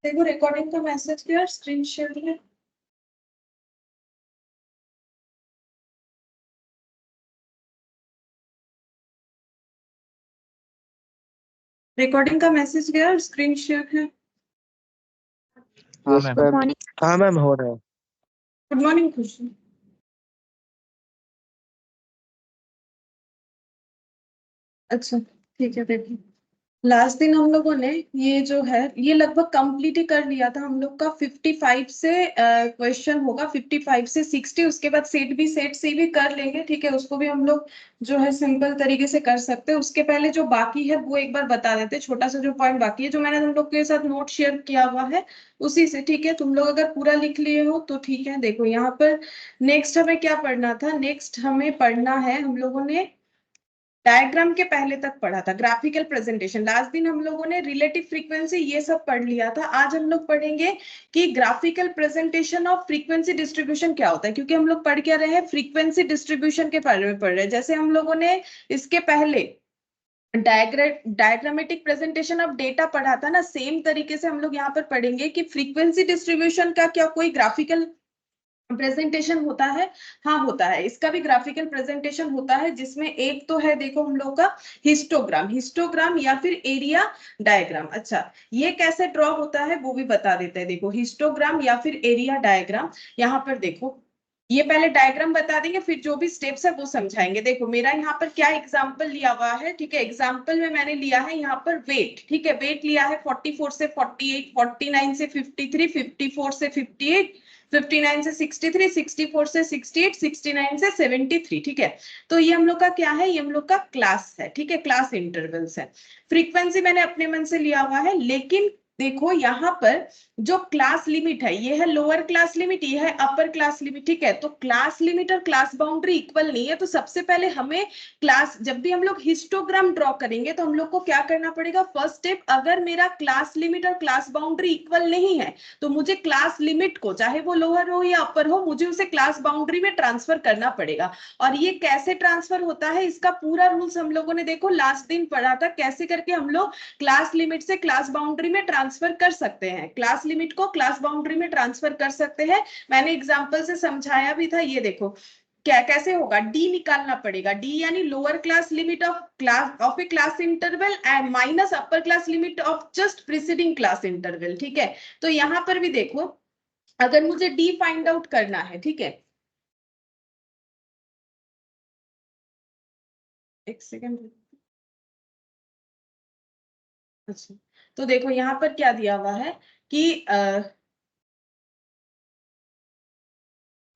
देखो रिकॉर्डिंग का मैसेज किया, स्क्रीन शेयर है। रिकॉर्डिंग का मैसेज गया, स्क्रीन शेयर है। हाँ मैम। Good morning. हाँ मैम हो रहा है। गुड मॉर्निंग खुशी। अच्छा ठीक है, देखिए लास्ट दिन हम लोगों ने ये जो है ये लगभग कंप्लीट ही कर लिया था हम लोग का। 55 से क्वेश्चन होगा, 55 से 60। उसके बाद सेट सी भी कर लेंगे, ठीक है। उसको भी हम लोग जो है सिंपल तरीके से कर सकते हैं। उसके पहले जो बाकी है वो एक बार बता देते हैं, छोटा सा जो पॉइंट बाकी है जो मैंने तुम लोग के साथ नोट शेयर किया हुआ है उसी से, ठीक है। तुम लोग अगर पूरा लिख लिए हो तो ठीक है। देखो यहाँ पर नेक्स्ट हमें क्या पढ़ना था, नेक्स्ट हमें पढ़ना है, हम लोगों ने डायग्राम के पहले तक पढ़ा था, ग्राफिकल प्रेजेंटेशन। लास्ट दिन हम लोगों ने रिलेटिव फ्रीक्वेंसी ये सब पढ़ लिया था। आज हम लोग पढ़ेंगे कि graphical presentation of frequency distribution क्या होता है, क्योंकि हम लोग पढ़ क्या रहे हैं, फ्रीक्वेंसी डिस्ट्रीब्यूशन के बारे में पढ़ रहे हैं। जैसे हम लोगों ने इसके पहले डायग्रामेटिक प्रेजेंटेशन ऑफ डेटा पढ़ा था ना, सेम तरीके से हम लोग यहाँ पर पढ़ेंगे कि फ्रीक्वेंसी डिस्ट्रीब्यूशन का क्या कोई ग्राफिकल प्रेजेंटेशन होता है। हाँ होता है, इसका भी ग्राफिकल प्रेजेंटेशन होता है, जिसमें एक तो है देखो हम लोग का हिस्टोग्राम या फिर एरिया डायग्राम। अच्छा ये कैसे ड्रॉ होता है वो भी बता देते हैं। देखो हिस्टोग्राम या फिर एरिया डायग्राम, यहाँ पर देखो ये पहले डायग्राम बता देंगे, फिर जो भी स्टेप्स है वो समझाएंगे। देखो मेरा यहाँ पर क्या एग्जांपल लिया हुआ है, ठीक है। एग्जांपल में मैंने लिया है यहाँ पर वेट, ठीक है। वेट लिया है 44 से 48, 49 से 53, 54 से 58, 59 से 63, 64 से 68, 69 से 73, ठीक है। तो ये हम लोग का क्या है, ये हम लोग का क्लास है, ठीक है। क्लास इंटरवल्स है। फ्रीक्वेंसी मैंने अपने मन से लिया हुआ है, लेकिन देखो यहाँ पर जो क्लास लिमिट है ये है लोअर क्लास लिमिट, ये है अपर क्लास लिमिट, ठीक है। तो क्लास लिमिट और क्लास बाउंड्री इक्वल नहीं है। तो सबसे पहले हमें क्लास, जब भी हम लोग हिस्टोग्राम ड्रॉ करेंगे तो हम लोग को क्या करना पड़ेगा, फर्स्ट स्टेप, अगर मेरा क्लास लिमिट और क्लास बाउंड्री इक्वल नहीं है तो मुझे क्लास लिमिट को, चाहे वो लोअर हो या अपर हो, मुझे उसे क्लास बाउंड्री में ट्रांसफर करना पड़ेगा। और ये कैसे ट्रांसफर होता है, इसका पूरा रूल्स हम लोगों ने देखो लास्ट दिन पढ़ा था, कैसे करके हम लोग क्लास लिमिट से क्लास बाउंड्री में ट्रांसफर कर सकते हैं, क्लास लिमिट को क्लास बाउंड्री में ट्रांसफर कर सकते हैं। मैंने एग्जांपल से समझाया भी था। ये देखो क्या कैसे होगा, डी निकालना पड़ेगा, डी यानी lower class limit of A class interval and minus upper class limit of just preceding class interval, ठीक है। तो यहां पर भी देखो अगर मुझे डी फाइंड आउट करना है, ठीक है, एक सेकेंड। अच्छा तो देखो यहाँ पर क्या दिया हुआ है कि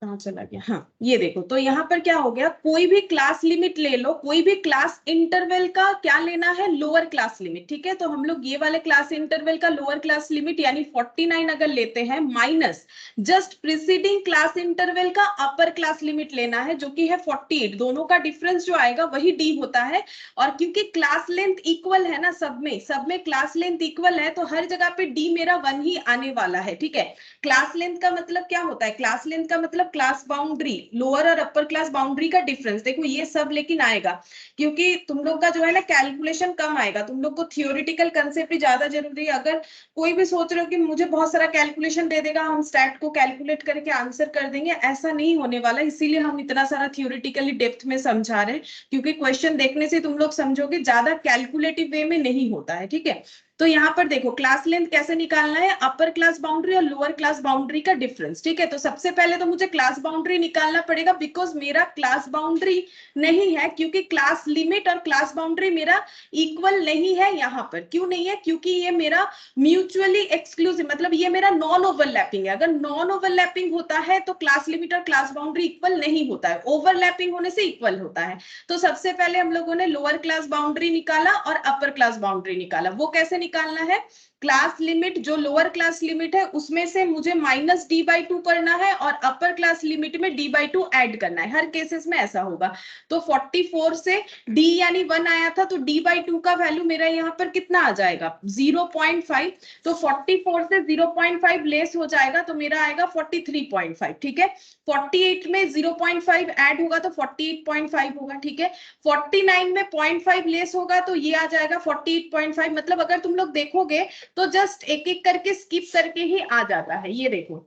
कहाँ चला गया, हाँ ये देखो। तो यहाँ पर क्या हो गया, कोई भी क्लास लिमिट ले लो, कोई भी क्लास इंटरवल का क्या लेना है, लोअर क्लास लिमिट, ठीक है। तो हम लोग ये वाले क्लास इंटरवल का लोअर क्लास लिमिट यानी 49 अगर लेते हैं, minus just preceding class interval का अपर क्लास लिमिट लेना है जो कि है 48। दोनों का डिफरेंस जो आएगा वही डी होता है। और क्योंकि क्लास लेंथ इक्वल है ना, सब में क्लास लेंथ इक्वल है, तो हर जगह पे डी मेरा 1 ही आने वाला है, ठीक है। क्लास लेंथ का मतलब क्या होता है, क्लास लेंथ का मतलब क्लास बाउंड्री, लोअर और अपर क्लास बाउंड्री का डिफरेंस। देखो ये सब लेकिन आएगा, क्योंकि तुम लोग का जो है ना कैलकुलेशन कम आएगा, तुम लोग को थियोरिटिकल कंसेप्ट ही ज्यादा जरूरी है। अगर कोई भी सोच रहे हो कि मुझे बहुत सारा कैलकुलेशन दे देगा, हम स्टैट को कैलकुलेट करके आंसर कर देंगे, ऐसा नहीं होने वाला। इसीलिए हम इतना सारा थियोरिटिकली डेप्थ में समझा रहे हैं, क्योंकि क्वेश्चन देखने से तुम लोग समझोगे ज्यादा कैलकुलेटिव वे में नहीं होता है, ठीक है। तो यहाँ पर देखो क्लास लेंथ कैसे निकालना है, अपर क्लास बाउंड्री और लोअर क्लास बाउंड्री का डिफरेंस, ठीक है। तो सबसे पहले तो मुझे क्लास बाउंड्री निकालना पड़ेगा, बिकॉज मेरा क्लास बाउंड्री नहीं है, क्योंकि क्लास लिमिट और क्लास बाउंड्री मेरा इक्वल नहीं है। यहाँ पर क्यों नहीं है, क्योंकि ये मेरा म्यूचुअली एक्सक्लूसिव, मतलब ये मेरा नॉन ओवरलैपिंग है। अगर नॉन ओवरलैपिंग होता है तो क्लास लिमिट और क्लास बाउंड्री इक्वल नहीं होता है, ओवरलैपिंग होने से इक्वल होता है। तो सबसे पहले हम लोगों ने लोअर क्लास बाउंड्री निकाला और अपर क्लास बाउंड्री निकाला। वो कैसे निकालना है, क्लास लिमिट जो लोअर क्लास लिमिट है उसमें से मुझे माइनस d/2 करना है और अपर क्लास लिमिट में d/2 ऐड करना है। हर केसेस में ऐसा होगा। तो 44 से d यानी 1 आया था, तो d/2 का वैल्यू मेरा यहाँ पर कितना आ जाएगा, 0.5। तो 44 से 0.5 लेस हो जाएगा तो मेरा आएगा 43.5, ठीक है। 48 में 0.5 ऐड होगा तो 48.5 होगा, ठीक है। 49 में 0.5 लेस होगा तो ये आ जाएगा 48.5। मतलब अगर तुम लोग देखोगे तो जस्ट एक एक करके स्किप करके ही आ जाता है। ये देखो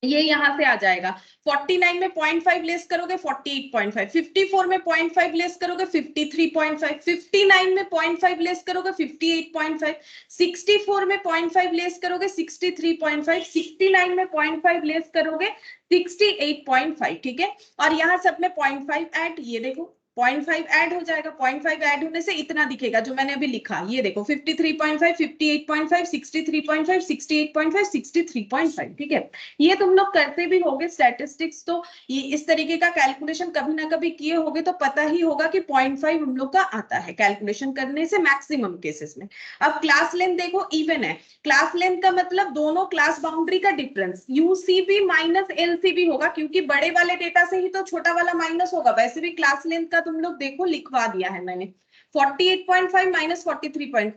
ये यहां से आ जाएगा, 49 में 0.5 लेस करोगे 48.5, 54 में 0.5 लेस करोगे 53.5, 59 में 0.5 लेस करोगे 58.5, 64 में 0.5 लेस करोगे 63.5, 69 में 0.5 लेस करोगे 68.5, ठीक है। और यहाँ सब में 0.5 ऐड, ये देखो 0.5 ऐड हो जाएगा, 0.5 ऐड होने से इतना दिखेगा जो मैंने अभी लिखा, ये देखो 53.5, 58.5, 63.5, 68.5, 63.5, ठीक है। ये तुम लोग करते भी होगे स्टैटिस्टिक्स, तो ये इस तरीके का कैलकुलेशन कभी ना कभी किए होगे तो पता ही होगा कि 0.5 हम लोग का आता है कैलकुलेशन करने से मैक्सिमम केसेस में। अब क्लास लेंथ देखो इवन है, क्लास लेंथ का मतलब दोनों क्लास बाउंड्री का डिफरेंस यूसीबी माइनस एलसीबी होगा, क्योंकि बड़े वाले डेटा से ही तो छोटा वाला माइनस होगा। वैसे भी क्लास लेंथ का तुम लोग देखो लिखवा दिया है मैंने, 48.5 माइनस 43.5,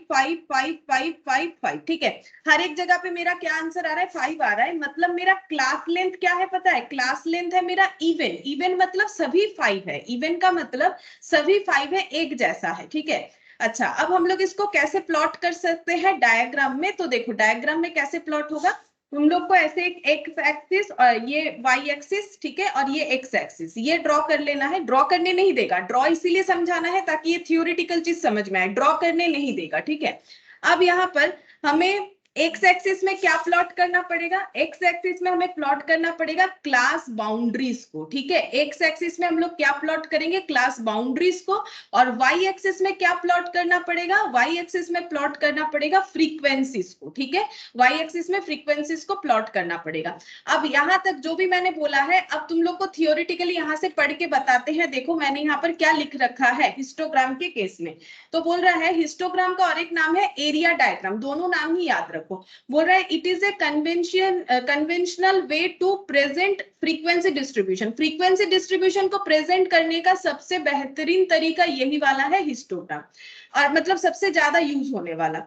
5, 5, 5, 5, 5, ठीक है। हर एक जगह पे मेरा क्या आंसर आ रहा है, 5 आ रहा है। मतलब मेरा क्लास लेंथ क्या है पता है, क्लास लेंथ है मेरा इवन, इवन मतलब सभी 5 है, इवन का मतलब सभी 5 है, एक जैसा है, ठीक है। अच्छा अब हम लोग इसको कैसे प्लॉट कर सकते हैं डायग्राम में, तो देखो डायग्राम में कैसे प्लॉट होगा, हम लोग को ऐसे एक एक्स एक्सिस और ये वाई एक्सिस, ठीक है, और ये एक्स एक्सिस, ये ड्रॉ कर लेना है। ड्रॉ करने नहीं देगा, ड्रॉ इसीलिए समझाना है ताकि ये थियोरिटिकल चीज समझ में आए, ड्रॉ करने नहीं देगा, ठीक है। अब यहाँ पर हमें एक्स एक्सिस में क्या प्लॉट करना पड़ेगा, एक्स एक्सिस में हमें प्लॉट करना पड़ेगा क्लास बाउंड्रीज को, ठीक है। एक्स एक्सिस में हम लोग क्या प्लॉट करेंगे, क्लास बाउंड्रीज को। और वाई एक्सिस में क्या प्लॉट करना पड़ेगा, वाई एक्सिस में प्लॉट करना पड़ेगा फ्रीक्वेंसीज को, ठीक है। वाई एक्सिस में फ्रीक्वेंसीज को प्लॉट करना पड़ेगा। अब यहां तक जो भी मैंने बोला है, अब तुम लोग को थियोरिटिकली यहां से पढ़ के बताते हैं। देखो मैंने यहाँ पर क्या लिख रखा है हिस्टोग्राम के केस में, तो बोल रहा है हिस्टोग्राम का और एक नाम है एरिया डायग्राम, दोनों नाम ही याद रखो। बोल रहा है it is a conventional way to present frequency distribution, frequency distribution को प्रेजेंट करने का सबसे बेहतरीन तरीका यही वाला है हिस्टोग्राम, और मतलब सबसे ज्यादा यूज होने वाला।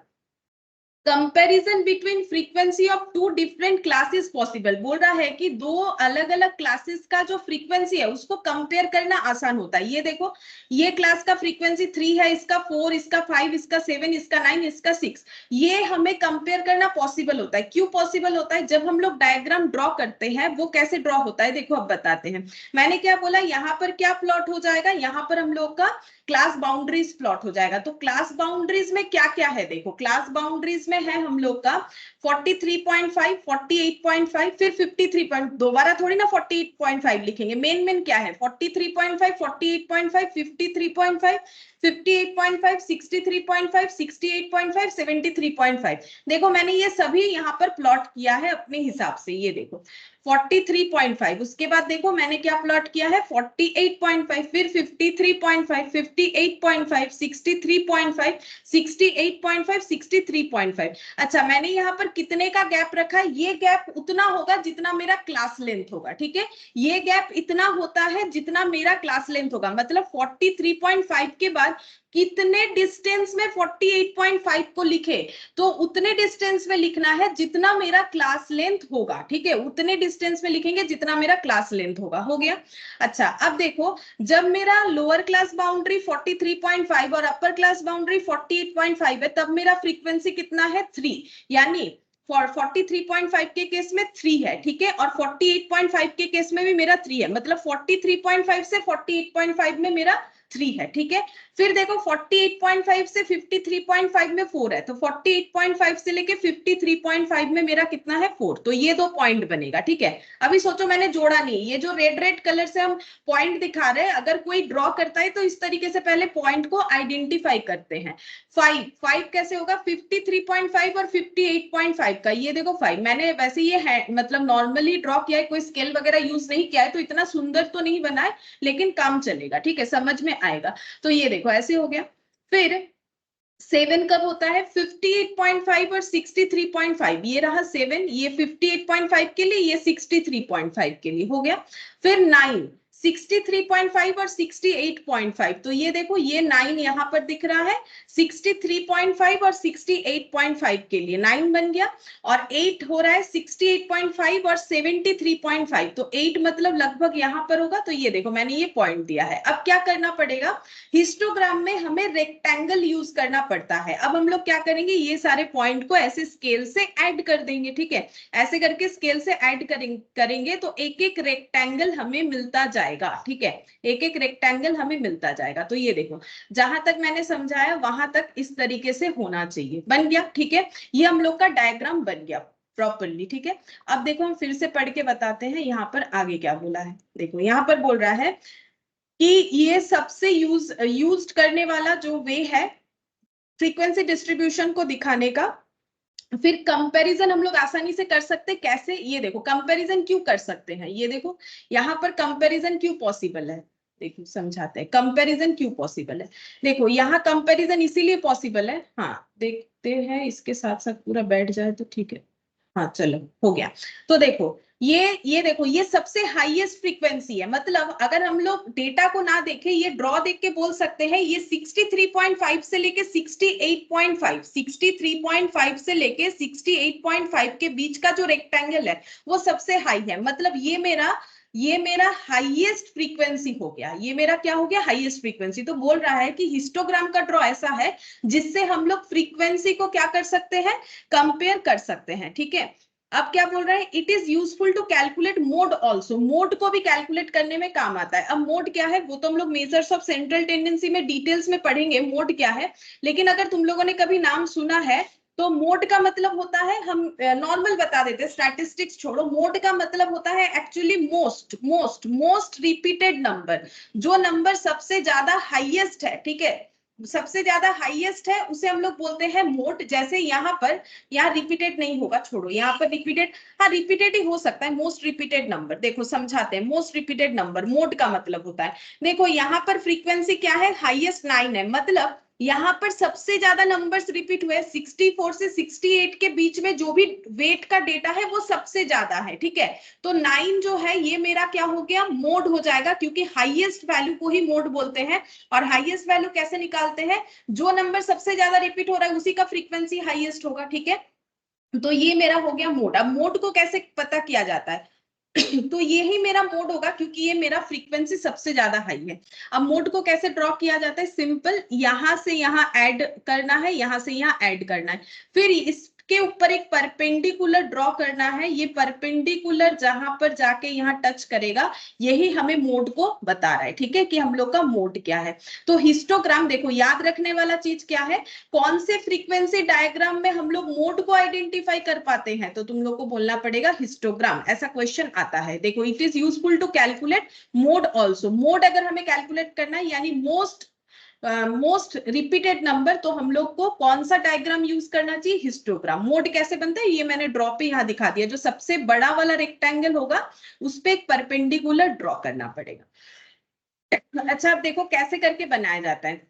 Comparison between frequency of two different classes possible, बोल रहा है कि दो अलग अलग क्लासेस का जो फ्रीक्वेंसी है उसको कंपेयर करना आसान होता है। ये देखो ये क्लास का फ्रीक्वेंसी 3 है, इसका 4, इसका 5, इसका 7, इसका 9, इसका 6, ये हमें कंपेयर करना पॉसिबल होता है। क्यों पॉसिबल होता है, जब हम लोग डायग्राम ड्रॉ करते हैं, वो कैसे ड्रॉ होता है देखो अब बताते हैं। मैंने क्या बोला, यहाँ पर क्या प्लॉट हो जाएगा, यहाँ पर हम लोग का क्लास बाउंड्रीज प्लॉट हो जाएगा। तो क्लास बाउंड्रीज में क्या क्या है देखो, क्लास बाउंड्रीज में है हम लोग का 43.5, 48.5, फिर 53. दोबारा थोड़ी ना 48.5 लिखेंगे, मेन क्या है 43.5, 48.5, 53.5, 58.5, 63.5, 68.5, 73.5। देखो मैंने ये सभी यहाँ पर प्लॉट किया है अपने हिसाब से। ये देखो 43.5, उसके बाद देखो मैंने क्या प्लॉट किया है 48.5, फिर 53.5, 58.5, 63.5, 68.5, 63.5। अच्छा मैंने यहाँ पर कितने का गैप रखा है, ये गैप उतना होगा जितना मेरा क्लास लेंथ होगा, ठीक है। ये गैप इतना होता है जितना मेरा क्लास लेंथ होगा, मतलब 43.5 के बाद कितने डिस्टेंस में 48.5 को लिखे, तो उतने डिस्टेंस में लिखना है जितना मेरा क्लास लेंथ होगा, ठीक है। उतने डिस्टेंस में लिखेंगे जितना मेरा क्लास लेंथ होगा, हो गया। अच्छा अब देखो जब मेरा लोअर क्लास बाउंड्री 43.5 और अपर क्लास बाउंड्री 48.5 है, तब मेरा फ्रीक्वेंसी कितना है 3, यानी 43.5 के केस में 3 है, ठीक है, और 48.5 के केस में भी मेरा 3 है, मतलब 43.5 से 48.5 में मेरा 3 है, ठीक है। फिर देखो 48.5 से 53.5 में 4 है, तो 48.5 से लेके 53.5 में मेरा कितना है 4, तो ये 2 पॉइंट बनेगा, ठीक है। अभी सोचो मैंने जोड़ा नहीं, ये जो रेड कलर से हम पॉइंट दिखा रहे हैं, अगर कोई ड्रॉ करता है तो इस तरीके से पहले पॉइंट को आइडेंटिफाई करते हैं। 5 कैसे होगा, 53.5 और 58.5 का, ये देखो 5 मैंने वैसे ये है मतलब नॉर्मली ड्रॉ किया है, कोई स्केल वगैरह यूज नहीं किया है, तो इतना सुंदर तो नहीं बना है, लेकिन काम चलेगा, ठीक है, समझ में आएगा। तो ये देखो ऐसे हो गया। फिर 7 कब होता है, 58.5 और 63.5, ये रहा 7, ये 58.5 के लिए, ये 63.5 के लिए, हो गया। फिर 9 63.5 और 68.5, तो ये देखो ये 9 यहाँ पर दिख रहा है, 63.5 और 68.5 के लिए 9 बन गया, और 8 हो रहा है 68.5 और 73.5, तो 8 मतलब लगभग यहाँ पर होगा। तो ये देखो मैंने ये पॉइंट दिया है। अब क्या करना पड़ेगा, हिस्टोग्राम में हमें रेक्टेंगल यूज करना पड़ता है। अब हम लोग क्या करेंगे, ये सारे पॉइंट को ऐसे स्केल से ऐड कर देंगे, ठीक है, ऐसे करके स्केल से ऐड करेंगे तो एक एक रेक्टेंगल हमें मिलता जाएगा, ठीक है, एक एक रेक्टेंगल हमें मिलता जाएगा। तो ये देखो जहां तक मैंने समझाया वहां तक इस तरीके से होना चाहिए, बन गया, ठीक है, ये हम लोग का डायग्राम बन गया प्रॉपरली, ठीक है। अब देखो हम फिर से पढ़ के बताते हैं यहाँ पर आगे क्या बोला है। देखो यहाँ पर बोल रहा है कि ये सबसे यूज्ड करने वाला जो वे है फ्रीक्वेंसी डिस्ट्रीब्यूशन को दिखाने का। फिर कंपैरिजन हम लोग आसानी से कर सकते हैं, कैसे, ये देखो कंपैरिजन क्यों कर सकते हैं, ये देखो यहाँ पर कंपैरिजन क्यों पॉसिबल है, देखो समझाते हैं कंपैरिजन क्यों पॉसिबल है। देखो यहाँ कंपैरिजन इसीलिए पॉसिबल है, हाँ देखते हैं इसके साथ साथ पूरा बैठ जाए तो ठीक है, हाँ चलो हो गया। तो देखो ये देखो ये सबसे हाईएस्ट फ्रीक्वेंसी है, मतलब अगर हम लोग डेटा को ना देखें, ये ड्रॉ देख के बोल सकते हैं ये 63.5 से लेके 68.5, 63.5 से लेके 68.5 के बीच का जो रेक्टेंगल है वो सबसे हाई है, मतलब ये मेरा हाईएस्ट फ्रीक्वेंसी हो गया, ये मेरा क्या हो गया, हाईएस्ट फ्रीक्वेंसी। तो बोल रहा है कि हिस्टोग्राम का ड्रॉ ऐसा है जिससे हम लोग फ्रीक्वेंसी को क्या कर सकते हैं, कंपेयर कर सकते हैं, ठीक है। अब क्या बोल रहा है, it is useful to calculate mode also, mode को भी कैलकुलेट करने में काम आता है। अब मोड क्या है वो तो हम लोग मेजर्स ऑफ सेंट्रल टेंडेंसी में डिटेल्स में पढ़ेंगे मोड क्या है, लेकिन अगर तुम लोगों ने कभी नाम सुना है तो मोड का मतलब होता है, हम नॉर्मल बता देते हैं, स्टैटिस्टिक्स छोड़ो, मोड का मतलब होता है एक्चुअली मोस्ट रिपीटेड नंबर, जो नंबर सबसे ज्यादा हाईएस्ट है, ठीक है, सबसे ज्यादा हाईएस्ट है उसे हम लोग बोलते हैं मोड। जैसे यहाँ पर, यहाँ रिपीटेड नहीं होगा, छोड़ो यहाँ पर रिपीटेड, हाँ रिपीटेड ही हो सकता है, मोस्ट रिपीटेड नंबर। देखो समझाते हैं, मोस्ट रिपीटेड नंबर मोड का मतलब होता है, देखो यहाँ पर फ्रीक्वेंसी क्या है, हाईएस्ट 9 है, मतलब यहाँ पर सबसे ज्यादा नंबर्स रिपीट हुए, 64 से 68 के बीच में जो भी वेट का डेटा है वो सबसे ज्यादा है, ठीक है। तो 9 जो है ये मेरा क्या हो गया, मोड हो जाएगा, क्योंकि हाईएस्ट वैल्यू को ही मोड बोलते हैं। और हाईएस्ट वैल्यू कैसे निकालते हैं, जो नंबर सबसे ज्यादा रिपीट हो रहा है उसी का फ्रीक्वेंसी हाईएस्ट होगा, ठीक है। तो ये मेरा हो गया मोड। अब मोड को कैसे पता किया जाता है तो ये ही मेरा मोड होगा, क्योंकि ये मेरा फ्रीक्वेंसी सबसे ज्यादा हाई है। अब मोड को कैसे ड्रॉ किया जाता है, सिंपल, यहां से यहां ऐड करना है, यहां से यहां ऐड करना है, फिर इसके ऊपर एक परपेंडिकुलर ड्रॉ करना है, ये परपेंडिकुलर जहां पर जाके यहाँ टच करेगा यही हमें मोड को बता रहा है, ठीक है, कि हम लोग का मोड क्या है। तो हिस्टोग्राम देखो याद रखने वाला चीज क्या है, कौन से फ्रीक्वेंसी डायग्राम में हम लोग मोड को आइडेंटिफाई कर पाते हैं, तो तुम लोग को बोलना पड़ेगा हिस्टोग्राम, ऐसा क्वेश्चन आता है। देखो it is useful to calculate mode also, mode अगर हमें कैलकुलेट करना है यानी मोस्ट रिपीटेड नंबर, तो हम लोग को कौन सा डायग्राम यूज करना चाहिए, हिस्टोग्राम। मोड कैसे बनता है ये मैंने ड्रॉ पे यहाँ दिखा दिया, जो सबसे बड़ा वाला रेक्टेंगल होगा उस पे एक परपेंडिकुलर ड्रॉ करना पड़ेगा। अच्छा अब देखो कैसे करके बनाया जाता है,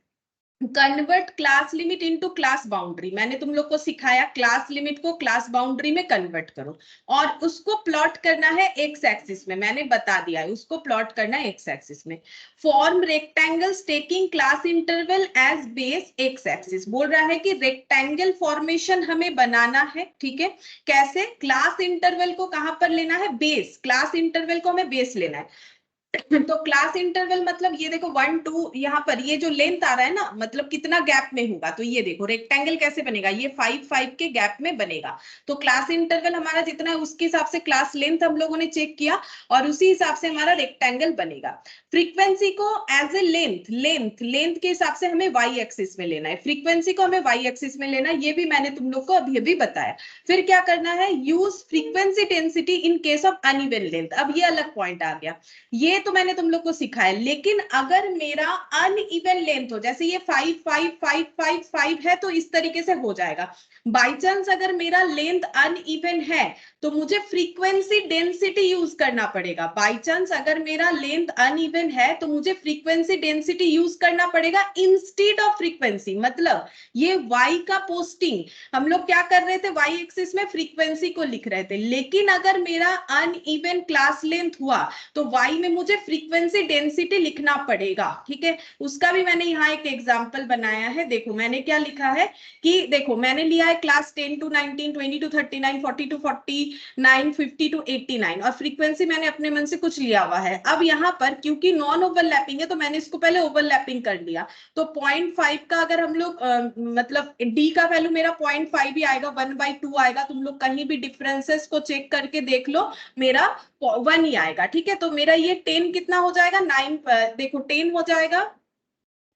convert class limit into class boundary. मैंने तुम लोग को सिखाया क्लास लिमिट को क्लास बाउंड्री में कन्वर्ट करो, और उसको प्लॉट करना है एक्स एक्सिस में, मैंने बता दिया है उसको प्लॉट करना है एक्स एक्सिस में। Form rectangles taking class interval as base X axis, बोल रहा है कि रेक्टेंगल फॉर्मेशन हमें बनाना है, ठीक है। कैसे, क्लास इंटरवल को कहां पर लेना है, बेस, क्लास इंटरवल को हमें बेस लेना है। तो क्लास इंटरवल मतलब ये देखो 1 2, यहाँ पर ये जो लेंथ आ रहा है ना, मतलब कितना गैप में होगा, तो ये देखो रेक्टेंगल कैसे बनेगा, ये 5 5 के गैप में बनेगा। तो क्लास इंटरवल हमारा जितना है उसके हिसाब से क्लास लेंथ हम लोगों ने चेक किया, और उसी हिसाब से हमारा रेक्टेंगल बनेगा। फ्रीक्वेंसी को एज ए लेंथ के हिसाब से हमें वाई एक्सिस में लेना है, फ्रीक्वेंसी को हमें वाई एक्सिस में लेना है, ये भी मैंने तुम लोग को अभी अभी बताया। फिर क्या करना है, use frequency density in case of uneven length. अब ये अलग पॉइंट आ गया, ये तो मैंने तुम लोग को सिखाया, लेकिन अगर मेरा अनइवन लेंथ हो, जैसे ये 5 5 5 5 5 है तो इस तरीके से हो जाएगा। बाई चांस अगर मेरा लेंथ अनइवन है तो मुझे फ्रीक्वेंसी डेंसिटी यूज करना पड़ेगा, बाई चांस अगर मेरा लेंथ अनइवन है तो मुझे फ्रीक्वेंसी डेंसिटी यूज करना पड़ेगा इंस्टेड ऑफ फ्रीक्वेंसी। मतलब ये y का पोस्टिंग हम लोग क्या कर रहे थे, y एक्सिस में फ्रीक्वेंसी को लिख रहे थे, लेकिन अगर मेरा अनइवन क्लास लेंथ हुआ तो y में मुझे मुझे फ्रीक्वेंसी डेंसिटी लिखना पड़ेगा, ठीक है। उसका भी मैंने यहाँ एक एग्जांपल बनाया है। देखो मैंने क्या लिखा है कि देखो मैंने लिया है class 10 to 19, 20 to 39, 40 to 49, 50 to 89 और फ्रीक्वेंसी मैंने अपने मन से कुछ लिया हुआ है। अब यहाँ पर क्योंकि नॉन ओवरलैपिंग है तो मैंने इसको पहले ओवरलैपिंग कर लिया। तो 0.5 का अगर हम लोग मतलब डी का वैल्यू मेरा 0.5 ही आएगा, 1/2 आएगा। तुम लोग कहीं भी डिफरेंसेस को चेक करके देख लो, मेरा 1 ही आएगा, ठीक है। तो मेरा ये 10 कितना हो जाएगा, 9, देखो 10 हो जाएगा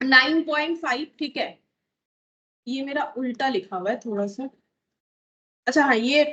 9.5, ठीक है। ये मेरा उल्टा लिखा हुआ है थोड़ा सा। अच्छा हाँ, ये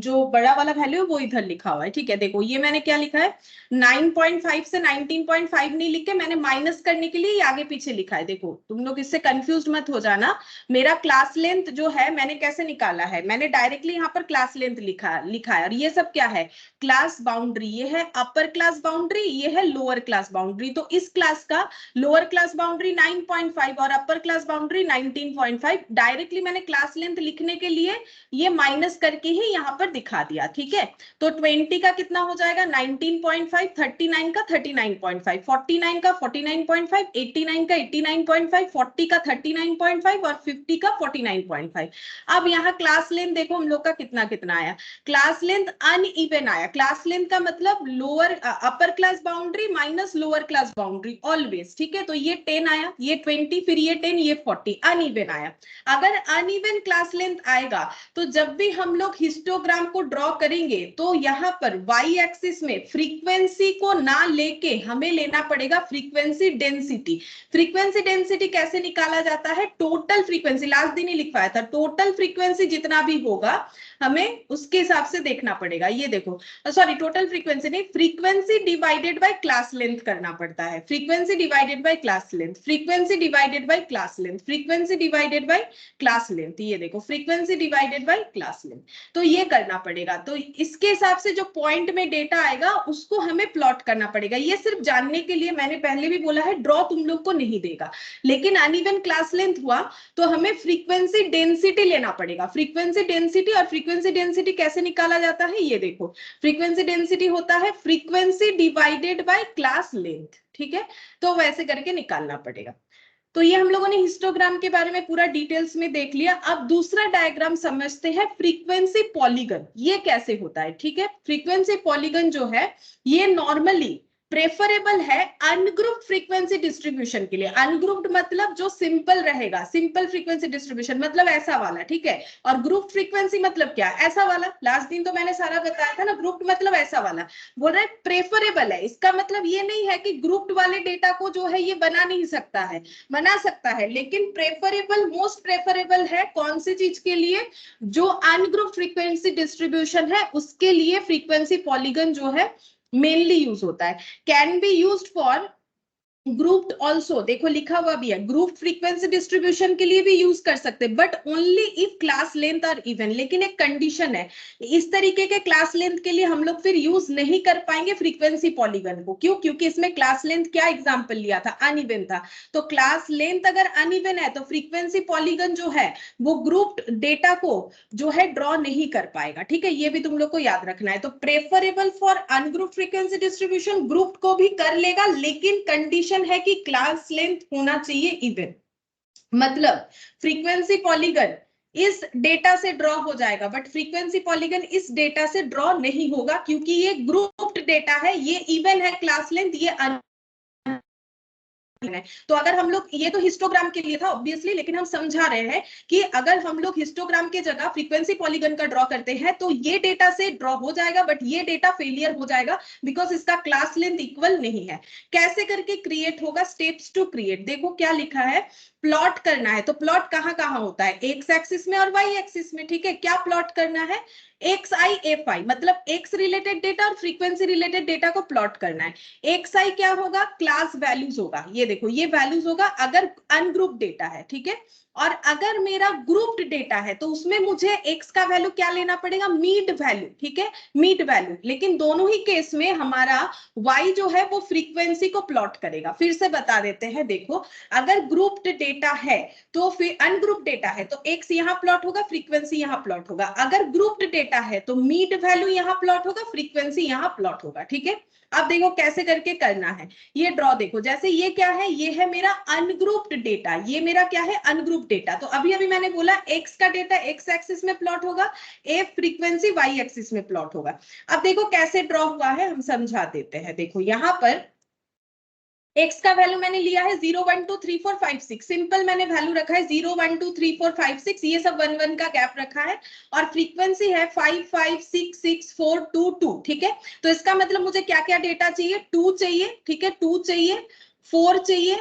जो बड़ा वाला वैल्यू है वो इधर लिखा हुआ है, ठीक है। देखो ये मैंने क्या लिखा है, 9.5 से 19.5 नहीं लिख के मैंने माइनस करने के लिए आगे पीछे लिखा है। देखो तुम लोग इससे कंफ्यूज मत हो जाना। मेरा क्लास लेंथ जो है मैंने कैसे निकाला है, मैंने डायरेक्टली यहाँ पर क्लास लेंथ लिखा है। और ये सब क्या है, क्लास बाउंड्री। ये है अपर क्लास बाउंड्री, ये है लोअर क्लास बाउंड्री। तो इस क्लास का लोअर क्लास बाउंड्री 9.5 और अपर क्लास बाउंड्री 19.5। डायरेक्टली मैंने क्लास लेंथ लिखने के लिए ये माइनस करके ही यहाँ पर दिखा दिया, ठीक है। तो 20 का कितना हो जाएगा 19.5, 39 का 39.5, 49 का 49.5, 89 का 89.5, 40 का 39.5 और 50 का 49.5। अब यहाँ क्लास लेंथ देखो हम लोग का कितना कितना आया, क्लास लेंथ अनइवन आया। क्लास लेंथ का मतलब lower upper class boundary minus lower class boundary always, ठीक है। तो ये 10 आया, ये 20, फिर ये 10, ये 40, अनइवन आया। अगर अनइवन क्लास लेंथ आएगा तो जब भी हम लोग हिस्टोग्राम को ड्रॉ करेंगे तो यहाँ पर वाई एक्सिस में फ्रीक्वेंसी को ना लेके हमें लेना पड़ेगा फ्रीक्वेंसी डेंसिटी। फ्रीक्वेंसी डेंसिटी कैसे निकाला जाता है, टोटल फ्रीक्वेंसी, लास्ट दिन ही लिखवाया था, टोटल फ्रीक्वेंसी जितना भी होगा हमें उसके हिसाब से देखना पड़ेगा। ये देखो सॉरी, टोटल फ्रीक्वेंसी नहीं, frequency divided by class length करना पड़ता है। Frequency divided by class length, frequency divided by class length, frequency divided by class length. ये देखो frequency divided by class length, तो ये करना पड़ेगा। तो इसके हिसाब से जो पॉइंट में डेटा आएगा उसको हमें प्लॉट करना पड़ेगा। ये सिर्फ जानने के लिए, मैंने पहले भी बोला है ड्रॉ तुम लोग को नहीं देगा, लेकिन अनइवन क्लास लेंथ हुआ तो हमें फ्रीक्वेंसी डेंसिटी लेना पड़ेगा। फ्रीक्वेंसी डेंसिटी, और फ्रीक्वेंसी डेंसिटी कैसे निकाला जाता है, ये देखो फ्रीक्वेंसी डेंसिटी होता है frequency divided by class length, ठीक है। तो वैसे करके निकालना पड़ेगा। तो ये हम लोगों ने हिस्टोग्राम के बारे में पूरा डिटेल्स में देख लिया। अब दूसरा डायग्राम समझते हैं, फ्रीक्वेंसी पॉलीगन। ये कैसे होता है, ठीक है। फ्रीक्वेंसी पॉलीगन जो है ये नॉर्मली प्रेफरेबल है अनग्रुप्ड फ्रीक्वेंसी डिस्ट्रीब्यूशन के लिए। अनग्रुप्ड मतलब जो सिंपल रहेगा, सिंपल फ्रीक्वेंसी डिस्ट्रीब्यूशन मतलब ऐसा वाला, ठीक है। और ग्रुप फ्रीक्वेंसी मतलब क्या, ऐसा वाला। लास्ट दिन तो मैंने सारा बताया था ना, ग्रुप्ड मतलब ऐसा वाला। बोल रहे प्रेफरेबल है, इसका मतलब ये नहीं है कि ग्रुप्ड वाले डेटा को जो है ये बना नहीं सकता है, बना सकता है, लेकिन प्रेफरेबल, मोस्ट प्रेफरेबल है कौन सी चीज के लिए, जो अनग्रुप्ड फ्रीक्वेंसी डिस्ट्रीब्यूशन है उसके लिए फ्रीक्वेंसी पॉलीगन जो है मेनली यूज होता है। Can be used for grouped also, देखो लिखा हुआ भी है, ग्रुप फ्रीक्वेंसी डिस्ट्रीब्यूशन के लिए भी यूज कर सकते हैं, but only if class length are even. लेकिन एक कंडीशन है, इस तरीके के क्लास लेंथ के लिए हम लोग फिर यूज नहीं कर पाएंगे फ्रीक्वेंसी पॉलीगन को। क्यों, क्योंकि इसमें क्लास लेंथ क्या एग्जांपल लिया था, अनइवन था। तो क्लास लेंथ अगर अनइवन है तो फ्रीक्वेंसी पॉलीगन जो है वो ग्रुप्ड डेटा को जो है ड्रॉ नहीं कर पाएगा, ठीक है। ये भी तुम लोग को याद रखना है। तो preferable for ungrouped frequency distribution, grouped को भी कर लेगा, लेकिन कंडीशन है कि क्लास लेंथ होना चाहिए इवन। मतलब फ्रीक्वेंसी पॉलीगन इस डेटा से ड्रॉ हो जाएगा, बट फ्रीक्वेंसी पॉलीगन इस डेटा से ड्रॉ नहीं होगा, क्योंकि ये ग्रुप्ड डेटा है, ये इवन है क्लास लेंथ, ये है। तो अगर हम लोग, ये तो हिस्टोग्राम के लिए था ऑब्वियसली, लेकिन हम समझा रहे हैं कि अगर हम लोग हिस्टोग्राम के जगह फ्रीक्वेंसी पॉलीगन का ड्रॉ करते हैं तो ये डेटा से ड्रॉ हो जाएगा, बट ये डेटा फेलियर हो जाएगा बिकॉज इसका क्लास लेंथ इक्वल नहीं है। कैसे करके क्रिएट होगा, स्टेप्स टू क्रिएट। देखो क्या लिखा है, प्लॉट करना है। तो प्लॉट कहाँ कहाँ होता है, एक्स एक्सिस में और वाई एक्सिस में, ठीक है। क्या प्लॉट करना है, एक्स आई एफ आई, मतलब एक्स रिलेटेड डेटा और फ्रीक्वेंसी रिलेटेड डेटा को प्लॉट करना है। एक्स आई क्या होगा, क्लास वैल्यूज होगा। ये देखो ये वैल्यूज होगा अगर अनग्रुप डेटा है, ठीक है। और अगर मेरा ग्रुप्ड डेटा है तो उसमें मुझे x का वैल्यू क्या लेना पड़ेगा, मीड वैल्यू, ठीक है, मीड वैल्यू। लेकिन दोनों ही केस में हमारा y जो है वो फ्रीक्वेंसी को प्लॉट करेगा। फिर से बता देते हैं, देखो अगर ग्रुप्ड डेटा है तो फिर अनग्रुप्ड डेटा है तो x यहाँ प्लॉट होगा, फ्रीक्वेंसी यहाँ प्लॉट होगा। अगर ग्रुप्ड डेटा है तो मीड वैल्यू यहाँ प्लॉट होगा, फ्रीक्वेंसी यहाँ प्लॉट होगा, ठीक है। अब देखो कैसे करके करना है, ये ड्रॉ देखो, जैसे ये क्या है, ये है मेरा अनग्रुप्ड डेटा, ये मेरा क्या है, अनग्रुप्ड डेटा। तो अभी अभी मैंने बोला x का डेटा x एक्सिस में प्लॉट होगा, a फ्रीक्वेंसी y एक्सिस में प्लॉट होगा। अब देखो कैसे ड्रॉ हुआ है, हम समझा देते हैं। देखो यहाँ पर x का वैल्यू मैंने लिया है 0 1 2 3 4 5 6, सिंपल मैंने वैल्यू रखा है 0 1 2 3 4 5 6, ये सब 1 1 का गैप रखा है। और फ्रीक्वेंसी है 5 5 6 6 4 2 2, ठीक है। तो इसका मतलब मुझे क्या क्या डेटा चाहिए, 2 चाहिए, ठीक है, 2 चाहिए, 4 चाहिए,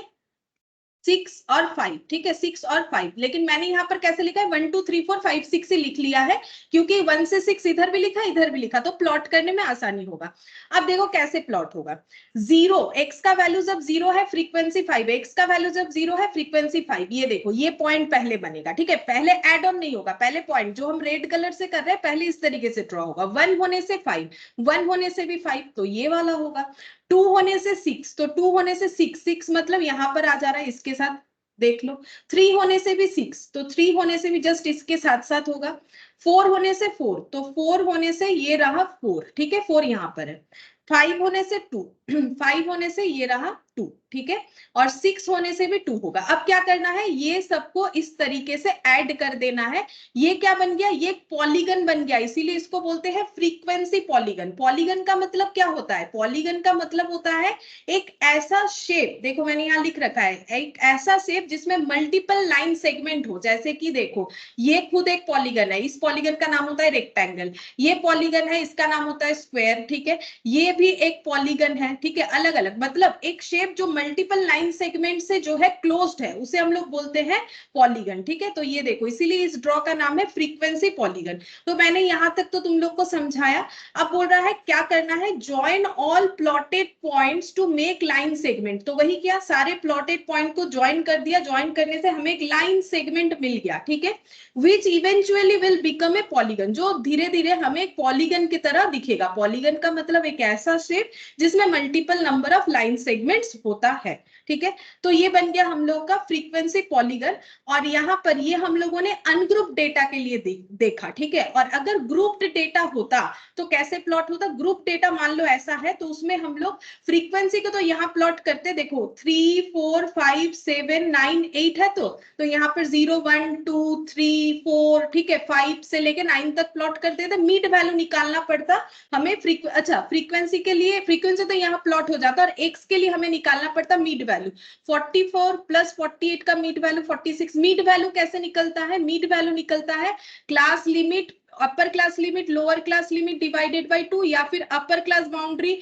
6 और 5, ठीक है, 6 और 5। लेकिन मैंने यहाँ पर कैसे लिखा है, 1 2 3 4 5 6 से लिख लिया है, क्योंकि 1 से 6 इधर भी लिखा इधर भी लिखा, तो प्लॉट करने में आसानी होगा। अब देखो कैसे प्लॉट होगा, 0 x का वैल्यू जब 0 है, फ्रीक्वेंसी 5, x का वैल्यू जब 0 है, फ्रीक्वेंसी 5। ये देखो ये पॉइंट पहले बनेगा, ठीक है, पहले एड ऑन नहीं होगा, पहले पॉइंट जो हम रेड कलर से कर रहे हैं पहले इस तरीके से ड्रॉ होगा। 1 होने से 5, 1 होने से भी 5, तो ये वाला होगा। 2 होने से 6, तो 2 होने से 6, 6 मतलब यहाँ पर आ जा रहा है, इसके साथ देख लो। 3 होने से भी 6, तो 3 होने से भी जस्ट इसके साथ साथ होगा। 4 होने से 4, तो 4 होने से ये रहा 4, ठीक है, 4 यहाँ पर है। 5 होने से 2, 5 होने से ये रहा 2, ठीक है, और 6 होने से भी 2 होगा। अब क्या करना है, ये सबको इस तरीके से ऐड कर देना है। ये क्या बन गया, ये पॉलीगन बन गया, इसीलिए इसको बोलते हैं फ्रीक्वेंसी पॉलीगन। पॉलीगन का मतलब क्या होता है, पॉलीगन का मतलब होता है एक ऐसा शेप, देखो मैंने यहाँ लिख रखा है, एक ऐसा शेप जिसमें मल्टीपल लाइन सेगमेंट हो। जैसे कि देखो ये खुद एक पॉलीगन है, इस पॉलीगन का नाम होता है रेक्टेंगल, ये पॉलीगन है इसका नाम होता है स्क्वायर, ठीक है, ये भी एक पॉलीगन है, ठीक है, अलग अलग, मतलब एक शेप जो मल्टीपल लाइन सेगमेंट से जो है क्लोज्ड है उसे हम लोग बोलते हैं पॉलीगन, ठीक है। तो ये देखो इसीलिए इस ड्रॉ का नाम है फ्रीक्वेंसी पॉलीगन। तो मैंने यहां तक तो तुम लोग को समझाया। अब बोल रहा है क्या करना है, join all plotted points to make line segment. तो वही क्या, सारे प्लॉटेड पॉइंट को ज्वाइन कर दिया, ज्वाइन करने से हमें एक लाइन सेगमेंट मिल गया, ठीक है, which eventually will become a polygon, जो धीरे धीरे हमें एक पॉलीगन की तरह दिखेगा। पॉलीगन का मतलब एक ऐसा शेप जिसमें multiple number of line segments होता है, ठीक है। तो ये बन गया हम लोग का फ्रीक्वेंसी पॉलीगन। और यहाँ पर ये हम लोगों ने अनग्रुप्ड डेटा के लिए देखा, ठीक है। और अगर ग्रुप्ड डेटा होता तो कैसे प्लॉट होता, ग्रुप डेटा मान लो ऐसा है तो उसमें हम लोग फ्रीक्वेंसी को तो यहाँ प्लॉट करते, देखो 3 4 5 7 9 8 है, तो यहाँ पर 0 1 2 3 4, ठीक है, 5 से लेके 9 तक प्लॉट करते थे। मीड वैल्यू निकालना पड़ता हमें, फ्रीक्वेंसी के लिए, फ्रीक्वेंसी तो यहाँ प्लॉट हो जाता, और एक्स के लिए हमें निकालना पड़ता मीड वैल्यू। 44 प्लस 48 का मीड वैल्यू 46। मीड वैल्यू कैसे निकलता है, मीड वैल्यू निकलता है class limit, upper class limit lower class limit divided by 2, या फिर upper class boundary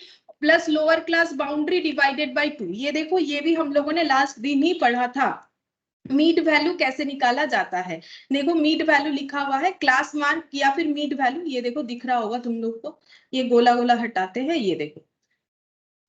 plus lower class boundary divided by 2। ये देखो ये भी हम लोगों ने लास्ट दिन ही पढ़ा था, मीड वैल्यू कैसे निकाला जाता है। देखो मीड वैल्यू लिखा हुआ है, क्लास मार्क या फिर मीड वैल्यू, ये देखो दिख रहा होगा तुम लोग को, ये गोला गोला हटाते हैं, ये देखो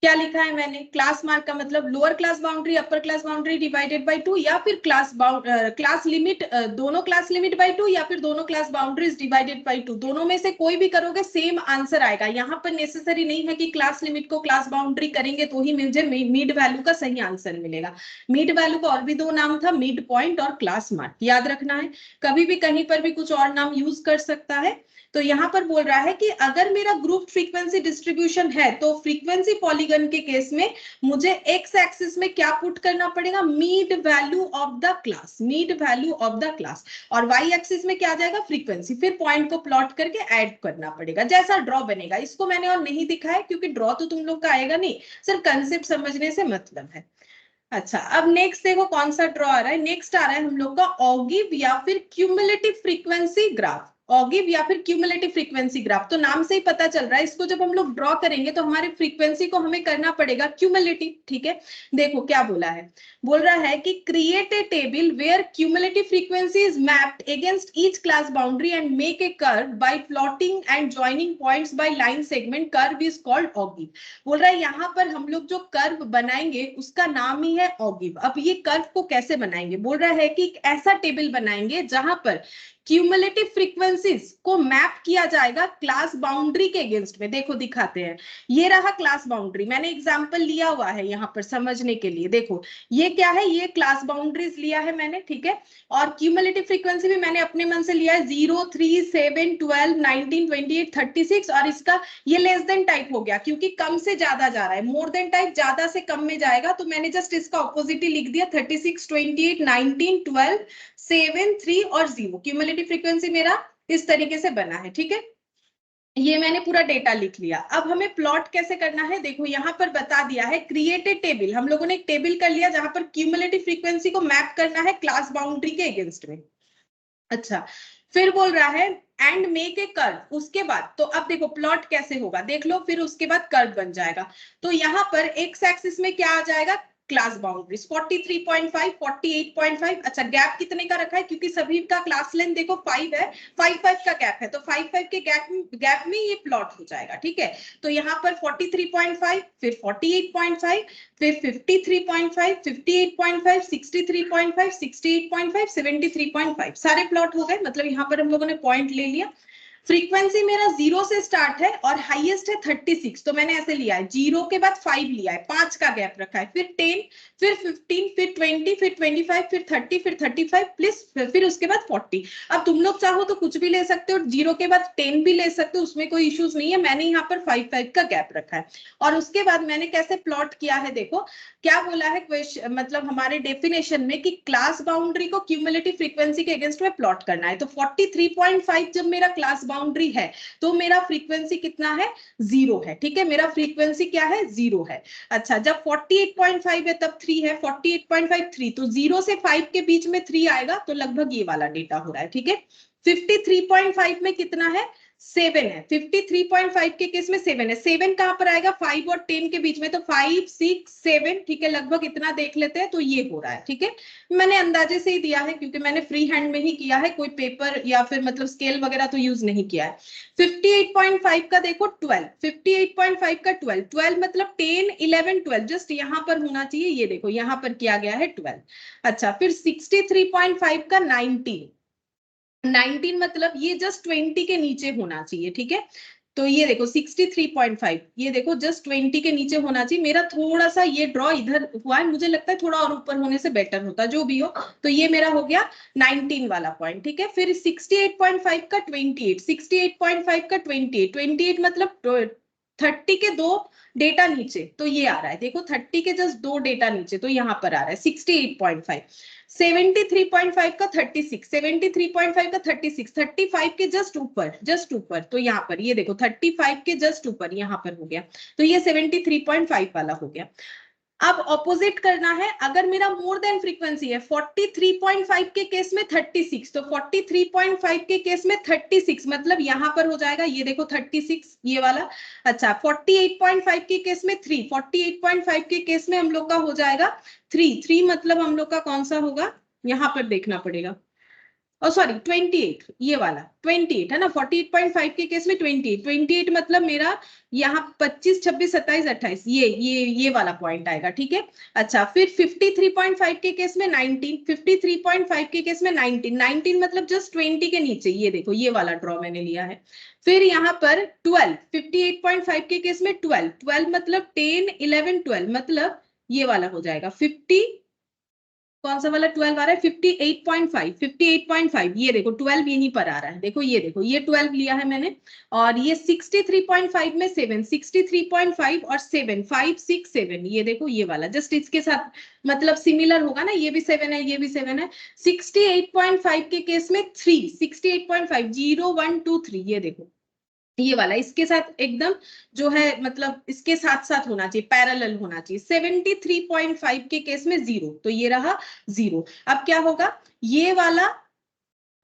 क्या लिखा है मैंने, क्लास मार्क का मतलब lower class boundary upper class boundary divided by 2, या फिर क्लास लिमिट, दोनों क्लास लिमिट बाय 2, या फिर दोनों क्लास बाउंड्रीज डिवाइडेड बाय 2। दोनों में से कोई भी करोगे सेम आंसर आएगा। यहाँ पर नेसेसरी नहीं है कि क्लास लिमिट को क्लास बाउंड्री करेंगे तो ही मुझे मीड वैल्यू का सही आंसर मिलेगा। मीड वैल्यू का और भी दो नाम था, मिड पॉइंट और क्लास मार्क, याद रखना है। कभी भी कहीं पर भी कुछ और नाम यूज कर सकता है। तो यहाँ पर बोल रहा है कि अगर मेरा ग्रुप फ्रीक्वेंसी डिस्ट्रीब्यूशन है तो फ्रीक्वेंसी पॉलीगन के केस में मुझे एक्स एक्सिस में क्या पुट करना पड़ेगा, mid value of the class, mid value of the class, और वाई एक्सिस में क्या आ जाएगा, फ्रीक्वेंसी। फिर पॉइंट को प्लॉट करके ऐड करना पड़ेगा, जैसा ड्रॉ बनेगा। इसको मैंने और नहीं दिखाया क्योंकि ड्रॉ तो तुम लोग का आएगा नहीं, सिर्फ कंसेप्ट समझने से मतलब है। अच्छा, अब नेक्स्ट देखो कौन सा ड्रॉ आ रहा है, नेक्स्ट आ रहा है हम लोग का ऑगिव या फिर क्यूमुलेटिव फ्रीक्वेंसी ग्राफ। ऑगिव या फिर क्यूमुलेटिव फ्रीक्वेंसी ग्राफ। तो नाम से ही पता चल रहा है, इसको जब हम लोग ड्रॉ करेंगे तो हमारे फ्रीक्वेंसी को हमें करना पड़ेगा क्यूमुलेटिव। ठीक है, देखो क्या बोला है, बोल रहा है कि create a table where cumulative frequency is mapped against each class boundary and make a curve by plotting and joining points by line segment, curve is called ogive. बोल रहा है यहाँ पर हम लोग जो कर्व बनाएंगे उसका नाम ही है ऑगिव। अब ये कर्व को कैसे बनाएंगे, बोल रहा है कि एक ऐसा टेबल बनाएंगे जहां पर क्यूमुलेटिव फ्रीक्वेंसीज को मैप किया जाएगा क्लास बाउंड्री के अगेंस्ट में। देखो दिखाते हैं, ये रहा क्लास बाउंड्री, मैंने एग्जांपल लिया हुआ है यहाँ पर समझने के लिए। देखो ये क्या है, ये क्लास बाउंड्रीज लिया है मैंने, ठीक है, और क्यूमुलेटिव फ्रीक्वेंसी भी मैंने अपने मन से लिया है 0, 3, 7, 12, 19, 28, 36, और इसका ये लेस देन टाइप हो गया क्योंकि कम से ज्यादा जा रहा है, मोर देन टाइप ज्यादा से कम में जाएगा, तो मैंने जस्ट इसका ऑपोजिट ही लिख दिया 36, 28, 19, 12, 7, 3 और 0। क्यूमुलेटिव फ्रीक्वेंसी मेरा इस तरीके से बना है। ठीक है, ये मैंने पूरा डेटा लिख लिया। अब हमें प्लॉट कैसे करना है, देखो यहाँ पर बता दिया है क्रिएट ए टेबल, हम लोगों ने एक टेबल कर लिया जहां पर क्यूमुलेटिव फ्रीक्वेंसी को मैप करना है क्लास बाउंड्री के अगेंस्ट में। अच्छा, फिर बोल रहा है एंड मेक ए कर्व, उसके बाद तो अब देखो प्लॉट कैसे होगा देख लो, फिर उसके बाद कर्व बन जाएगा। तो यहाँ पर एक्स एक्सिस में क्या आ जाएगा, क्लास बाउंड्रीज 43.5, 48.5। अच्छा, गैप कितने का रखा है, क्योंकि सभी का क्लास लेंथ देखो 5 है, 5 का गैप है, तो 5 के गैप में ये प्लॉट हो जाएगा। ठीक है, तो यहाँ पर 43.5, फिर 48.5, फिर 53.5, 58.5, 63.5, 68.5, 73.5, सारे प्लॉट हो गए। मतलब यहाँ पर हम लोगों ने पॉइंट ले लिया। फ्रीक्वेंसी मेरा 0 से स्टार्ट है और हाईएस्ट है 36, तो मैंने ऐसे लिया है 0 के बाद 5 लिया है, 5 का गैप रखा है, फिर 10, फिर 15, फिर 20, फिर 25, फिर 30, फिर 35 प्लस फिर उसके बाद 40। अब तुम लोग चाहो तो कुछ भी ले सकते हो, 0 के बाद 10 भी ले सकते हो, उसमें कोई इश्यूज नहीं है। मैंने यहाँ पर 5 का गैप रखा है। और उसके बाद मैंने कैसे प्लॉट किया है, देखो क्या बोला है क्वेश्चन, मतलब हमारे डेफिनेशन में कि क्लास बाउंड्री को क्यूमुलेटिव फ्रीक्वेंसी के अगेंस्ट में प्लॉट करना है। तो 43.5 जब मेरा क्लास बाउंड्री है तो मेरा फ्रीक्वेंसी कितना है, 0 है। ठीक है, मेरा फ्रीक्वेंसी क्या है, 0 है। अच्छा, जब 48.5 है तब 3 है, 48.5 3, तो 0 से 5 के बीच में 3 आएगा, तो लगभग ये वाला डेटा हो रहा है। ठीक है, 53.5 में कितना है, 7 है। 53.5 के केस में 7 है। 7 कहां पर आएगा, 5 और 10 के बीच में, तो 5, 6, 7। ठीक है, लगभग इतना देख लेते हैं, तो ये हो रहा है। ठीक है, मैंने अंदाजे से ही दिया है क्योंकि मैंने फ्री हैंड में ही किया है, कोई पेपर या फिर मतलब स्केल वगैरह तो यूज नहीं किया है। 58.5 का देखो 12, 58.5 का 12, 12 मतलब 10, 11, 12 जस्ट यहाँ पर होना चाहिए, ये देखो यहाँ पर किया गया है 12। अच्छा, फिर 63.5 का 19 मतलब ये जस्ट 20 के नीचे होना चाहिए। ठीक है, तो ये देखो 63.5, ये देखो जस्ट 20 के नीचे होना चाहिए। मेरा थोड़ा सा ये ड्रॉ इधर हुआ है, मुझे लगता है थोड़ा और ऊपर होने से बेटर होता, जो भी हो। तो ये मेरा हो गया 19 वाला पॉइंट। ठीक है, फिर 68.5 का 28, 68.5 का 28, 28 मतलब 30 के 2 डेटा नीचे, तो ये आ रहा है, देखो 30 के जस्ट 2 डेटा नीचे, तो यहाँ पर आ रहा है 68.5। 73.5 का 36, 73.5 का 36, 35 के जस्ट ऊपर, तो यहाँ पर ये देखो 35 के जस्ट ऊपर यहाँ पर हो गया, तो ये 73.5 वाला हो गया। अब ऑपोजिट करना है, अगर मेरा मोर देन फ्रीक्वेंसी है 43.5 के केस में 36, तो 43.5 के केस में 36 मतलब यहां पर हो जाएगा, ये देखो 36 ये वाला। अच्छा, 48.5 के केस में 3, 48.5 के केस में हम लोग का हो जाएगा 3 मतलब हम लोग का कौन सा होगा, यहां पर देखना पड़ेगा, सॉरी 28, ये वाला 28 है ना। 48.5 के केस में 28 मतलब मेरा यहाँ 25, 26, 27, 28 ये वाला पॉइंट आएगा। ठीक है, अच्छा, फिर 53.5 के केस में 19, 53.5 के केस में 19 मतलब जस्ट 20 के नीचे, ये देखो ये वाला ड्रॉ मैंने लिया है। फिर यहाँ पर 12, 58.5 के केस में 12 मतलब 10, 11, 12 मतलब ये वाला हो जाएगा 50, कौन सा वाला 12 आ रहा है, 58.5, 58.5, ये देखो 12 यहीं पर आ रहा है, देखो ये 12 लिया है मैंने। और ये 63.5 में 7, 63.5 और 7, 5, 6, 7, ये देखो ये वाला जस्ट इसके साथ मतलब सिमिलर होगा ना, ये भी 7 है, ये भी 7 है। 68.5 के केस में 3, 68.5, 0, 1, 2, 3, ये देखो ये वाला इसके साथ एकदम जो है मतलब इसके साथ साथ होना चाहिए, पैरेलल होना चाहिए। 73.5 के केस में 0, तो ये रहा 0। अब क्या होगा, ये वाला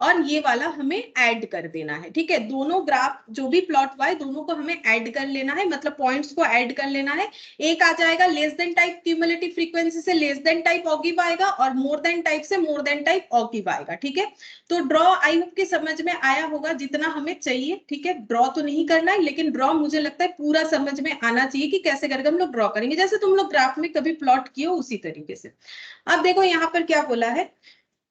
और ये वाला हमें ऐड कर देना है, ठीक है। दोनों ग्राफ जो भी प्लॉट हुआ है दोनों को हमें ऐड कर लेना है, मतलब पॉइंट्स को ऐड कर लेना है। एक आ जाएगा less than type cumulative frequency से लेस देन टाइप ऑगिव आएगा, और मोर देन टाइप से मोर देन टाइप ऑगिव आएगा, ठीक है। तो ड्रॉ आई होप कि समझ में आया होगा जितना हमें चाहिए, ठीक है। ड्रॉ तो नहीं करना है, लेकिन ड्रॉ मुझे लगता है पूरा समझ में आना चाहिए कि कैसे करके हम लोग ड्रॉ करेंगे, जैसे तुम लोग ग्राफ में कभी प्लॉट किए हो उसी तरीके से। अब देखो यहाँ पर क्या बोला है,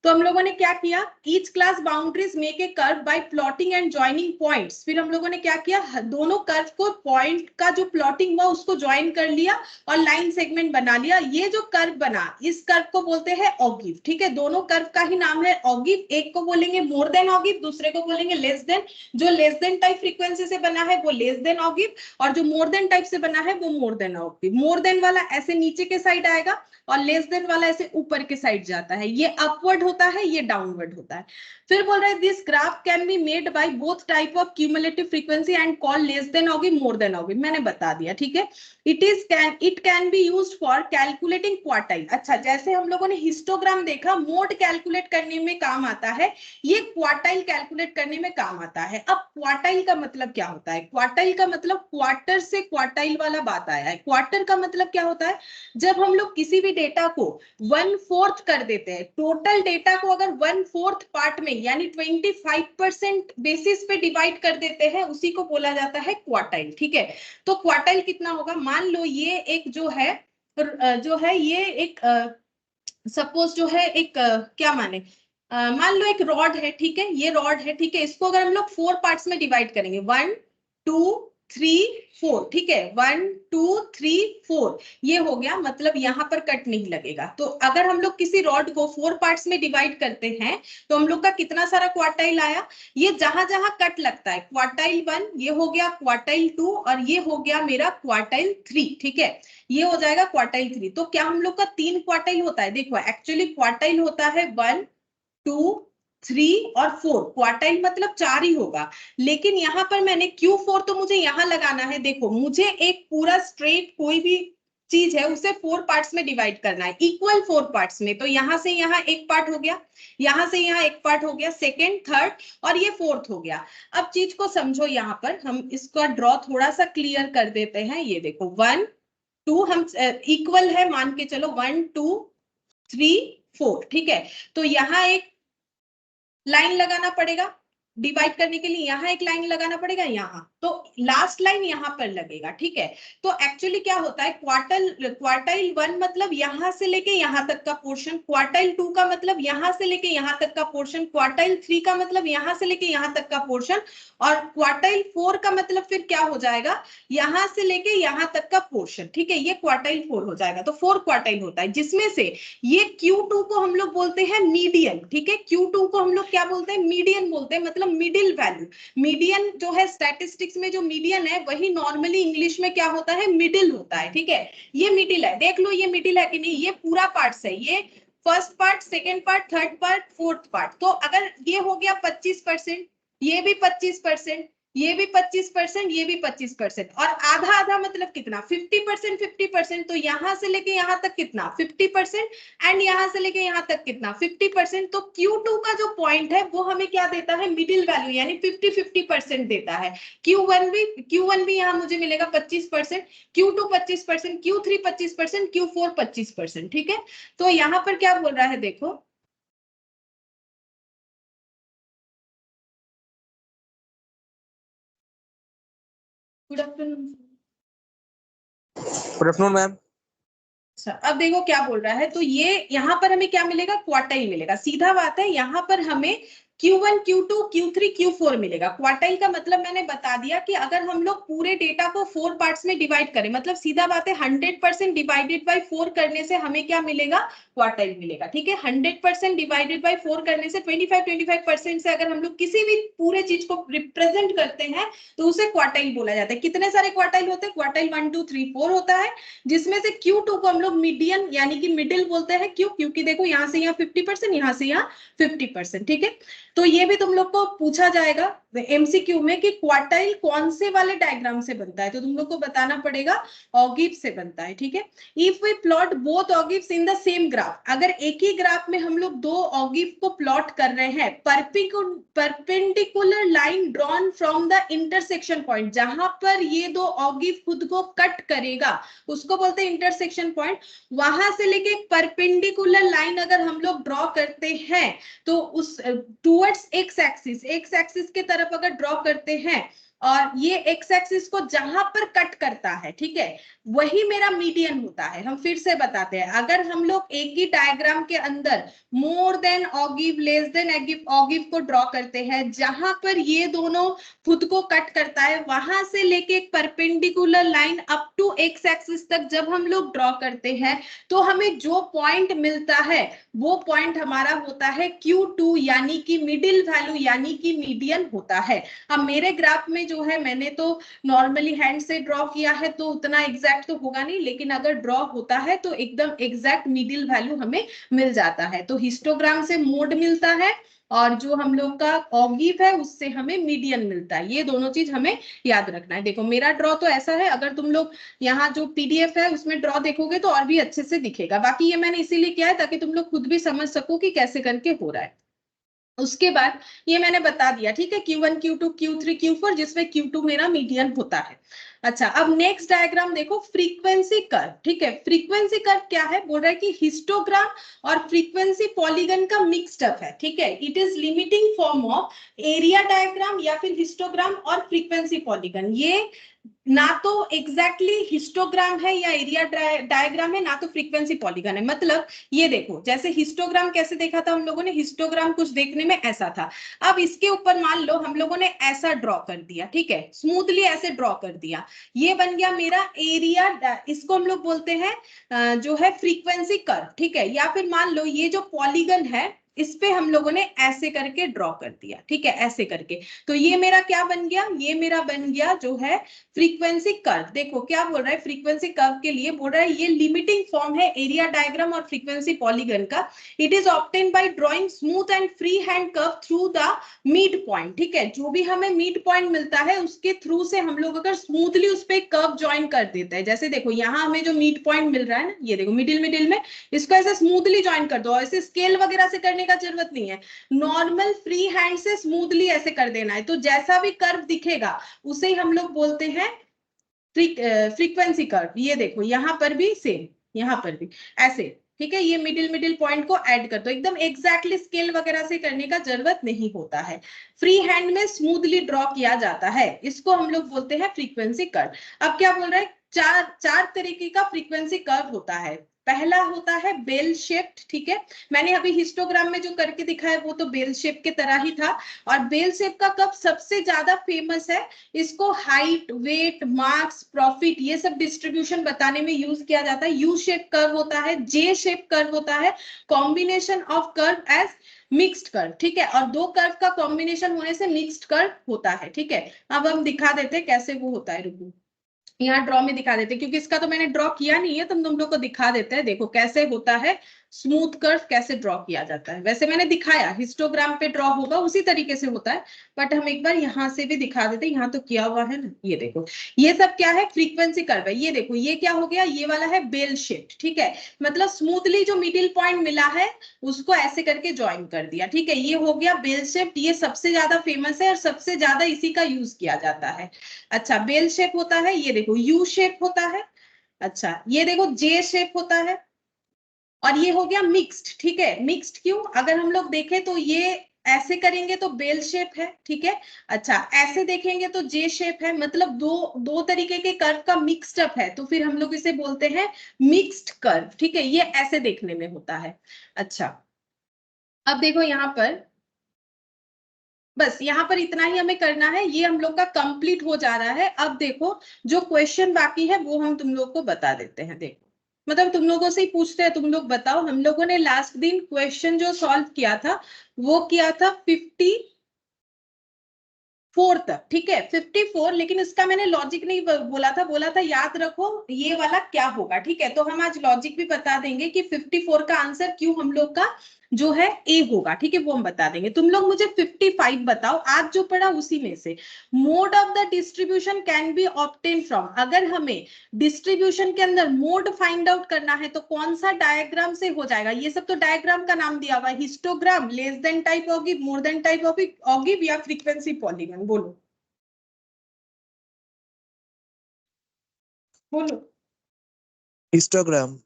तो हम लोगों ने क्या किया, each class boundaries make a curve by plotting and joining points. फिर हम लोगों ने क्या किया, दोनों कर्व को पॉइंट का जो प्लॉटिंग हुआ उसको ज्वाइन कर लिया और लाइन सेगमेंट बना लिया। ये जो कर्व बना इस कर्व को बोलते हैं ऑगिव, ठीक है। दोनों कर्व का ही नाम है ऑगिव, एक को बोलेंगे मोर देन ऑगिव, दूसरे को बोलेंगे लेस देन। जो लेस देन टाइप फ्रीक्वेंसी से बना है वो लेस देन ऑगिव, और जो मोर देन टाइप से बना है वो मोर देन ऑगिव। मोर देन वाला ऐसे नीचे के साइड आएगा और लेस देन वाला ऐसे ऊपर के साइड जाता है, ये अपवर्ड होता है, ये डाउनवर्ड होता है। फिर बोल रहे हैं this graph can be made by both type of cumulative frequency and call less than ogive more than ogive, मैंने बता दिया, ठीक है। It can be used for calculating quartile. अच्छा, जैसे हम लोगों ने हिस्टोग्राम देखा मोड कैलकुलेट करने में काम आता है, ये क्वार्टाइल कैलकुलेट करने में काम आता है। अब क्वार्टाइल का मतलब क्या होता है, क्वार्टाइल का मतलब क्वार्टर से क्वार्टाइल वाला बात आया है। क्वार्टर का मतलब क्या होता है, जब हम लोग किसी भी डेटा को 1/4 कर देते हैं, टोटल डेटा को अगर 1/4 पार्ट में यानी 25% बेसिस पे डिवाइड कर देते हैं, उसी को बोला जाता है क्वार्टाइल, ठीक है। तो क्वार्टाइल कितना होगा, मान लो ये एक जो है ये एक सपोज जो है एक क्या माने, मान लो एक रॉड है, ठीक है। ये रॉड है, ठीक है। इसको अगर हम लोग 4 पार्ट्स में डिवाइड करेंगे 1 2 3 4, ठीक है। 1 2 3 4 ये हो गया, मतलब यहाँ पर कट नहीं लगेगा। तो अगर हम लोग किसी रॉड को 4 पार्ट्स में डिवाइड करते हैं तो हम लोग का कितना सारा क्वार्टाइल आया, ये जहां जहां कट लगता है क्वार्टाइल 1 ये हो गया, क्वार्टाइल 2 और ये हो गया मेरा क्वार्टाइल 3, ठीक है। ये हो जाएगा क्वार्टाइल 3। तो क्या हम लोग का 3 क्वार्टाइल होता है, देखो एक्चुअली क्वार्टाइल होता है 1 2 3 और 4, क्वार्टाइल मतलब 4 ही होगा। लेकिन यहाँ पर मैंने Q4 तो मुझे यहाँ लगाना है, देखो मुझे एक पूरा स्ट्रेट कोई भी चीज है उसे 4 पार्ट्स में डिवाइड करना है, इक्वल 4 पार्ट्स में। तो यहाँ से यहाँ एक पार्ट हो गया, यहाँ से यहाँ एक पार्ट हो गया, सेकेंड थर्ड और ये फोर्थ हो गया। अब चीज को समझो, यहाँ पर हम इसका ड्रॉ थोड़ा सा क्लियर कर देते हैं। ये देखो 1 2 हम इक्वल है मान के चलो, 1 2 3 4, ठीक है। तो यहाँ एक लाइन लगाना पड़ेगा डिवाइड करने के लिए, यहाँ एक लाइन लगाना पड़ेगा, यहाँ तो लास्ट लाइन यहाँ पर लगेगा, ठीक है। तो एक्चुअली क्या होता है, क्वार्टाइल 1 मतलब यहाँ से लेके यहाँ तक का पोर्शन, क्वार्टाइल 2 का मतलब यहाँ से लेके यहाँ तक का पोर्शन, क्वार्टाइल 3 का मतलब यहाँ से लेके यहाँ तक का पोर्शन, और क्वार्टाइल 4 का मतलब फिर क्या हो जाएगा, यहाँ से लेके यहाँ तक का पोर्शन, ठीक है। ये क्वार्टाइल 4 हो जाएगा। तो 4 क्वार्टाइल होता है, जिसमें से ये Q2 को हम लोग बोलते हैं मीडियन, ठीक है। Q2 को हम लोग क्या बोलते हैं, मीडियन बोलते हैं, मतलब मिडिल वैल्यू। मीडियन जो है स्टैटिस्टिक्स में जो मीडियन है वही नॉर्मली इंग्लिश में क्या होता है, मिडिल होता है, ठीक है। ये मिडिल है, देख लो ये मिडिल है कि नहीं, ये पूरा पार्ट्स है, ये first part second part third part fourth part. तो अगर ये हो गया 25%, ये भी 25%, ये भी 25%, ये भी 25%, और आधा आधा मतलब कितना 50% 50%। तो यहां से लेके यहां तक कितना 50% एंड यहां से लेके यहां तक कितना 50%। तो Q2 का जो पॉइंट है वो हमें क्या देता है, मिडिल वैल्यू यानी 50-50% देता है। Q1 भी यहां मुझे मिलेगा 25%, Q2 25%, Q3 25%, Q4 25%, ठीक है। तो यहां पर क्या बोल रहा है देखो, good afternoon. Good afternoon ma'am. अब देखो क्या बोल रहा है, तो ये यहाँ पर हमें क्या मिलेगा, क्वार्टाइल मिलेगा, सीधा बात है। यहाँ पर हमें Q1 Q2 Q3 Q4 मिलेगा। क्वार्टाइल का मतलब मैंने बता दिया कि अगर हम लोग पूरे डेटा को 4 पार्ट्स में डिवाइड करें, मतलब सीधा बात है 100% डिवाइडेड बाय 4 करने से हमें क्या मिलेगा, क्वार्टाइल मिलेगा, ठीक है। 100% डिवाइडेड बाय 4 करने से 25% से अगर हम लोग किसी भी पूरे चीज को रिप्रेजेंट करते हैं तो उसे क्वार्टाइल बोला जाता है। कितने सारे क्वार्टाइल होते हैं, क्वार्टाइल 1 2 3 4 होता है, जिसमें से Q2 को हम लोग मीडियन यानी कि मिडिल बोलते हैं। क्यों, क्योंकि देखो यहाँ से यहाँ 50%, यहाँ से यहाँ 50%, ठीक है। तो ये भी तुम लोग को पूछा जाएगा एमसीक्यू में कि क्वार्टाइल कौन से वाले डायग्राम से बनता है, तो तुम लोग को बताना पड़ेगा ऑगिव से बनता है, ठीक है। If we plot both ogives in the same graph, अगर एक ही ग्राफ में हम लोग दो ऑगिव को प्लॉट कर रहे हैं, perpendicular line drawn from the intersection point, जहां पर ये दो ऑगिव खुद को कट करेगा उसको बोलते हैं इंटरसेक्शन पॉइंट, वहां से लेके एक परपेंडिकुलर लाइन अगर हम लोग ड्रॉ करते हैं तो उस टुवर्ड्स एक्स एक्सिस के तरफ अगर ड्रॉ करते हैं और ये एक्स एक्सिस को जहां पर कट करता है, ठीक है, वही मेरा मीडियन होता है। हम फिर से बताते हैं, अगर हम लोग एक ही डायग्राम के अंदर मोर देन ऑगिव लेस देन ऑगिव को ड्रॉ करते हैं, जहां पर ये दोनों खुद को कट करता है, वहां से लेके एक perpendicular line up to X axis तक जब हम लोग ड्रॉ करते हैं तो हमें जो पॉइंट मिलता है वो पॉइंट हमारा होता है Q2, यानी कि मिडिल वैल्यू, यानी कि मीडियन होता है। अब मेरे ग्राफ में जो है मैंने तो नॉर्मली हैंड से ड्रॉ किया है तो उतना एग्जैक्ट तो होगा नहीं, लेकिन अगर ड्रॉ होता है तो एकदम एग्जैक्ट मिडिल वैल्यू हमें मिल जाता है। तो हिस्टोग्राम से मोड मिलता है और जो हम लोग का ऑगिव है उससे हमें मीडियन मिलता है। ये दोनों चीज हमें याद रखना है। देखो मेरा ड्रॉ तो ऐसा है, अगर तुम लोग यहाँ जो पीडीएफ है उसमें ड्रॉ देखोगे तो और भी अच्छे से दिखेगा। बाकी ये मैंने इसीलिए किया है ताकि तुम लोग खुद भी समझ सको कि कैसे करके हो रहा है। उसके बाद ये मैंने बता दिया, ठीक है, Q1 Q2 Q3 Q4, जिसमें Q2 मेरा मीडियन होता है। अच्छा, अब नेक्स्ट डायग्राम देखो, फ्रीक्वेंसी कर्व, ठीक है। फ्रीक्वेंसी कर्व क्या है, बोल रहा है कि हिस्टोग्राम और फ्रीक्वेंसी पॉलीगन का मिक्स्ड अप है, ठीक है। It is limiting form of area diagram या फिर हिस्टोग्राम और फ्रीक्वेंसी पॉलीगन। ये ना तो एग्जैक्टली हिस्टोग्राम है या एरिया डायग्राम है, ना तो फ्रीक्वेंसी पॉलीगन है। मतलब ये देखो, जैसे हिस्टोग्राम कैसे देखा था हम लोगों ने, हिस्टोग्राम कुछ देखने में ऐसा था। अब इसके ऊपर मान लो हम लोगों ने ऐसा ड्रॉ कर दिया, ठीक है, स्मूथली ऐसे ड्रॉ कर दिया, ये बन गया मेरा एरिया। इसको हम लोग बोलते हैं जो है फ्रीक्वेंसी कर्व, ठीक है। या फिर मान लो ये जो पॉलीगन है इस पे हम लोगों ने ऐसे करके ड्रॉ कर दिया, ठीक है, ऐसे करके। तो ये मेरा क्या बन गया, ये मेरा बन गया जो है फ्रीक्वेंसी कर्व। देखो क्या बोल रहा है, फ्रीक्वेंसी कर्व के लिए बोल रहा है ये लिमिटिंग फॉर्म है एरिया डायग्राम और फ्रीक्वेंसी पॉलीगन का। It is obtain bye drawing smooth and free hand curve through the mid point, ठीक है। जो भी हमें मिड पॉइंट मिलता है उसके थ्रू से हम लोग अगर स्मूथली उस पर कर्व ज्वाइन कर देते हैं, जैसे देखो यहाँ हमें जो मिड पॉइंट मिल रहा है ना, ये देखो मिडिल में, इसको ऐसे स्मूथली ज्वाइन कर दो। ऐसे स्केल वगैरह से करने का जरूरत नहीं है, नॉर्मल फ्री हैंड से स्मूथली ऐसे कर देना है। तो जैसा भी कर्व दिखेगा उसे हम लोग बोलते हैं फ्रीक्वेंसी कर्व। ये देखो यहाँ पर भी सेम, यहाँ पर भी ऐसे, ठीक है। ये मिडिल पॉइंट को ऐड कर दो, एकदम एग्जैक्टली स्केल वगैरह से करने का जरूरत नहीं होता है, फ्री हैंड में स्मूथली ड्रॉ किया जाता है, इसको हम लोग बोलते हैं फ्रीक्वेंसी कर्व। अब क्या बोल रहा है, चार तरीके का फ्रीक्वेंसी कर्व होता है। पहला होता है बेल शेप्ड, ठीक है। मैंने अभी हिस्टोग्राम में जो करके दिखाया वो तो बेल शेप के तरह ही था। और बेल शेप का कर्व सबसे ज्यादा फेमस है, इसको हाइट, वेट, मार्क्स, प्रॉफिट, ये सब डिस्ट्रीब्यूशन बताने में यूज किया जाता है। यू शेप कर्व होता है, जे शेप कर्व होता है, combination of curve as mixed curve, ठीक है। और दो कर्व का कॉम्बिनेशन होने से मिक्स्ड कर्व होता है, ठीक है। अब हम दिखा देते हैं कैसे वो होता है, रुको यहाँ ड्रॉ में दिखा देते हैं, क्योंकि इसका तो मैंने ड्रॉ किया नहीं है, तो तुम लोग को दिखा देते हैं। देखो कैसे होता है स्मूथ कर्व, कैसे ड्रॉ किया जाता है। वैसे मैंने दिखाया हिस्टोग्राम पे ड्रॉ होगा उसी तरीके से होता है, बट हम एक बार यहाँ से भी दिखा देते हैं। यहाँ तो किया हुआ है ना, ये देखो, ये सब क्या है, फ्रीक्वेंसी कर्व है। ये देखो ये क्या हो गया, ये वाला है बेल शेप, ठीक है। मतलब स्मूथली जो मिडिल पॉइंट मिला है उसको ऐसे करके ज्वाइन कर दिया, ठीक है। ये हो गया बेल शेप, ये सबसे ज्यादा फेमस है और सबसे ज्यादा इसी का यूज किया जाता है। अच्छा, बेल शेप होता है, ये देखो यू शेप होता है, अच्छा ये देखो जे शेप होता है, और ये हो गया मिक्स्ड, ठीक है। मिक्स्ड क्यों, अगर हम लोग देखें तो ये ऐसे करेंगे तो बेल शेप है, ठीक है। अच्छा ऐसे देखेंगे तो जे शेप है, मतलब दो तरीके के कर्व का मिक्स्ड अप है, तो फिर हम लोग इसे बोलते हैं मिक्स्ड कर्व, ठीक है। ये ऐसे देखने में होता है। अच्छा अब देखो यहाँ पर, बस यहाँ पर इतना ही हमें करना है, ये हम लोग का कंप्लीट हो जा रहा है। अब देखो जो क्वेश्चन बाकी है वो हम तुम लोग को बता देते हैं। देखो मतलब तुम लोगों से ही पूछते हैं, तुम लोग बताओ। हम लोगों ने लास्ट दिन क्वेश्चन जो सॉल्व किया था वो किया था 54 तक, ठीक है, 54। लेकिन इसका मैंने लॉजिक नहीं बोला था याद रखो ये वाला क्या होगा, ठीक है। तो हम आज लॉजिक भी बता देंगे कि 54 का आंसर क्यों हम लोग का जो है ए होगा, ठीक है, वो हम बता देंगे। तुम लोग मुझे 55 बताओ, आज जो पढ़ा उसी में से। Mode of the distribution can be obtain from, अगर हमें डिस्ट्रीब्यूशन के अंदर मोड फाइंड आउट करना है तो कौन सा डायग्राम से हो जाएगा? ये सब तो डायग्राम का नाम दिया हुआ है, histogram, less than type ogive, more than type ogive, या फ्रीक्वेंसी पॉलीगन। बोलो बोलो। हिस्टोग्राम।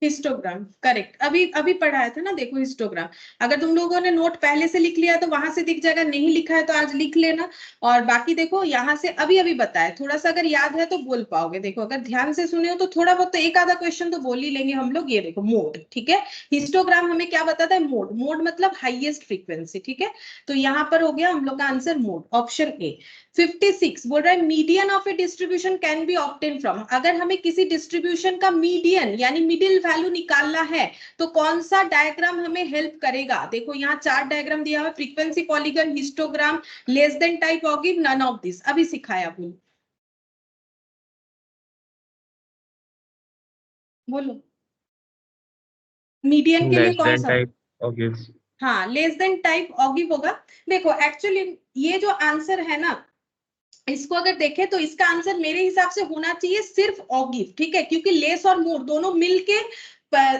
हिस्टोग्राम करेक्ट, अभी अभी पढ़ाया था ना, देखो हिस्टोग्राम। अगर तुम लोगों ने नोट पहले से लिख लिया तो वहां से दिख जाएगा, नहीं लिखा है तो आज लिख लेना। और बाकी देखो यहाँ से अभी अभी बताया, थोड़ा सा अगर याद है तो बोल पाओगे। देखो अगर ध्यान से सुने हो तो थोड़ा बहुत तो एक आधा क्वेश्चन तो बोल ही लेंगे हम लोग। ये देखो मोड, ठीक है, हिस्टोग्राम हमें क्या बताता है? मोड, मोड मतलब हाईएस्ट फ्रीक्वेंसी, ठीक है। तो यहाँ पर हो गया हम लोग का आंसर मोड, ऑप्शन ए। 56 बोल रहा है median of A distribution can be obtain from, अगर हमें किसी डिस्ट्रीब्यूशन का मीडियन यानी मिडिल वैल्यू निकालना है तो कौन सा डायग्राम हमें हेल्प करेगा? देखो यहाँ 4 डायग्राम दिया हुआ है, frequency polygon, histogram, less than type ogive, none of this. अभी सिखाया बोलो बोलो, मीडियन के लिए लेस कौन देन सा? टाइप ऑगिव। हाँ, लेस देन टाइप ऑगिव होगा। देखो एक्चुअली ये जो आंसर है ना, इसको अगर देखें तो इसका आंसर मेरे हिसाब से होना चाहिए सिर्फ ऑगिव, ठीक है, क्योंकि लेस और मोर दोनों मिलके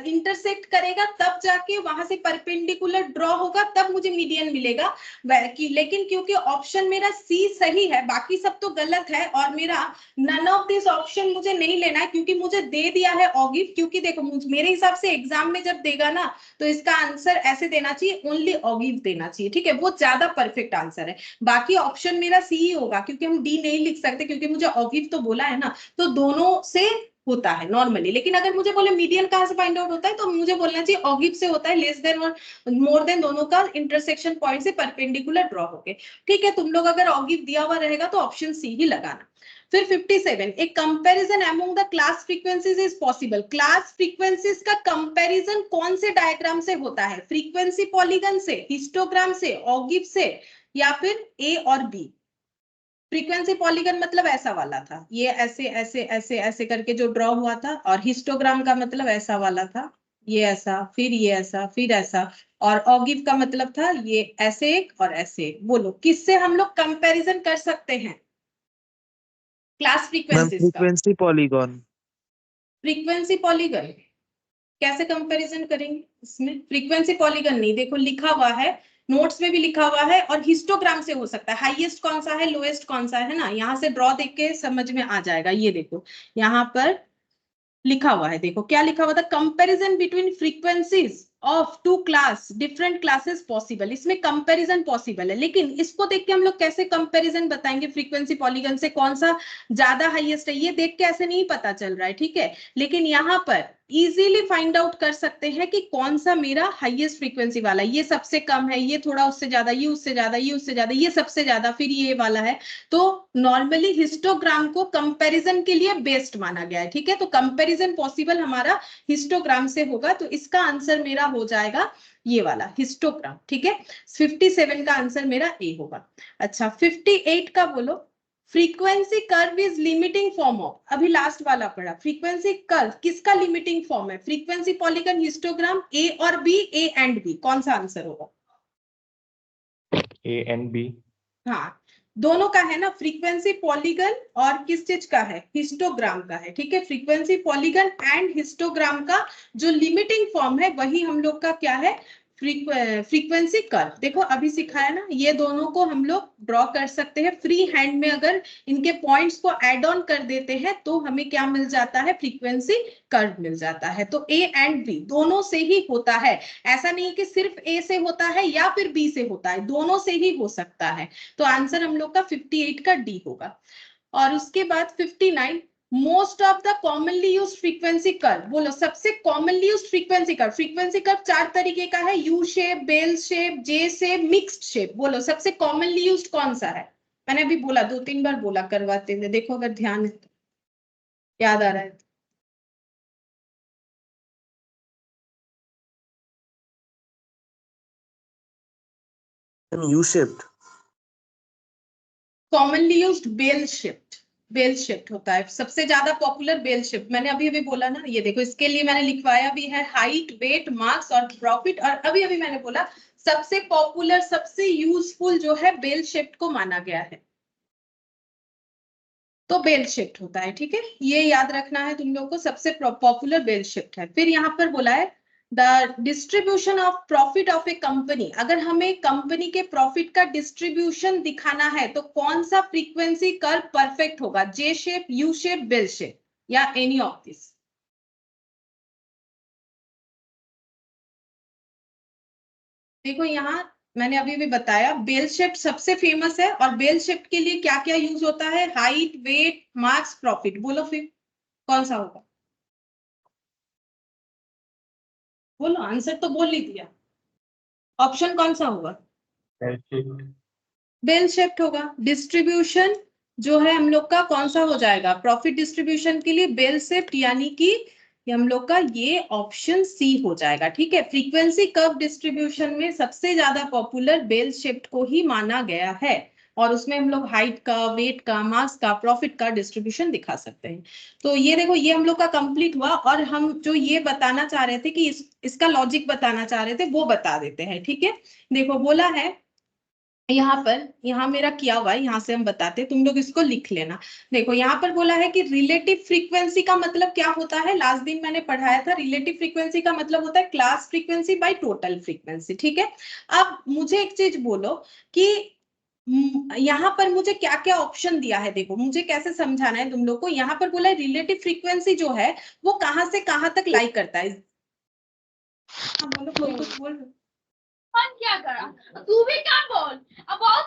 इंटरसेक्ट करेगा, तब जाके वहां से परपेंडिकुलर ड्रॉ होगा, तब मुझे मीडियन मिलेगा। लेकिन क्योंकि ऑप्शन मेरा सी सही है, बाकी सब तो गलत है, और मेरा नन ऑफ दिस ऑप्शन मुझे नहीं लेना है, क्योंकि मुझे दे दिया है ऑगिव। क्योंकि देखो मेरे हिसाब से एग्जाम में जब देगा ना तो इसका आंसर ऐसे देना चाहिए, ओनली ऑगिव देना चाहिए, ठीक है, वो ज्यादा परफेक्ट आंसर है। बाकी ऑप्शन मेरा सी ही होगा, क्योंकि हम डी नहीं लिख सकते, क्योंकि मुझे ऑगिव तो बोला है ना, तो दोनों से होता है नॉर्मली। लेकिन अगर मुझे बोले मीडियन कहां से फाइंड आउट होता है तो मुझे बोलना चाहिए ऑगिव से होता है, लेस देन और मोर देन दोनों का इंटरसेक्शन पॉइंट से परपेंडिकुलर ड्रॉ होके, ठीक है। तुम लोग अगर ऑगिव दिया हुआ रहेगा तो ऑप्शन सी ही लगाना। फिर 57, एक comparison among the class frequencies is possible, class frequencies का कंपैरिजन कौन से डायग्राम से होता है? फ्रीक्वेंसी पॉलीगन से, हिस्टोग्राम से, ऑगिव से, या फिर ए और बी? फ्रीक्वेंसी पॉलीगन मतलब ऐसा वाला था, ये ऐसे ऐसे ऐसे ऐसे करके जो ड्रॉ हुआ था, और हिस्टोग्राम का मतलब ऐसा वाला था, ये ऐसा, फिर ये ऐसा, फिर ऐसा, और ऑगिव का मतलब था ये ऐसे एक और ऐसे एक। बोलो किससे हम लोग कंपैरिजन कर सकते हैं क्लास मैम फ्रीक्वेंसीज का? Frequency polygon. फ्रीक्वेंसी पॉलीगन कैसे कंपैरिजन करेंगे? इसमें फ्रीक्वेंसी पॉलीगन नहीं, देखो लिखा हुआ है, नोट्स में भी लिखा हुआ है, और हिस्टोग्राम से हो सकता है। हाईएस्ट कौन सा है, लोएस्ट कौन सा है ना, यहाँ से ड्रॉ देख के समझ में आ जाएगा। ये देखो यहाँ पर लिखा हुआ है, देखो क्या लिखा हुआ था, comparison between frequencies of two class different classes possible. इसमें कंपैरिजन पॉसिबल है, लेकिन इसको देख के हम लोग कैसे कंपैरिजन बताएंगे फ्रीक्वेंसी पॉलीगन से, कौन सा ज्यादा हाईएस्ट है, ये देख के ऐसे नहीं पता चल रहा है, ठीक है। लेकिन यहाँ पर इजीली फाइंड आउट कर सकते हैं कि कौन सा मेरा हाईएस्ट फ्रीक्वेंसी वाला है। ये सबसे कम है, ये थोड़ा उससे ज्यादा, ये उससे ज्यादा, ये उससे ज्यादा, ये सबसे ज्यादा, फिर ये वाला है। तो नॉर्मली हिस्टोग्राम को कंपैरिजन के लिए बेस्ट माना गया है, ठीक है। तो कंपैरिजन पॉसिबल हमारा हिस्टोग्राम से होगा, तो इसका आंसर मेरा हो जाएगा ये वाला हिस्टोग्राम, ठीक है। 57 का आंसर मेरा ए होगा। अच्छा 58 का बोलो, frequency curve is limiting form of, अभी लास्ट वाला पढ़ा, फ्रीक्वेंसी कर्व किसका लिमिटिंग फॉर्म है? फ्रीक्वेंसी पॉलीगन, हिस्टोग्राम, ए और बी, ए एंड बी, कौन सा आंसर होगा? A and B. हाँ, दोनों का है ना, फ्रीक्वेंसी पॉलीगन और किस चीज का है? हिस्टोग्राम का है, ठीक है। फ्रीक्वेंसी पॉलीगन एंड हिस्टोग्राम का जो लिमिटिंग फॉर्म है वही हम लोग का क्या है? Frequency curve. देखो अभी सिखाया ना, ये दोनों को हम लोग ड्रॉ कर सकते हैं फ्री हैंड में, अगर इनके पॉइंट्स को एड ऑन कर देते हैं तो हमें क्या मिल जाता है? फ्रीक्वेंसी कर्व मिल जाता है। तो ए एंड बी दोनों से ही होता है, ऐसा नहीं कि सिर्फ ए से होता है या फिर बी से होता है, दोनों से ही हो सकता है। तो आंसर हम लोग का 58 का डी होगा। और उसके बाद 59, most of the commonly used frequency curve, बोलो सबसे commonly used frequency curve. Frequency curve 4 तरीके का है, U shape, bell shape, J shape, mixed shape. बोलो सबसे कॉमनली यूज्ड कौन सा है? मैंने अभी बोला, 2-3 बार बोला करवाते हुए, देखो अगर ध्यान है तो याद आ रहा है। U shaped. Commonly used bell shaped, bell shift होता है, सबसे ज्यादा पॉपुलर बेल शिफ्ट। मैंने अभी अभी बोला ना, ये देखो इसके लिए मैंने लिखवाया भी है हाइट, वेट, मार्क्स और प्रॉफिट, और अभी अभी मैंने बोला सबसे पॉपुलर सबसे यूजफुल जो है बेल शिफ्ट को माना गया है, तो बेल शिफ्ट होता है। ठीक है, ये याद रखना है तुम लोग को, सबसे पॉपुलर बेल शिफ्ट है। फिर यहाँ पर बोला है the distribution of profit of A company, अगर हमें कंपनी के प्रॉफिट का डिस्ट्रीब्यूशन दिखाना है तो कौन सा फ्रीक्वेंसी कर्व परफेक्ट होगा, J shape, U shape, bell shape, या एनी ऑफ दिस। देखो यहाँ मैंने अभी भी बताया बेल शेप सबसे फेमस है, और बेल शेप के लिए क्या क्या यूज होता है, हाइट, वेट, मार्क्स, प्रॉफिट। बोलो फिर कौन सा होगा, बोलो, आंसर तो बोल ही दिया, ऑप्शन कौन सा होगा, बेल शेप्ड होगा। डिस्ट्रीब्यूशन जो है हम लोग का कौन सा हो जाएगा, प्रॉफिट डिस्ट्रीब्यूशन के लिए बेल शेप्ड, यानी कि हम लोग का ये ऑप्शन सी हो जाएगा। ठीक है, फ्रीक्वेंसी कर्व डिस्ट्रीब्यूशन में सबसे ज्यादा पॉपुलर बेल शेप्ड को ही माना गया है, और उसमें हम लोग हाइट का, वेट का, मास का, प्रॉफिट का डिस्ट्रीब्यूशन दिखा सकते हैं। तो ये देखो, ये हम लोग का कंप्लीट हुआ, और हम जो ये बताना चाह रहे थे कि इसका लॉजिक बताना चाह रहे थे वो बता देते हैं। ठीक है, देखो बोला है यहाँ पर, यहाँ मेरा किया हुआ है, यहाँ से हम बताते, तुम लोग इसको लिख लेना। देखो यहाँ पर बोला है कि रिलेटिव फ्रीक्वेंसी का मतलब क्या होता है, लास्ट दिन मैंने पढ़ाया था, रिलेटिव फ्रीक्वेंसी का मतलब होता है class frequency by total frequency. ठीक है, अब मुझे एक चीज बोलो कि यहाँ पर मुझे क्या क्या ऑप्शन दिया है, देखो मुझे कैसे समझाना है तुम लोग को। यहाँ पर बोला है रिलेटिव फ्रीक्वेंसी जो है वो कहाँ से कहाँ तक लाई करता है। हाँ बोलो, कोई कुछ बोल। क्या करा तू भी, क्या बोल अब बहुत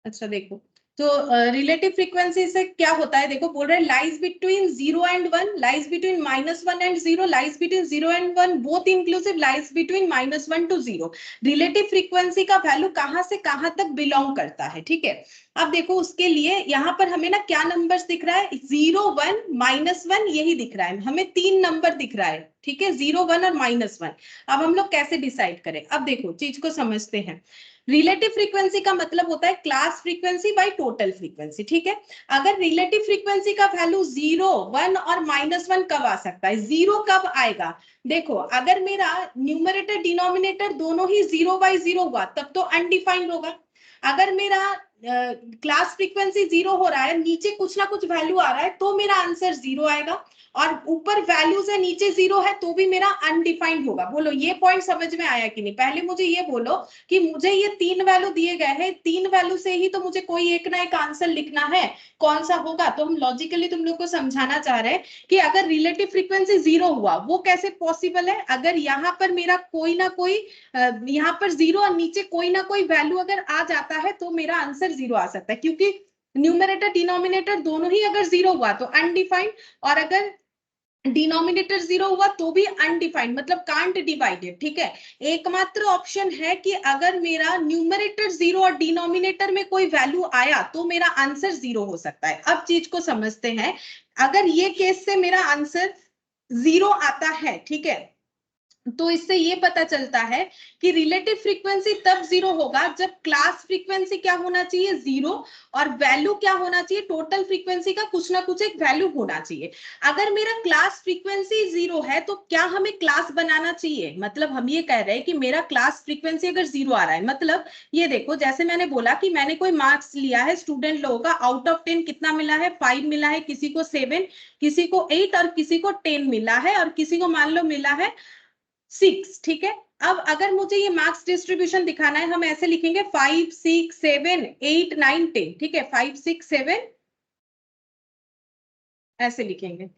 अच्छा देखो, तो रिलेटिव फ्रीक्वेंसी से क्या होता है, देखो बोल रहे हैं lies between 0 and 1, lies between -1 and 0, lies between 0 and 1 both inclusive, lies between -1 to 0। Relative frequency का वैल्यू कहां से कहां तक बिलोंग करता है। ठीक है, अब देखो उसके लिए यहाँ पर हमें ना क्या नंबर्स दिख रहा है, 0, 1, -1, यही दिख रहा है, हमें 3 नंबर दिख रहा है। ठीक है, 0, 1 और -1। अब हम लोग कैसे डिसाइड करें, अब देखो चीज को समझते हैं। रिलेटिव फ्रीक्वेंसी का मतलब होता है class frequency by total frequency. ठीक है, अगर रिलेटिव फ्रीक्वेंसी का वैल्यू 0, 1 और -1 कब आ सकता है, 0 कब आएगा, देखो अगर मेरा न्यूमरेटर डिनोमिनेटर दोनों ही 0/0 हुआ तब तो अनडिफाइंड होगा। अगर मेरा क्लास फ्रीक्वेंसी 0 हो रहा है, नीचे कुछ ना कुछ वैल्यू आ रहा है, तो मेरा आंसर 0 आएगा, और ऊपर वैल्यूज है नीचे 0 है तो भी मेरा अनडिफाइंड होगा। बोलो ये पॉइंट समझ में आया कि नहीं, पहले मुझे ये बोलो कि मुझे ये 3 वैल्यू दिए गए हैं, 3 वैल्यू से ही तो मुझे कोई एक ना एक आंसर लिखना है, कौन सा होगा। तो हम लॉजिकली तुम लोग को समझाना चाह रहे हैं कि अगर रिलेटिव फ्रीक्वेंसी 0 हुआ वो कैसे पॉसिबल है, अगर यहाँ पर मेरा कोई ना कोई यहाँ पर 0 और नीचे कोई ना कोई वैल्यू अगर आ जाता है तो मेरा आंसर 0 आ सकता है, क्योंकि न्यूमरेटर डिनोमिनेटर दोनों ही अगर 0 हुआ तो अनडिफाइंड, और अगर डिनोमिनेटर 0 हुआ तो भी अनडिफाइंड, मतलब कांट डिवाइडेड। ठीक है, एकमात्र ऑप्शन है कि अगर मेरा न्यूमरेटर 0 और डिनोमिनेटर में कोई वैल्यू आया तो मेरा आंसर 0 हो सकता है। अब चीज को समझते हैं, अगर ये केस से मेरा आंसर 0 आता है, ठीक है, तो इससे ये पता चलता है कि रिलेटिव फ्रीक्वेंसी तब 0 होगा जब क्लास फ्रीक्वेंसी क्या होना चाहिए, 0, और वैल्यू क्या होना चाहिए, टोटल फ्रीक्वेंसी का कुछ ना कुछ एक वैल्यू होना चाहिए। अगर मेरा क्लास फ्रीक्वेंसी 0 है तो क्या हमें क्लास बनाना चाहिए, मतलब हम ये कह रहे हैं कि मेरा क्लास फ्रीक्वेंसी अगर 0 आ रहा है, मतलब ये देखो जैसे मैंने बोला कि मैंने कोई मार्क्स लिया है स्टूडेंट लोगों का, आउट ऑफ 10 कितना मिला है, 5 मिला है, किसी को 7, किसी को 8 और किसी को 10 मिला है, और किसी को मान लो मिला है 6। ठीक है, अब अगर मुझे ये मार्क्स डिस्ट्रीब्यूशन दिखाना है, हम ऐसे लिखेंगे 5, 6, 7, 8, 9, 10। ठीक है, 5, 6, 7 ऐसे लिखेंगे,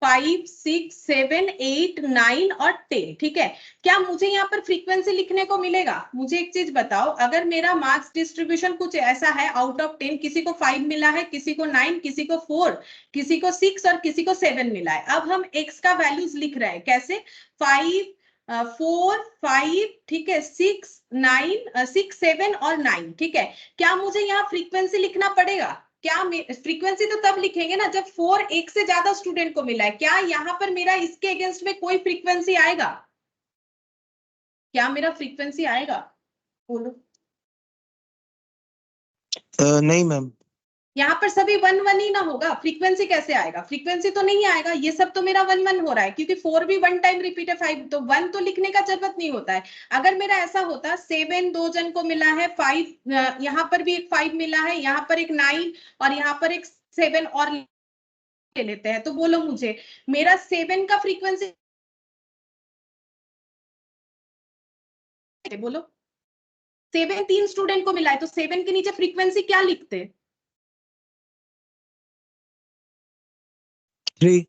5, 6, 7, 8, 9 और 10। ठीक है, क्या मुझे यहाँ पर फ्रीक्वेंसी लिखने को मिलेगा, मुझे एक चीज बताओ, अगर मेरा मार्क्स डिस्ट्रीब्यूशन कुछ ऐसा है, आउट ऑफ 10 किसी को 5 मिला है, किसी को 9, किसी को 4, किसी को 6 और किसी को 7 मिला है। अब हम x का वैल्यूज लिख रहे हैं कैसे, 5, 4, 5, ठीक है, 6, 9, 6, 7 और 9। ठीक है, क्या मुझे यहाँ फ्रीक्वेंसी लिखना पड़ेगा, क्या फ्रीक्वेंसी तो तब लिखेंगे ना जब 4 एक से ज्यादा स्टूडेंट को मिला है, क्या यहाँ पर मेरा इसके अगेंस्ट में कोई फ्रीक्वेंसी आएगा, क्या मेरा फ्रीक्वेंसी आएगा, बोलो। नहीं मैम। यहाँ पर सभी 1 1 ही ना होगा, फ्रीक्वेंसी कैसे आएगा? फ्रीक्वेंसी तो नहीं आएगा, ये सब तो मेरा 1 1 हो रहा है क्योंकि 4 भी 1 टाइम रिपीट है, 5 तो 1 तो लिखने का जरूरत नहीं होता है। अगर मेरा ऐसा होता 7 2 जन को मिला है, 5 यहाँ पर भी एक 5 मिला है, यहाँ पर एक 9 और यहाँ पर एक 7 और ले लेते हैं, तो बोलो मुझे मेरा 7 का फ्रीक्वेंसी बोलो। 7 3 स्टूडेंट को मिला है तो 7 के नीचे फ्रीक्वेंसी क्या लिखते? 3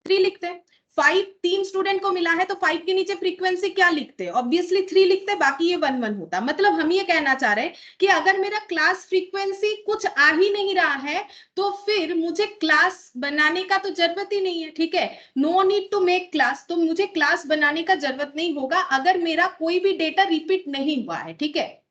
3 लिखते हैं। 5 3 स्टूडेंट को मिला है तो 5 के नीचे फ्रीक्वेंसी क्या लिखते? ऑब्वियसली 3 लिखते, बाकी ये 1 1 होता। मतलब हम ये कहना चाह रहे हैं कि अगर मेरा क्लास फ्रीक्वेंसी कुछ आ ही नहीं रहा है तो फिर मुझे क्लास बनाने का तो जरूरत ही नहीं है, ठीक है। No need to make class, तो मुझे क्लास बनाने का जरूरत नहीं होगा अगर मेरा कोई भी डेटा रिपीट नहीं हुआ है, ठीक है।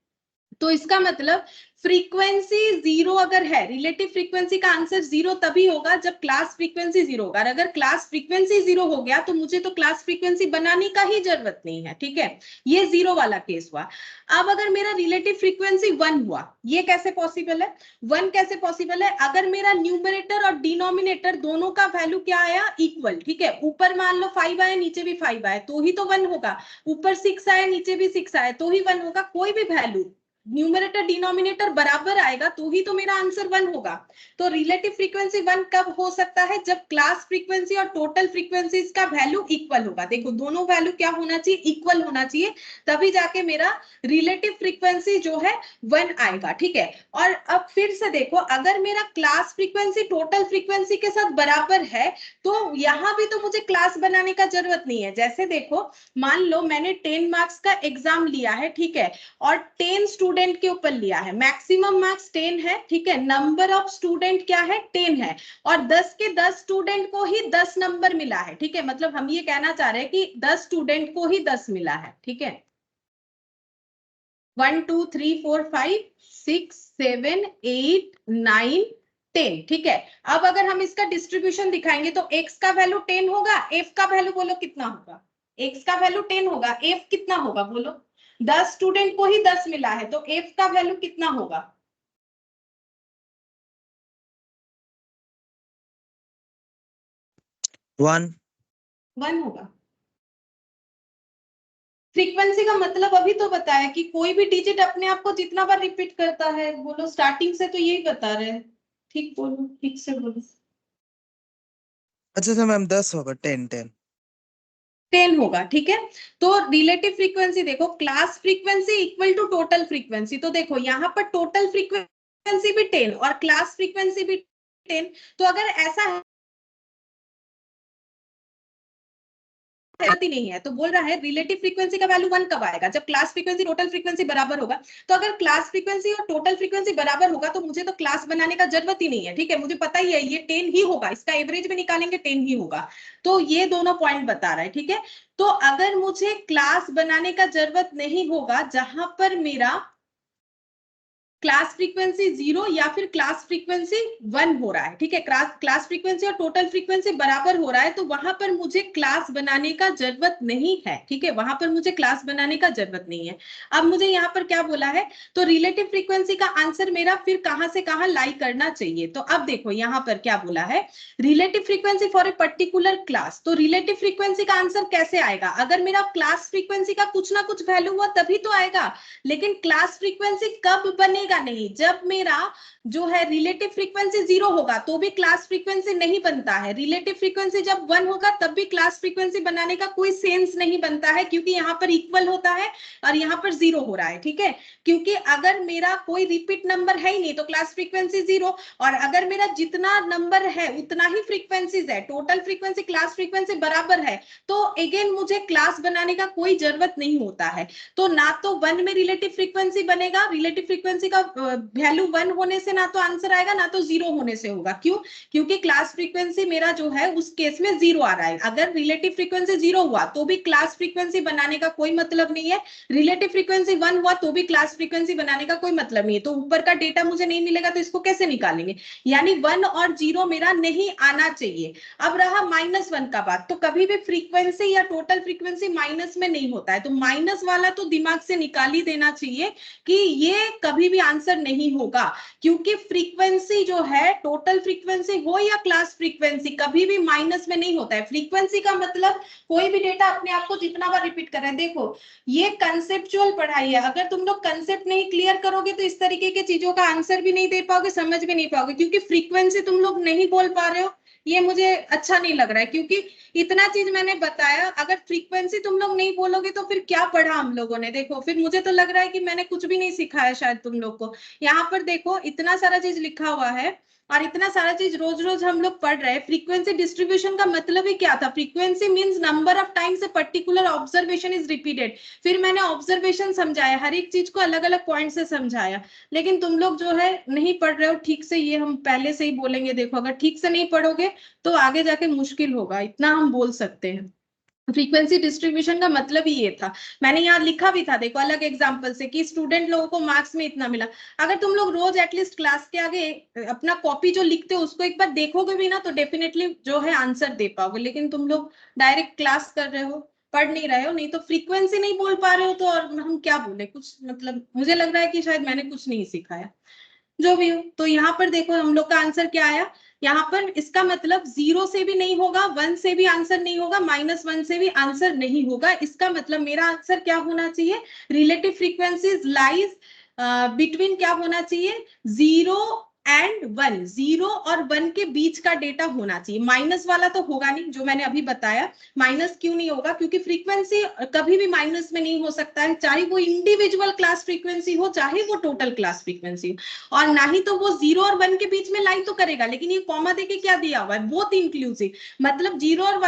तो इसका मतलब फ्रीक्वेंसी 0 अगर है, रिलेटिव फ्रीक्वेंसी का आंसर 0 तभी होगा जब क्लास फ्रीक्वेंसी 0 होगा। अगर क्लास फ्रीक्वेंसी 0 हो गया तो मुझे तो क्लास फ्रीक्वेंसी बनाने का ही जरूरत नहीं है, ठीक है। ये 0 वाला केस हुआ। अब अगर मेरा रिलेटिव फ्रीक्वेंसी 1 हुआ, ये कैसे पॉसिबल है? 1 कैसे पॉसिबल है? अगर मेरा न्यूमरेटर और डिनोमिनेटर दोनों का वैल्यू क्या आया? इक्वल, ठीक है। ऊपर मान लो 5 आए, नीचे भी 5 आए, तो ही तो 1 होगा। ऊपर 6 आए, नीचे भी 6 आए, तो ही 1 होगा। कोई भी वैल्यू न्यूमरेटर डिनोमिनेटर बराबर आएगा तो ही तो मेरा आंसर 1 होगा। तो रिलेटिव फ्रीक्वेंसी 1 कब हो सकता है? जब क्लास फ्रीक्वेंसी और टोटल फ्रीक्वेंसीज का वैल्यू इक्वल होगा। देखो दोनों वैल्यू क्या होना चाहिए? इक्वल होना चाहिए, तभी जाके मेरा रिलेटिव फ्रीक्वेंसी जो है 1 आएगा, ठीक है। और अब फिर से देखो, अगर मेरा क्लास फ्रीक्वेंसी टोटल फ्रीक्वेंसी के साथ बराबर है तो यहां भी तो मुझे क्लास बनाने का जरूरत नहीं है। जैसे देखो, मान लो मैंने 10 मार्क्स का एग्जाम लिया है, ठीक है, और 10 स्टूडेंट के ऊपर लिया है, मैक्सिमम मार्क्स 10 है, ठीक है, नंबर ऑफ स्टूडेंट क्या है? 10 है, और 10 के 10 स्टूडेंट को ही 10 नंबर मिला है, ठीक है। मतलब हम ये कहना चाह रहे हैं कि 10 स्टूडेंट को ही 10 मिला है, ठीक है। 1 2 3 4 5 6 7 8 9 10, ठीक है। अब अगर हम इसका डिस्ट्रीब्यूशन दिखाएंगे तो x का वैल्यू 10 होगा, f का वैल्यू बोलो कितना होगा? x का वैल्यू 10 होगा, f कितना होगा बोलो? 10 स्टूडेंट को ही 10 मिला है तो f का वैल्यू कितना होगा? 1 1 होगा। फ्रीक्वेंसी का मतलब अभी तो बताया कि कोई भी डिजिट अपने आप को जितना बार रिपीट करता है। बोलो, स्टार्टिंग से तो यही बता रहे हैं। ठीक बोलो, ठीक से बोलो। अच्छा तो मैम 10 होगा, 10 10 10 होगा, ठीक है। तो रिलेटिव फ्रीक्वेंसी देखो, class frequency equal to total frequency, तो देखो यहाँ पर टोटल फ्रीक्वेंसी भी 10 और क्लास फ्रीक्वेंसी भी 10। तो अगर ऐसा है नहीं है तो बोल रहा है रिलेटिव फ्रीक्वेंसी का वैल्यू 1 कब आएगा? जब क्लास फ्रीक्वेंसी टोटल फ्रीक्वेंसी बराबर होगा। तो अगर क्लास फ्रीक्वेंसी और टोटल फ्रीक्वेंसी बराबर होगा तो मुझे तो क्लास बनाने का जरूरत ही नहीं है, ठीक है। मुझे पता ही है ये 10 ही होगा, इसका एवरेज भी निकालेंगे 10 ही होगा। तो ये दोनों पॉइंट बता रहा है, ठीक है। तो अगर मुझे क्लास बनाने का जरूरत नहीं होगा जहां पर मेरा क्लास फ्रीक्वेंसी 0 या फिर क्लास फ्रीक्वेंसी 1 हो रहा है, ठीक है, क्लास फ्रीक्वेंसी और टोटल फ्रीक्वेंसी बराबर हो रहा है, तो वहां पर मुझे क्लास बनाने का जरूरत नहीं है, ठीक है। वहां पर मुझे क्लास बनाने का जरूरत नहीं है। अब मुझे यहाँ पर क्या बोला है? तो रिलेटिव फ्रीक्वेंसी का आंसर मेरा फिर कहां से कहां लाई करना चाहिए। तो अब देखो यहाँ पर क्या बोला है, relative frequency for a particular class. तो रिलेटिव फ्रीक्वेंसी का आंसर कैसे आएगा? अगर मेरा क्लास फ्रीक्वेंसी का कुछ ना कुछ वैल्यू हुआ तभी तो आएगा। लेकिन क्लास फ्रीक्वेंसी कब बनेगा? नहीं, जब मेरा जो है रिलेटिव फ्रीक्वेंसी 0 होगा तो भी क्लास फ्रीक्वेंसी नहीं बनता है। रिलेटिव फ्रीक्वेंसी जब 1 होगा तब भी क्लास फ्रीक्वेंसी बनाने का कोई सेंस नहीं बनता है, क्योंकि यहाँ पर इक्वल होता है और यहाँ पर 0 हो रहा है, ठीक है। क्योंकि अगर मेरा कोई रिपीट नंबर है ही नहीं तो क्लास फ्रीक्वेंसी 0, और अगर मेरा जितना नंबर है उतना ही फ्रीक्वेंसीज है, टोटल फ्रीक्वेंसी क्लास फ्रीक्वेंसी बराबर है, तो अगेन मुझे क्लास बनाने का कोई जरूरत नहीं होता है। तो ना तो 1 में रिलेटिव फ्रीक्वेंसी बनेगा, रिलेटिव फ्रीक्वेंसी का वैल्यू 1 होने से ना तो आंसर आएगा ना तो 0 होने से होगा। क्यों? क्योंकि क्लास फ्रीक्वेंसी मेरा जो है उस केस में 0 आ रहा है। अगर रिलेटिव फ्रीक्वेंसी 0 हुआ तो भी क्लास फ्रीक्वेंसी बनाने का कोई मतलब नहीं है, रिलेटिव फ्रीक्वेंसी 1 हुआ तो भी क्लास फ्रीक्वेंसी बनाने का कोई मतलब नहीं है। तो ऊपर का डेटा मुझे नहीं मिलेगा तो इसको कैसे निकालेंगे? यानी 1 और 0 मेरा नहीं आना चाहिए। अब रहा -1 का बात, तो कभी भी फ्रीक्वेंसी या टोटल फ्रीक्वेंसी माइनस में नहीं होता है, तो माइनस वाला तो दिमाग से निकाल ही देना चाहिए कि ये कभी भी आंसर नहीं होगा। क्योंकि फ्रीक्वेंसी जो है, टोटल फ्रीक्वेंसी हो या क्लास फ्रीक्वेंसी, कभी भी माइनस में नहीं होता है। फ्रीक्वेंसी का मतलब कोई भी डेटा अपने आप को जितना बार रिपीट कर रहे हैं। देखो ये कंसेप्चुअल पढ़ाई है, अगर तुम लोग कंसेप्ट नहीं क्लियर करोगे तो इस तरीके की चीजों का आंसर भी नहीं दे पाओगे, समझ भी नहीं पाओगे। क्योंकि फ्रीक्वेंसी तुम लोग नहीं बोल पा रहे हो, ये मुझे अच्छा नहीं लग रहा है। क्योंकि इतना चीज मैंने बताया, अगर फ्रीक्वेंसी तुम लोग नहीं बोलोगे तो फिर क्या पढ़ा हम लोगों ने? देखो फिर मुझे तो लग रहा है कि मैंने कुछ भी नहीं सिखाया शायद तुम लोग को। यहाँ पर देखो इतना सारा चीज लिखा हुआ है और इतना सारा चीज रोज रोज हम लोग पढ़ रहे हैं। फ्रीक्वेंसी डिस्ट्रीब्यूशन का मतलब ही क्या था? Frequency means number of times a particular observation is repeated. फिर मैंने ऑब्जर्वेशन समझाया, हर एक चीज को अलग अलग पॉइंट से समझाया। लेकिन तुम लोग जो है नहीं पढ़ रहे हो ठीक से, ये हम पहले से ही बोलेंगे। देखो अगर ठीक से नहीं पढ़ोगे तो आगे जाके मुश्किल होगा, इतना हम बोल सकते हैं। फ्रीक्वेंसी डिस्ट्रीब्यूशन का मतलब ही ये था। मैंने यहाँ लिखा भी था, देखो अलग एग्जांपल से, कि स्टूडेंट लोगों को मार्क्स में इतना मिला। अगर तुम लोग रोज एटलीस्ट क्लास के आगे अपना कॉपी जो लिखते हो उसको एक बार देखोगे भी ना तो डेफिनेटली जो है आंसर दे पाओगे। लेकिन तुम लोग डायरेक्ट क्लास कर रहे हो, पढ़ नहीं रहे हो, नहीं तो फ्रीक्वेंसी नहीं बोल पा रहे हो तो और हम क्या बोले? कुछ मतलब मुझे लग रहा है कि शायद मैंने कुछ नहीं सिखाया, जो भी हो। तो यहाँ पर देखो हम लोग का आंसर क्या आया। यहाँ पर इसका मतलब 0 से भी नहीं होगा, 1 से भी आंसर नहीं होगा, -1 से भी आंसर नहीं होगा। इसका मतलब मेरा आंसर क्या होना चाहिए? रिलेटिव फ्रीक्वेंसीज लाइज बिटवीन क्या होना चाहिए? 0 एंड 1, 0 और 1 के बीच का डेटा होना चाहिए। माइनस वाला तो होगा नहीं, जो मैंने अभी बताया। माइनस क्यों नहीं होगा? क्योंकि फ्रीक्वेंसी कभी भी माइनस में नहीं हो सकता है, चाहे वो इंडिविजुअल क्लास फ्रीक्वेंसी हो चाहे वो टोटल क्लास फ्रीक्वेंसी हो। और ना ही तो वो 0 और 1 के बीच में लाई तो करेगा। लेकिन ये कॉमा देके क्या दिया हुआ है? बोथ इंक्लूसिव, मतलब 0 और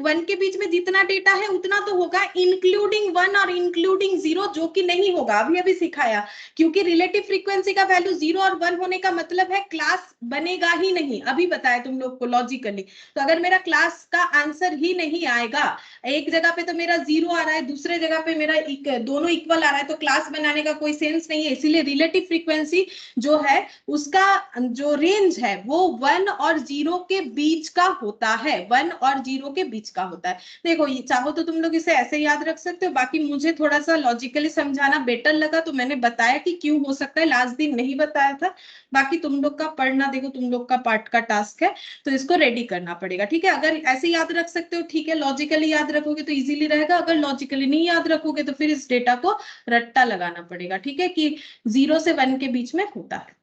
1 के बीच में जितना डेटा है उतना तो होगा, इंक्लूडिंग 1 और इंक्लूडिंग 0, जो कि नहीं होगा। अभी अभी सिखाया, क्योंकि रिलेटिव फ्रीक्वेंसी का वैल्यू 0 और 1 होने का मतलब है क्लास बनेगा ही नहीं। अभी बताया तुम लोग को लॉजिकली। तो अगर मेरा क्लास का आंसर ही नहीं आएगा, एक जगह पे तो मेरा 0 आ रहा है, दूसरे जगह पे मेरा दोनों इक्वल आ रहा है, तो क्लास बनाने का कोई सेंस नहीं है। इसीलिए रिलेटिव फ्रीक्वेंसी जो है उसका जो रेंज है वो 1 और 0 के बीच का होता है, 1 और 0 के बीच का होता है। देखो चाहो तो तुम लोग इसे ऐसे याद रख सकते हो, बाकी मुझे थोड़ा सा लॉजिकली समझाना बेटर लगा तो मैंने बताया कि क्यों हो सकता है, लास्ट दिन नहीं बताया था। बाकी तुम लोग का पढ़ना, देखो तुम लोग का पार्ट का टास्क है तो इसको रेडी करना पड़ेगा, ठीक है? अगर ऐसे याद रख सकते हो ठीक है, लॉजिकली याद रखोगे तो इजीली रहेगा। अगर लॉजिकली नहीं याद रखोगे तो फिर इस डेटा को रट्टा लगाना पड़ेगा, ठीक है? कि 0 से 1 के बीच में होता है।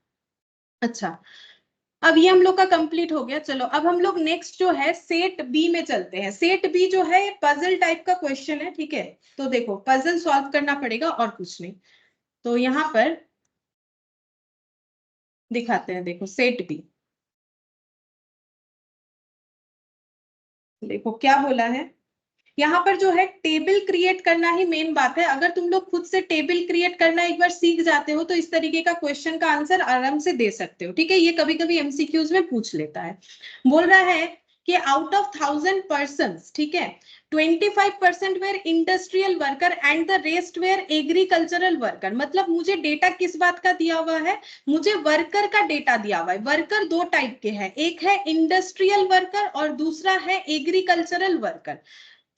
अच्छा, अब ये हम लोग का कंप्लीट हो गया। चलो अब हम लोग नेक्स्ट जो है सेट बी में चलते हैं। सेट बी जो है पजल टाइप का क्वेश्चन है, ठीक है? तो देखो पजल सॉल्व करना पड़ेगा और कुछ नहीं। तो यहाँ पर दिखाते हैं, देखो सेट बी, देखो क्या बोला है यहाँ पर। जो है टेबल क्रिएट करना ही मेन बात है। अगर तुम लोग खुद से टेबल क्रिएट करना एक बार सीख जाते हो तो इस तरीके का क्वेश्चन का आंसर आराम से दे सकते हो, ठीक है? ये कभी कभी एमसीक्यूज में पूछ लेता है। बोल रहा है कि आउट ऑफ 1000 पर्सन, ठीक है, 25% were industrial worker and the rest were agricultural worker. मतलब मुझे डेटा किस बात का दिया हुआ है? मुझे वर्कर का डेटा दिया हुआ है। वर्कर दो टाइप के हैं, एक है इंडस्ट्रियल वर्कर और दूसरा है agricultural worker.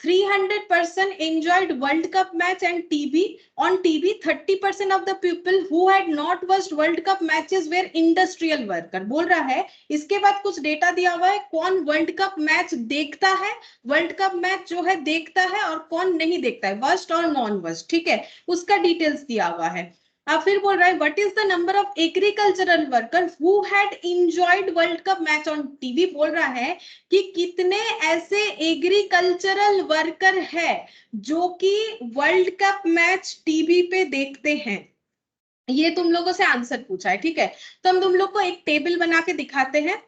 300% enjoyed World Cup match and TV. On TV, 30% of the people who had not watched World Cup matches were industrial worker. बोल रहा है इसके बाद कुछ डेटा दिया हुआ है, कौन वर्ल्ड कप मैच देखता है, वर्ल्ड कप मैच जो है देखता है, और कौन नहीं देखता है, वर्स्ट और नॉन वर्स्ट, ठीक है? उसका डिटेल्स दिया हुआ है। अब फिर बोल रहा है what is the number of agricultural worker who had enjoyed world cup match on TV. बोल रहा है कि कितने ऐसे एग्रीकल्चरल वर्कर है जो कि वर्ल्ड कप मैच टीवी पे देखते हैं। ये तुम लोगों से आंसर पूछा है, ठीक है? तो हम तुम लोग को एक टेबल बना के दिखाते हैं।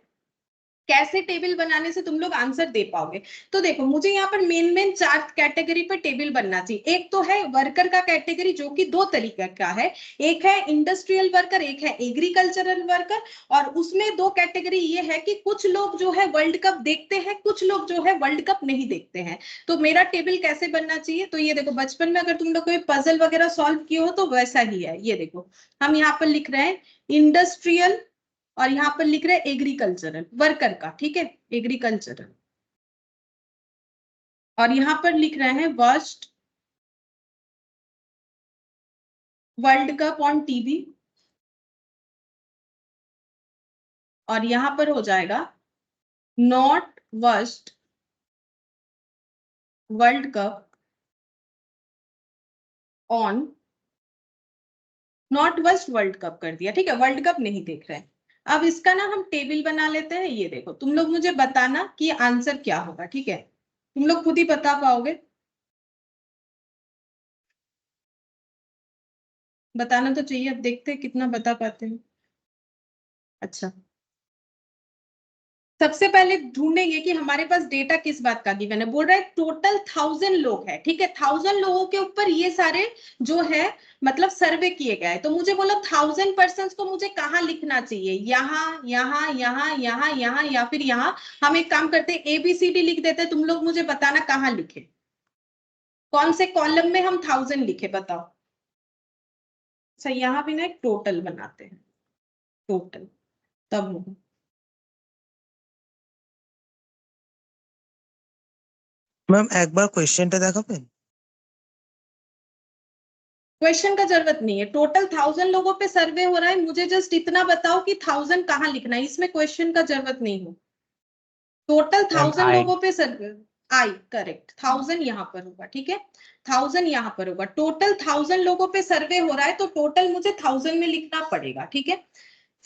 कैसे टेबल बनाने से तुम लोग आंसर दे पाओगे। तो देखो मुझे यहाँ पर मेन 4 कैटेगरी पे टेबल बनना चाहिए। एक तो है वर्कर का कैटेगरी जो कि 2 तरीके का है, एक है इंडस्ट्रियल वर्कर, एक है एग्रीकल्चरल वर्कर। और उसमें 2 कैटेगरी ये है कि कुछ लोग जो है वर्ल्ड कप देखते हैं, कुछ लोग जो है वर्ल्ड कप नहीं देखते हैं। तो मेरा टेबल कैसे बनना चाहिए, तो ये देखो बचपन में अगर तुम लोग कोई पजल वगैरह सॉल्व किए हो तो वैसा ही है। ये देखो हम यहाँ पर लिख रहे हैं इंडस्ट्रियल और यहाँ पर लिख रहे हैं एग्रीकल्चरल वर्कर का, ठीक है, एग्रीकल्चरल। और यहाँ पर लिख रहे हैं worst world cup on TV. और यहाँ पर हो जाएगा not worst world cup on, not worst world cup कर दिया, ठीक है, वर्ल्ड कप नहीं देख रहे हैं। अब इसका ना हम टेबल बना लेते हैं। ये देखो तुम लोग मुझे बताना कि आंसर क्या होगा, ठीक है, तुम लोग खुद ही बता पाओगे, बताना तो चाहिए। अब देखते हैं कितना बता पाते हैं। अच्छा, सबसे पहले ढूंढेंगे कि हमारे पास डेटा किस बात का गिवन है। बोल रहा है टोटल 1000 लोग है, ठीक है, 1000 लोगों के ऊपर ये सारे जो है मतलब सर्वे किए गए। तो मुझे बोलो 1000 पर्सन को मुझे कहाँ लिखना चाहिए, यहाँ यहाँ यहाँ यहाँ यहाँ या फिर यहाँ। हम एक काम करते हैं ABCD लिख देते हैं, तुम लोग मुझे बताना कहाँ लिखे, कौन से कॉलम में हम 1000 लिखे बताओ। अच्छा यहाँ भी ना एक टोटल बनाते हैं, टोटल तब होगा। मैम एक बार क्वेश्चनটা দেখাবেন। क्वेश्चन का जरूरत नहीं है, टोटल 1000 लोगों पे सर्वे हो रहा है, मुझे जस्ट इतना बताओ कि 1000 कहाँ लिखना है, इसमें क्वेश्चन का जरूरत नहीं हो। टोटल 1000 लोगों पे सर्वे, आई करेक्ट, 1000 यहाँ पर होगा, ठीक है, 1000 यहाँ पर होगा। टोटल 1000 लोगों पे सर्वे हो रहा है तो टोटल मुझे 1000 में लिखना पड़ेगा, ठीक है।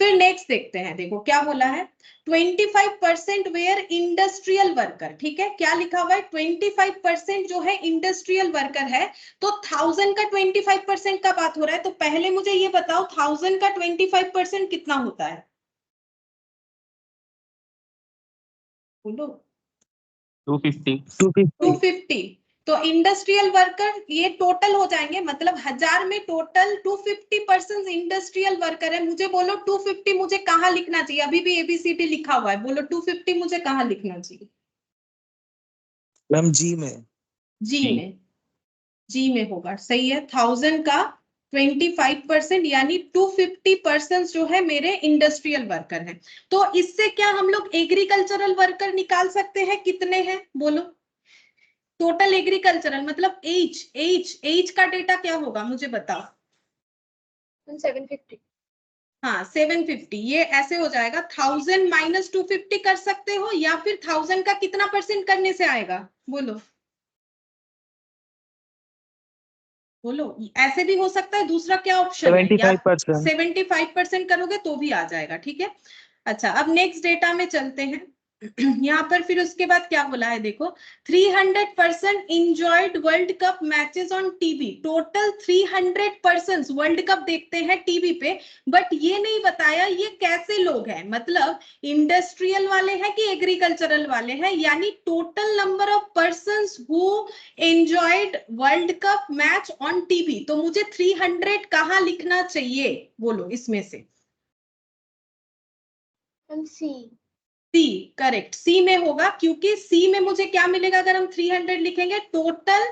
फिर नेक्स्ट देखते हैं, देखो क्या बोला है, 25% वेयर इंडस्ट्रियल वर्कर, ठीक है, क्या लिखा हुआ है 25% जो है इंडस्ट्रियल वर्कर है। तो 1000 का 25% का बात हो रहा है, तो पहले मुझे ये बताओ 1000 का 25% कितना होता है, बोलो। 250। तो इंडस्ट्रियल वर्कर ये टोटल हो जाएंगे, मतलब 1000 में टोटल 250% इंडस्ट्रियल वर्कर है। मुझे बोलो 250 मुझे कहाँ लिखना चाहिए, अभी भी ABCD लिखा हुआ है, बोलो 250 मुझे कहाँ लिखना चाहिए। मैम जी में, जी में होगा, सही है। 1000 का 25% यानी 250% जो है मेरे इंडस्ट्रियल वर्कर हैं। तो इससे क्या हम लोग एग्रीकल्चरल वर्कर निकाल सकते हैं, कितने हैं बोलो। टोटल एग्रीकल्चरल मतलब एच का डेटा क्या होगा मुझे बताओ। 750। हाँ 750, ये ऐसे हो जाएगा 1000 माइनस 250 कर सकते हो, या फिर 1000 का कितना परसेंट करने से आएगा बोलो, बोलो। ऐसे भी हो सकता है, दूसरा क्या ऑप्शन है, 75%। 75% करोगे तो भी आ जाएगा, ठीक है। अच्छा अब नेक्स्ट डेटा में चलते हैं। यहाँ पर फिर उसके बाद क्या बोला है देखो, 300% enjoyed world cup matches on TV. Total 300% world cup देखते हैं टीवी पे, बट ये नहीं बताया ये कैसे लोग हैं, मतलब इंडस्ट्रियल वाले हैं कि एग्रीकल्चरल वाले हैं, यानी total number of persons who enjoyed world cup match on TV. तो मुझे 300 कहाँ लिखना चाहिए बोलो इसमें से। सी करेक्ट, सी में होगा, क्योंकि सी में मुझे क्या मिलेगा अगर हम 300 लिखेंगे, total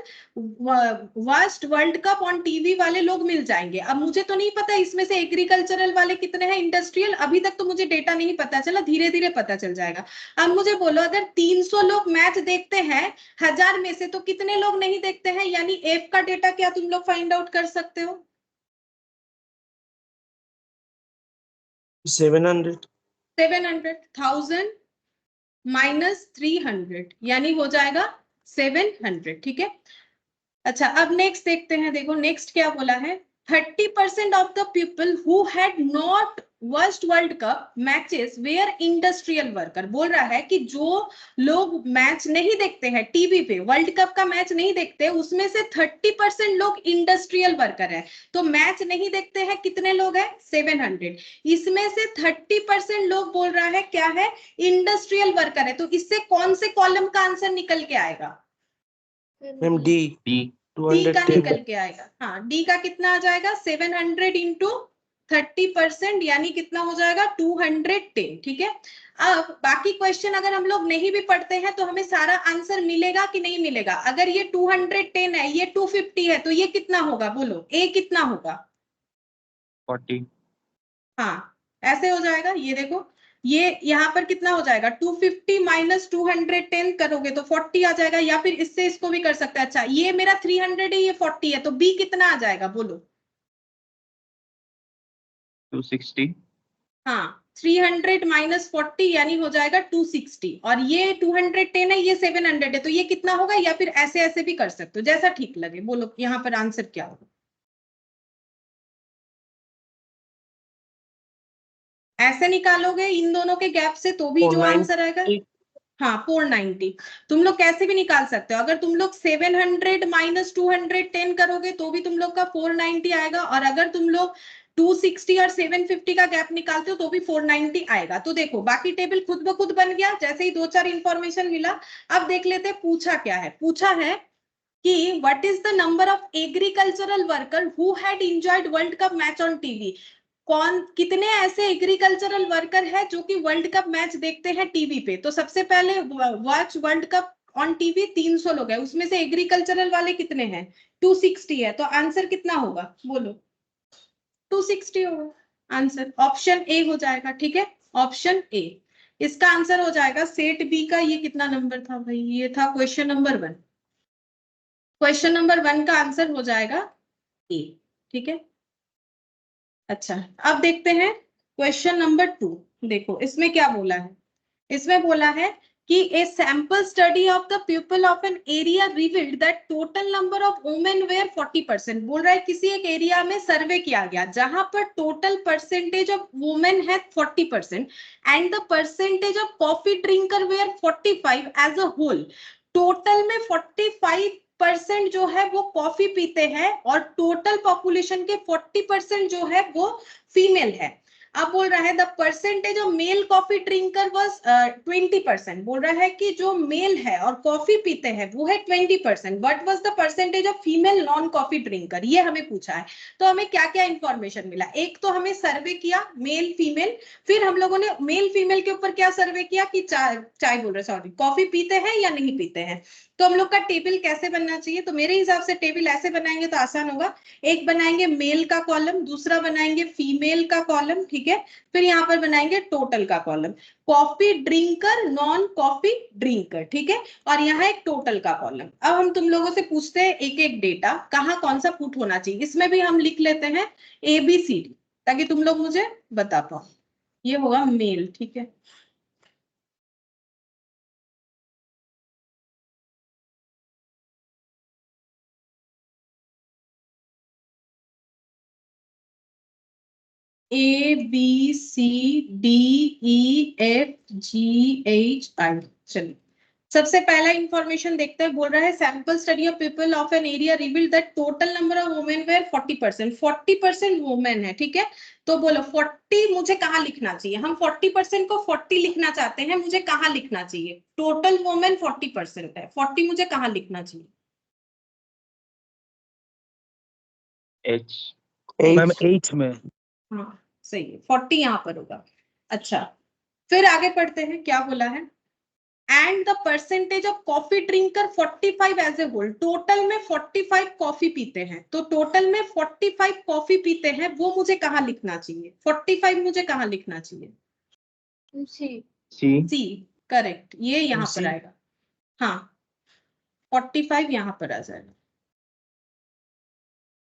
worst world cup on TV वाले लोग मिल जाएंगे। अब मुझे तो नहीं पता इसमें से एग्रीकल्चरल वाले कितने हैं, इंडस्ट्रियल अभी तक तो मुझे डेटा नहीं पता चला, धीरे धीरे पता चल जाएगा। अब मुझे बोलो अगर 300 लोग मैच देखते हैं 1000 में से, तो कितने लोग नहीं देखते हैं, यानी एफ का डेटा क्या तुम लोग फाइंड आउट कर सकते हो। 700। 1000 माइनस 300 यानी हो जाएगा 700, ठीक है। अच्छा अब नेक्स्ट देखते हैं, देखो नेक्स्ट क्या बोला है, 30% of the people who had not worst world cup matches were industrial worker, बोल रहा है कि जो लोग मैच नहीं देखते हैं टीवी पे, वर्ल्ड कप का मैच नहीं देखते, उसमें से 30% लोग इंडस्ट्रियल वर्कर है। तो मैच नहीं देखते हैं कितने लोग हैं? 700। इसमें से 30% लोग बोल रहा है क्या है? इंडस्ट्रियल वर्कर है। तो इससे कौन से कॉलम का आंसर निकल के आएगा? मैम डी डी का 210 निकल के आएगा। हाँ, डी का कितना आ जाएगा? 700 इंटू 30%, यानी कितना हो जाएगा? 210। ठीक है। अब बाकी क्वेश्चन अगर हम लोग नहीं भी पढ़ते हैं तो हमें सारा आंसर मिलेगा कि नहीं मिलेगा? अगर ये 210 है, ये 250 है, तो ये कितना होगा? बोलो, ए कितना होगा? 40। हाँ, ऐसे हो जाएगा। ये देखो, ये यहाँ पर कितना हो जाएगा? 250 माइनस 210 करोगे तो 40 आ जाएगा, या फिर इससे इसको भी कर सकते हैं। अच्छा, ये मेरा 300 है, ये 40 है, तो बी कितना आ जाएगा? बोलो। 260। हाँ, 300 माइनस 40 यानी हो जाएगा 260, और ये 210 है, ये 700 है, तो ये कितना होगा? या फिर ऐसे ऐसे भी कर सकते हो, जैसा ठीक लगे। बोलो यहाँ पर आंसर क्या होगा? ऐसे निकालोगे इन दोनों के गैप से तो भी जो आंसर आएगा, हाँ 490। तुम लोग कैसे भी निकाल सकते हो। अगर तुम लोग 700 माइनस 210 करोगे तो भी तुम लोग का 490 आएगा, और अगर तुम लोग 260 और 750 का गैप निकालते हो तो भी 490 आएगा। तो देखो, बाकी टेबल खुद ब खुद बन गया जैसे ही 2-4 इंफॉर्मेशन मिला। अब देख लेते हैं पूछा क्या है। पूछा है कि what is the number of agricultural worker who had enjoyed world cup match on TV. कौन, कितने ऐसे एग्रीकल्चरल वर्कर है जो कि वर्ल्ड कप मैच देखते हैं टीवी पे? तो सबसे पहले watch world cup on TV 300 लोग हैं, उसमें से एग्रीकल्चरल वाले कितने हैं? 260 है। तो आंसर कितना होगा? बोलो। 260 होगा आंसर। ऑप्शन ए हो जाएगा। ठीक है, ऑप्शन ए इसका आंसर हो जाएगा। सेट बी का ये कितना नंबर था भाई? ये था क्वेश्चन नंबर 1। क्वेश्चन नंबर 1 का आंसर हो जाएगा ए। ठीक है। अच्छा, अब देखते हैं क्वेश्चन नंबर 2। देखो इसमें क्या बोला है। इसमें बोला है कि a sample study of the people of an area revealed that total number of women were 40%। बोल रहा है किसी एक एरिया में सर्वे किया गया जहां पर टोटल परसेंटेज ऑफ वुमेन है 40% and the percentage of coffee drinker were 45 as a whole. टोटल में 45% जो है वो कॉफी पीते हैं, और टोटल पॉपुलेशन के 40% जो है वो फीमेल है। अब बोल रहा है the percentage of male coffee drinker was 20%। बोल रहा है कि जो मेल है और कॉफी पीते हैं वो है 20%। What was the percentage of female non coffee drinker, ये हमें पूछा है। तो हमें क्या क्या इंफॉर्मेशन मिला? एक तो हमें सर्वे किया मेल फीमेल, फिर हम लोगों ने मेल फीमेल के ऊपर क्या सर्वे किया कि चाय बोल रहे सॉरी कॉफी पीते हैं या नहीं पीते हैं। तो हम लोग का टेबल कैसे बनना चाहिए? तो मेरे हिसाब से टेबल ऐसे बनाएंगे तो आसान होगा। एक बनाएंगे मेल का कॉलम, दूसरा बनाएंगे फीमेल का कॉलम, ठीक है, फिर यहाँ पर बनाएंगे टोटल का column, coffee drinker non coffee drinker, ठीक है, और यहाँ एक टोटल का कॉलम। अब हम तुम लोगों से पूछते हैं एक एक डेटा कहाँ कौन सा पुट होना चाहिए। इसमें भी हम लिख लेते हैं ABCD ताकि तुम लोग मुझे बता पाओ। ये होगा मेल, ठीक है। ABCDEFGHI। चलिए, सबसे पहला इंफॉर्मेशन देखते हैं। बोल रहा है sample study of people of an area revealed that total number of women were 40%। 40% women है, ठीक है। तो बोलो 40 मुझे कहाँ लिखना चाहिए? हम 40% को 40 लिखना चाहते हैं, मुझे कहाँ लिखना चाहिए? टोटल वुमेन 40% है, 40 मुझे कहाँ लिखना चाहिए? एच मैम एच में। हाँ सही है, 40 यहाँ पर होगा। अच्छा, फिर आगे पढ़ते हैं क्या बोला है। And the percentage of coffee drinker 45 as a whole. टोटल में 45 कॉफी पीते हैं, तो टोटल में 45 कॉफी पीते हैं, वो मुझे कहाँ लिखना चाहिए? 45 मुझे कहाँ लिखना चाहिए? सी करेक्ट, ये यहाँ पर आएगा। हाँ 45 यहाँ पर आ जाएगा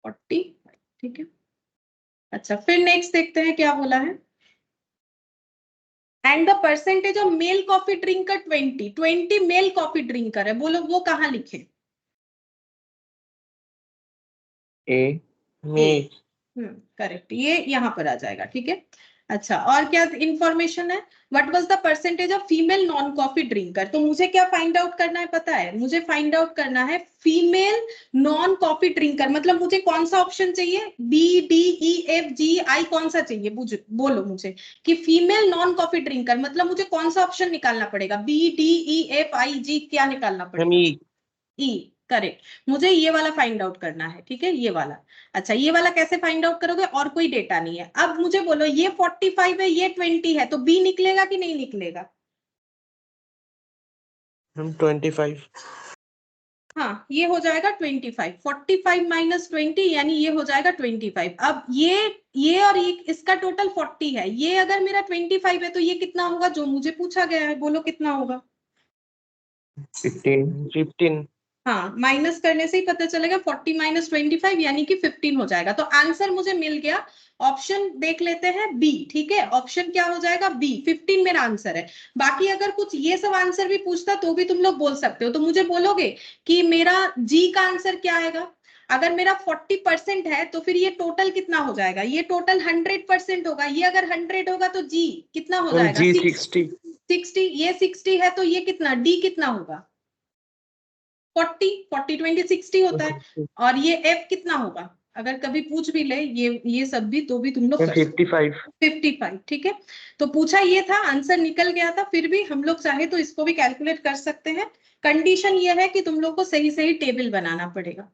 45, ठीक है। अच्छा, फिर नेक्स्ट देखते हैं क्या बोला है। And the percentage of male coffee drinker 20 male coffee drinker है, बोलो वो कहाँ लिखे? ए करेक्ट, ये यहाँ पर आ जाएगा, ठीक है। अच्छा, और क्या इंफॉर्मेशन है? What was the percentage of female non coffee drinker? तो मुझे क्या फाइंड आउट करना है पता है? मुझे फाइंड आउट करना है फीमेल नॉन कॉफी ड्रिंकर, मतलब मुझे कौन सा ऑप्शन चाहिए? बी, डी, ई, एफ, जी, आई, कौन सा चाहिए? बोलो मुझे कि फीमेल नॉन कॉफी ड्रिंकर मतलब मुझे कौन सा ऑप्शन निकालना पड़ेगा? बी, डी, ई, एफ, आई, जी, क्या निकालना पड़ेगा? ई, करेक्ट। मुझे ये वाला फाइंड आउट करना है, ठीक है, ये वाला। अच्छा, ये वाला कैसे फाइंड आउट करोगे? और कोई डेटा नहीं है। अब मुझे बोलो ये 45 है, ये 20 है, तो बी निकलेगा कि नहीं निकलेगा? हम 25। हाँ, ये हो जाएगा 25। 45 माइनस 20 यानी ये हो जाएगा 25। अब ये और ये इसका टोटल 40 है, ये अगर मेरा 25 है तो ये कितना होगा जो मुझे पूछा गया है? बोलो कितना होगा? 15। हाँ, माइनस करने से ही पता चलेगा। 40 माइनस 25 यानी कि 15 हो जाएगा। तो आंसर मुझे मिल गया। ऑप्शन देख लेते हैं बी, ठीक है। ऑप्शन क्या हो जाएगा? बी, 15 मेरा आंसर है। बाकी अगर कुछ ये सब आंसर भी पूछता तो भी तुम लोग बोल सकते हो। तो मुझे बोलोगे कि मेरा जी का आंसर क्या आएगा? अगर मेरा 40% है तो फिर ये टोटल कितना हो जाएगा? ये टोटल 100% होगा। ये अगर 100 होगा तो जी कितना हो जाएगा? जी 60। 60, ये 60 है तो ये कितना? डी कितना होगा? 40, 20 60 होता है। और ये एफ कितना होगा? अगर कभी पूछ भी ले ये सब भी, तो भी तुम लोग 55, ठीक है। तो पूछा ये था, आंसर निकल गया था, फिर भी हम लोग चाहे तो इसको भी कैलकुलेट कर सकते हैं। कंडीशन ये है कि तुम लोग को सही सही टेबल बनाना पड़ेगा।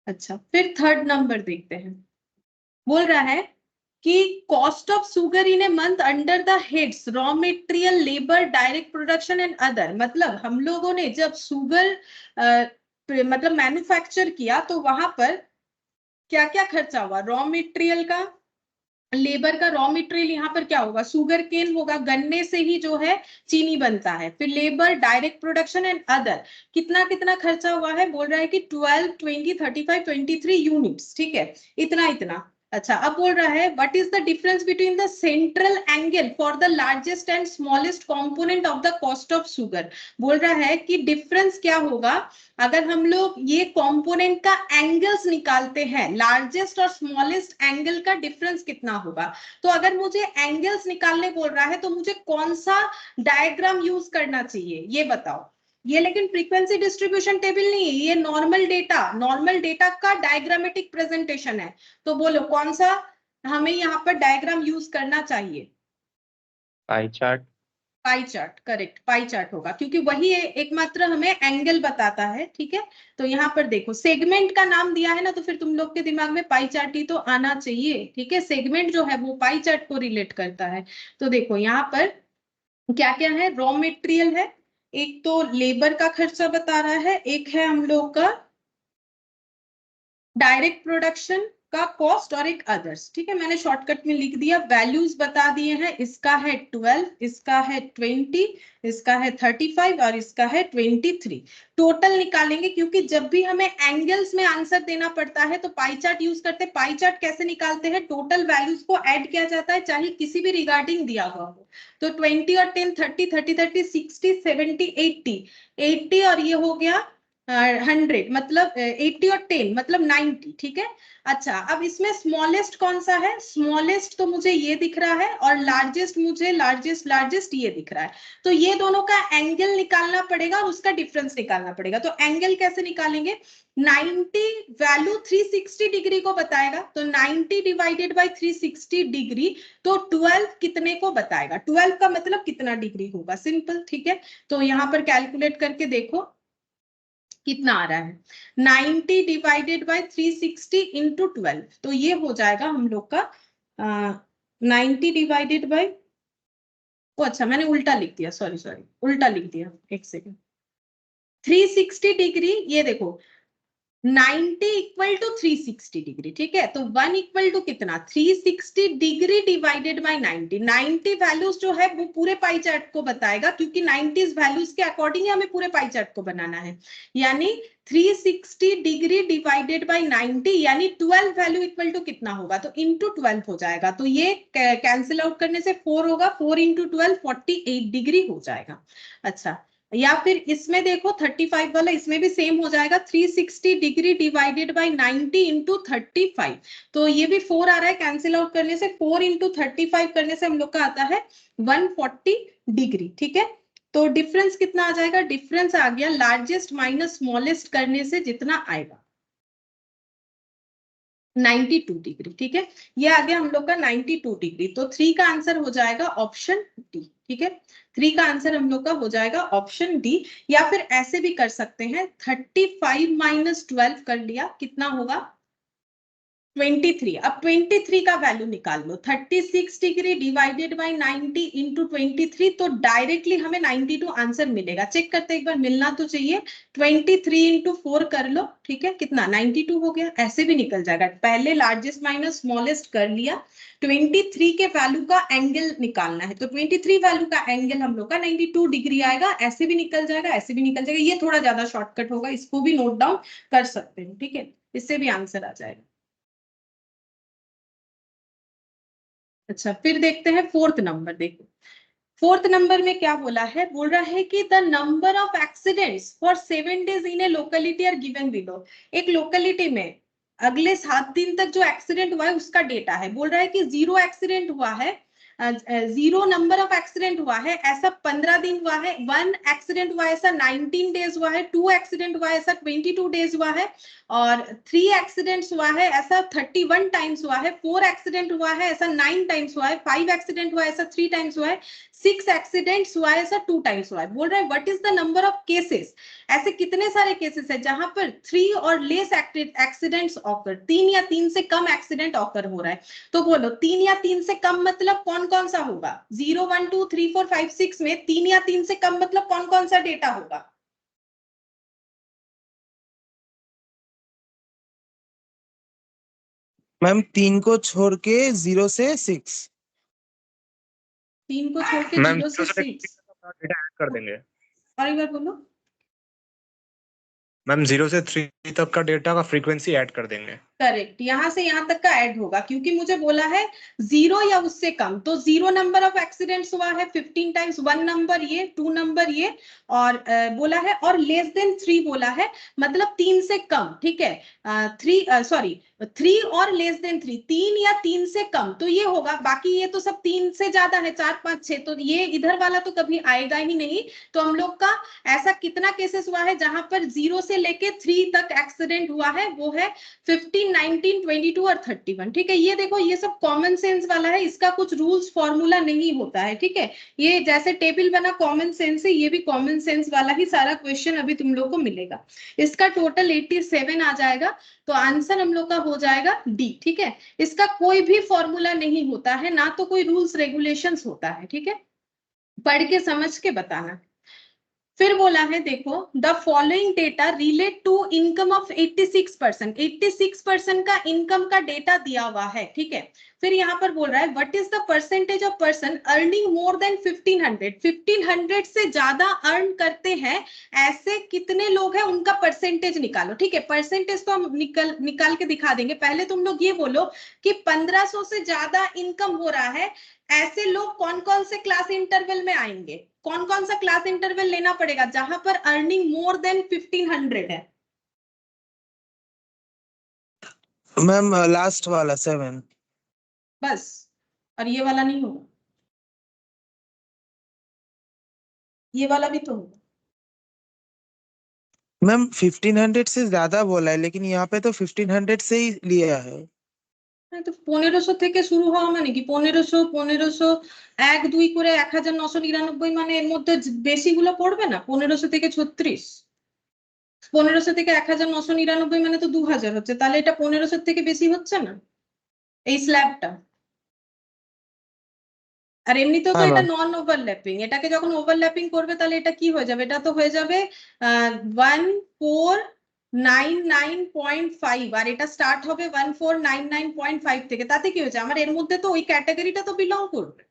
अच्छा, फिर थर्ड नंबर देखते हैं। बोल रहा है कि cost of sugar in a month under the heads raw material, labour, direct production and other. मतलब हम लोगों ने जब सुगर मतलब मैन्युफैक्चर किया तो वहां पर क्या क्या खर्चा हुआ? रॉ मटेरियल का, लेबर का। रॉ मटेरियल यहाँ पर क्या होगा? शुगर केन होगा, गन्ने से ही जो है चीनी बनता है। फिर labour, direct production and other, कितना कितना खर्चा हुआ है? बोल रहा है कि 12, 20, 35, 23 यूनिट्स, ठीक है, इतना इतना। अच्छा, अब बोल रहा है what is the difference between the central angle for the largest and smallest component of the cost of sugar. बोल रहा है कि डिफरेंस क्या होगा अगर हम लोग ये कंपोनेंट का एंगल्स निकालते हैं, लार्जेस्ट और स्मॉलेस्ट एंगल का डिफरेंस कितना होगा। तो अगर मुझे एंगल्स निकालने बोल रहा है तो मुझे कौन सा डायग्राम यूज करना चाहिए ये बताओ। ये लेकिन फ्रीक्वेंसी डिस्ट्रीब्यूशन टेबल नहीं है, ये नॉर्मल डेटा का डायग्रामेटिक प्रेजेंटेशन है। तो बोलो कौन सा हमें यहाँ पर डायग्राम यूज करना चाहिए? Pie chart. Pie chart, correct, pie chart होगा, क्योंकि वही एकमात्र हमें एंगल बताता है, ठीक है। तो यहाँ पर देखो सेगमेंट का नाम दिया है ना, तो फिर तुम लोग के दिमाग में पाई चार्ट ही तो आना चाहिए, ठीक है। सेगमेंट जो है वो पाई चार्ट को रिलेट करता है। तो देखो यहाँ पर क्या क्या है? रॉ मटेरियल है, एक तो लेबर का खर्चा बता रहा है, एक है हम लोग का डायरेक्ट प्रोडक्शन का कॉस्ट, और एक अदर्स, ठीक है। मैंने शॉर्टकट में लिख दिया, वैल्यूज बता दिए हैं। इसका है 12, इसका है 20, इसका है 35 और इसका है 23। टोटल निकालेंगे, क्योंकि जब भी हमें एंगल्स में आंसर देना पड़ता है तो पाई चार्ट यूज करते हैं। पाई चार्ट कैसे निकालते हैं? टोटल वैल्यूज को ऐड किया जाता है, चाहे किसी भी रिगार्डिंग दिया हुआ हो। तो 20 और 10, 30, 30, 30, 60, 70, 80 और ये हो गया 100, मतलब 80 और 10 मतलब 90, ठीक है। अच्छा, अब इसमें स्मॉलेस्ट कौन सा है? स्मॉलेस्ट तो मुझे ये दिख रहा है, और लार्जेस्ट मुझे लार्जेस्ट ये दिख रहा है। तो ये दोनों का एंगल निकालना पड़ेगा और उसका डिफरेंस निकालना पड़ेगा। तो एंगल कैसे निकालेंगे? 90 वैल्यू 360 डिग्री को बताएगा, तो 90 डिवाइडेड बाय 360 डिग्री, तो 12 कितने को बताएगा? 12 का मतलब कितना डिग्री होगा? सिंपल, ठीक है। तो यहाँ पर कैलकुलेट करके देखो कितना आ रहा है। 90 डिवाइडेड बाय 360 इंटू 12, तो ये हो जाएगा हम लोग का 90 डिवाइडेड बाय, अच्छा मैंने उल्टा लिख दिया, सॉरी उल्टा लिख दिया, एक सेकेंड। 360 डिग्री, ये देखो 90 इक्वल टू 360 डिग्री, ठीक है। तो 1 इक्वल टू कितना? 360 डिग्री डिवाइडेड बाय 90। 90 वैल्यूज जो है वो पूरे पाई चार्ट को बताएगा, क्योंकि 90 वैल्यूज के अकॉर्डिंग हमें पूरे पाई चार्ट को बनाना है। यानी 360 डिग्री डिवाइडेड बाय 90 यानी 12 वैल्यू इक्वल टू कितना होगा? तो इंटू 12 हो जाएगा। तो ये कैंसिल आउट करने से 4 होगा, 4 इंटू 12 48 डिग्री हो जाएगा। अच्छा, या फिर इसमें देखो 35 वाला, इसमें भी सेम हो जाएगा 360 डिग्री डिवाइडेड बाय 90 इंटू 35। तो ये भी 4 आ रहा है, कैंसिल आउट करने से 4 इंटू 35 करने से हम लोग का आता है 140 डिग्री। ठीक है, तो डिफरेंस कितना आ जाएगा, डिफरेंस आ गया लार्जेस्ट माइनस स्मॉलेस्ट करने से जितना आएगा 92 डिग्री। ठीक है, ये आ गया हम लोग का 92 डिग्री। तो 3 का आंसर हो जाएगा ऑप्शन डी। ठीक है, 3 का आंसर हम लोग का हो जाएगा ऑप्शन डी। या फिर ऐसे भी कर सकते हैं, 35 माइनस 12 कर लिया, कितना होगा 23। अब 23 का वैल्यू निकाल लो, 36 डिग्री डिवाइडेड बाय 90 इंटू 23, तो डायरेक्टली हमें 92 आंसर मिलेगा। चेक करते एक बार, मिलना तो चाहिए। 23 इंटू 4 कर लो, ठीक है, कितना 92 हो गया। ऐसे भी निकल जाएगा, पहले लार्जेस्ट माइनस स्मॉलेस्ट कर लिया, 23 के वैल्यू का एंगल निकालना है, तो 23 वैल्यू का एंगल हम लोग का 92 डिग्री आएगा। ऐसे भी निकल जाएगा, ऐसे भी निकल जाएगा, ये थोड़ा ज्यादा शॉर्टकट होगा, इसको भी नोट डाउन कर सकते हैं। ठीक है, इससे भी आंसर आ जाएगा। अच्छा, फिर देखते हैं 4th नंबर। देखो 4th नंबर में क्या बोला है, बोल रहा है कि the number of accidents for 7 days in a locality are given below. एक लोकेलिटी में अगले 7 दिन तक जो एक्सीडेंट हुआ है उसका डेटा है। बोल रहा है कि 0 एक्सीडेंट हुआ है, 0 नंबर ऑफ एक्सीडेंट हुआ है ऐसा 15 दिन हुआ है, 1 एक्सीडेंट हुआ है ऐसा 19 डेज हुआ है, 2 एक्सीडेंट हुआ है ऐसा 22 डेज हुआ है, और 3 एक्सीडेंट्स हुआ है ऐसा 31 टाइम्स हुआ है, 4 एक्सीडेंट हुआ है ऐसा 9 टाइम्स हुआ है, 5 एक्सीडेंट हुआ है ऐसा 3 टाइम्स हुआ है, 6 एक्सीडेंट्स हुआ है ऐसा 2 टाइम्स हुआ है। बोल रहा है what is the number of cases, ऐसे कितने सारे केसेस है जहां पर 3 और लेस एक्सीडेंट्स ऑकर, 3 या 3 से कम एक्सीडेंट ऑकर हो रहा है। तो बोलो 3 या 3 से कम मतलब कौन कौन सा होगा, 0 1 2 3 4 5 6 में 3 या 3 से कम मतलब कौन कौन सा डेटा होगा। मैम 3 को छोड़ के 0 से 6। 3 को छोड़ के मैम 0 से 6, डेटा ऐड कर देंगे। और एक बार बोलो। मैम 0 से 3 तक का डेटा का फ्रीक्वेंसी ऐड कर देंगे। करेक्ट, यहां से यहां तक का ऐड होगा, क्योंकि मुझे बोला है 0 या उससे कम, तो 0 नंबर ऑफ एक्सीडेंट्स हुआ है 15 टाइम्स, 1 नंबर ये, 2 नंबर ये, और बोला है, और लेस देन 3 बोला है, मतलब 3 से कम। ठीक है, 3 और लेस देन 3, 3 या 3 से कम, तो ये होगा। बाकी ये तो सब 3 से ज्यादा है, 4 5 6, तो ये इधर वाला तो कभी आएगा ही नहीं। तो हम लोग का ऐसा कितना केसेस हुआ है जहां पर 0 से लेके 3 तक एक्सीडेंट हुआ है, वो है 15 19 22 और 31। ठीक है, ये देखो ये सब कॉमन सेंस वाला है, इसका कुछ रूल्स फॉर्मूला नहीं होता है। ठीक है, ये जैसे टेबल बना कॉमन सेंस है, ये भी कॉमन सेंस वाला ही सारा क्वेश्चन अभी तुम लोग को मिलेगा। इसका टोटल 87 आ जाएगा, तो आंसर हम लोग का हो जाएगा डी। ठीक है, इसका कोई भी फॉर्मूला नहीं होता है, ना तो कोई रूल्स रेगुलेशंस होता है। ठीक है, पढ़ के समझ के बताना। फिर बोला है देखो, the following data relate to income of 86%, 86% का इनकम का डेटा दिया हुआ है। ठीक है, फिर यहाँ पर बोल रहा है what is the percentage of person earning more than 1500, 1500 से ज्यादा अर्न करते हैं ऐसे कितने लोग हैं, उनका परसेंटेज निकालो। ठीक है, परसेंटेज तो हम निकाल के दिखा देंगे, पहले तुम लोग ये बोलो कि 1500 से ज्यादा इनकम हो रहा है ऐसे लोग कौन कौन से क्लास इंटरवल में आएंगे, कौन कौन सा क्लास इंटरवल लेना पड़ेगा जहां पर अर्निंग मोर देन 1500 है। मैम लास्ट वाला 7। बस, और ये वाला नहीं होगा, ये वाला भी तो होगा। मैम 1500 से ज्यादा बोला है, लेकिन यहाँ पे तो 1500 से ही लिया है। তো 1500 থেকে শুরু হওয়া মানে কি 1500 1500 1 2 করে 1999, মানে এর মধ্যে বেশিগুলো পড়বে না, 1500 থেকে 36, 1500 থেকে 1999 মানে তো 2000 হচ্ছে, তাহলে এটা 1500 থেকে বেশি হচ্ছে না এই স্ল্যাবটা। আর এমনিতেও তো हाँ এটা मैम। নন ওভারল্যাপিং, এটাকে যখন ওভারল্যাপিং করবে তাহলে এটা কি হয়ে যাবে, এটা তো হয়ে যাবে 1499.5, আর এটা স্টার্ট হবে 1499.5 থেকে, তাতে কি হয়েছে আমার এর মধ্যে তো ওই ক্যাটাগরিটা তো বিলং করবে।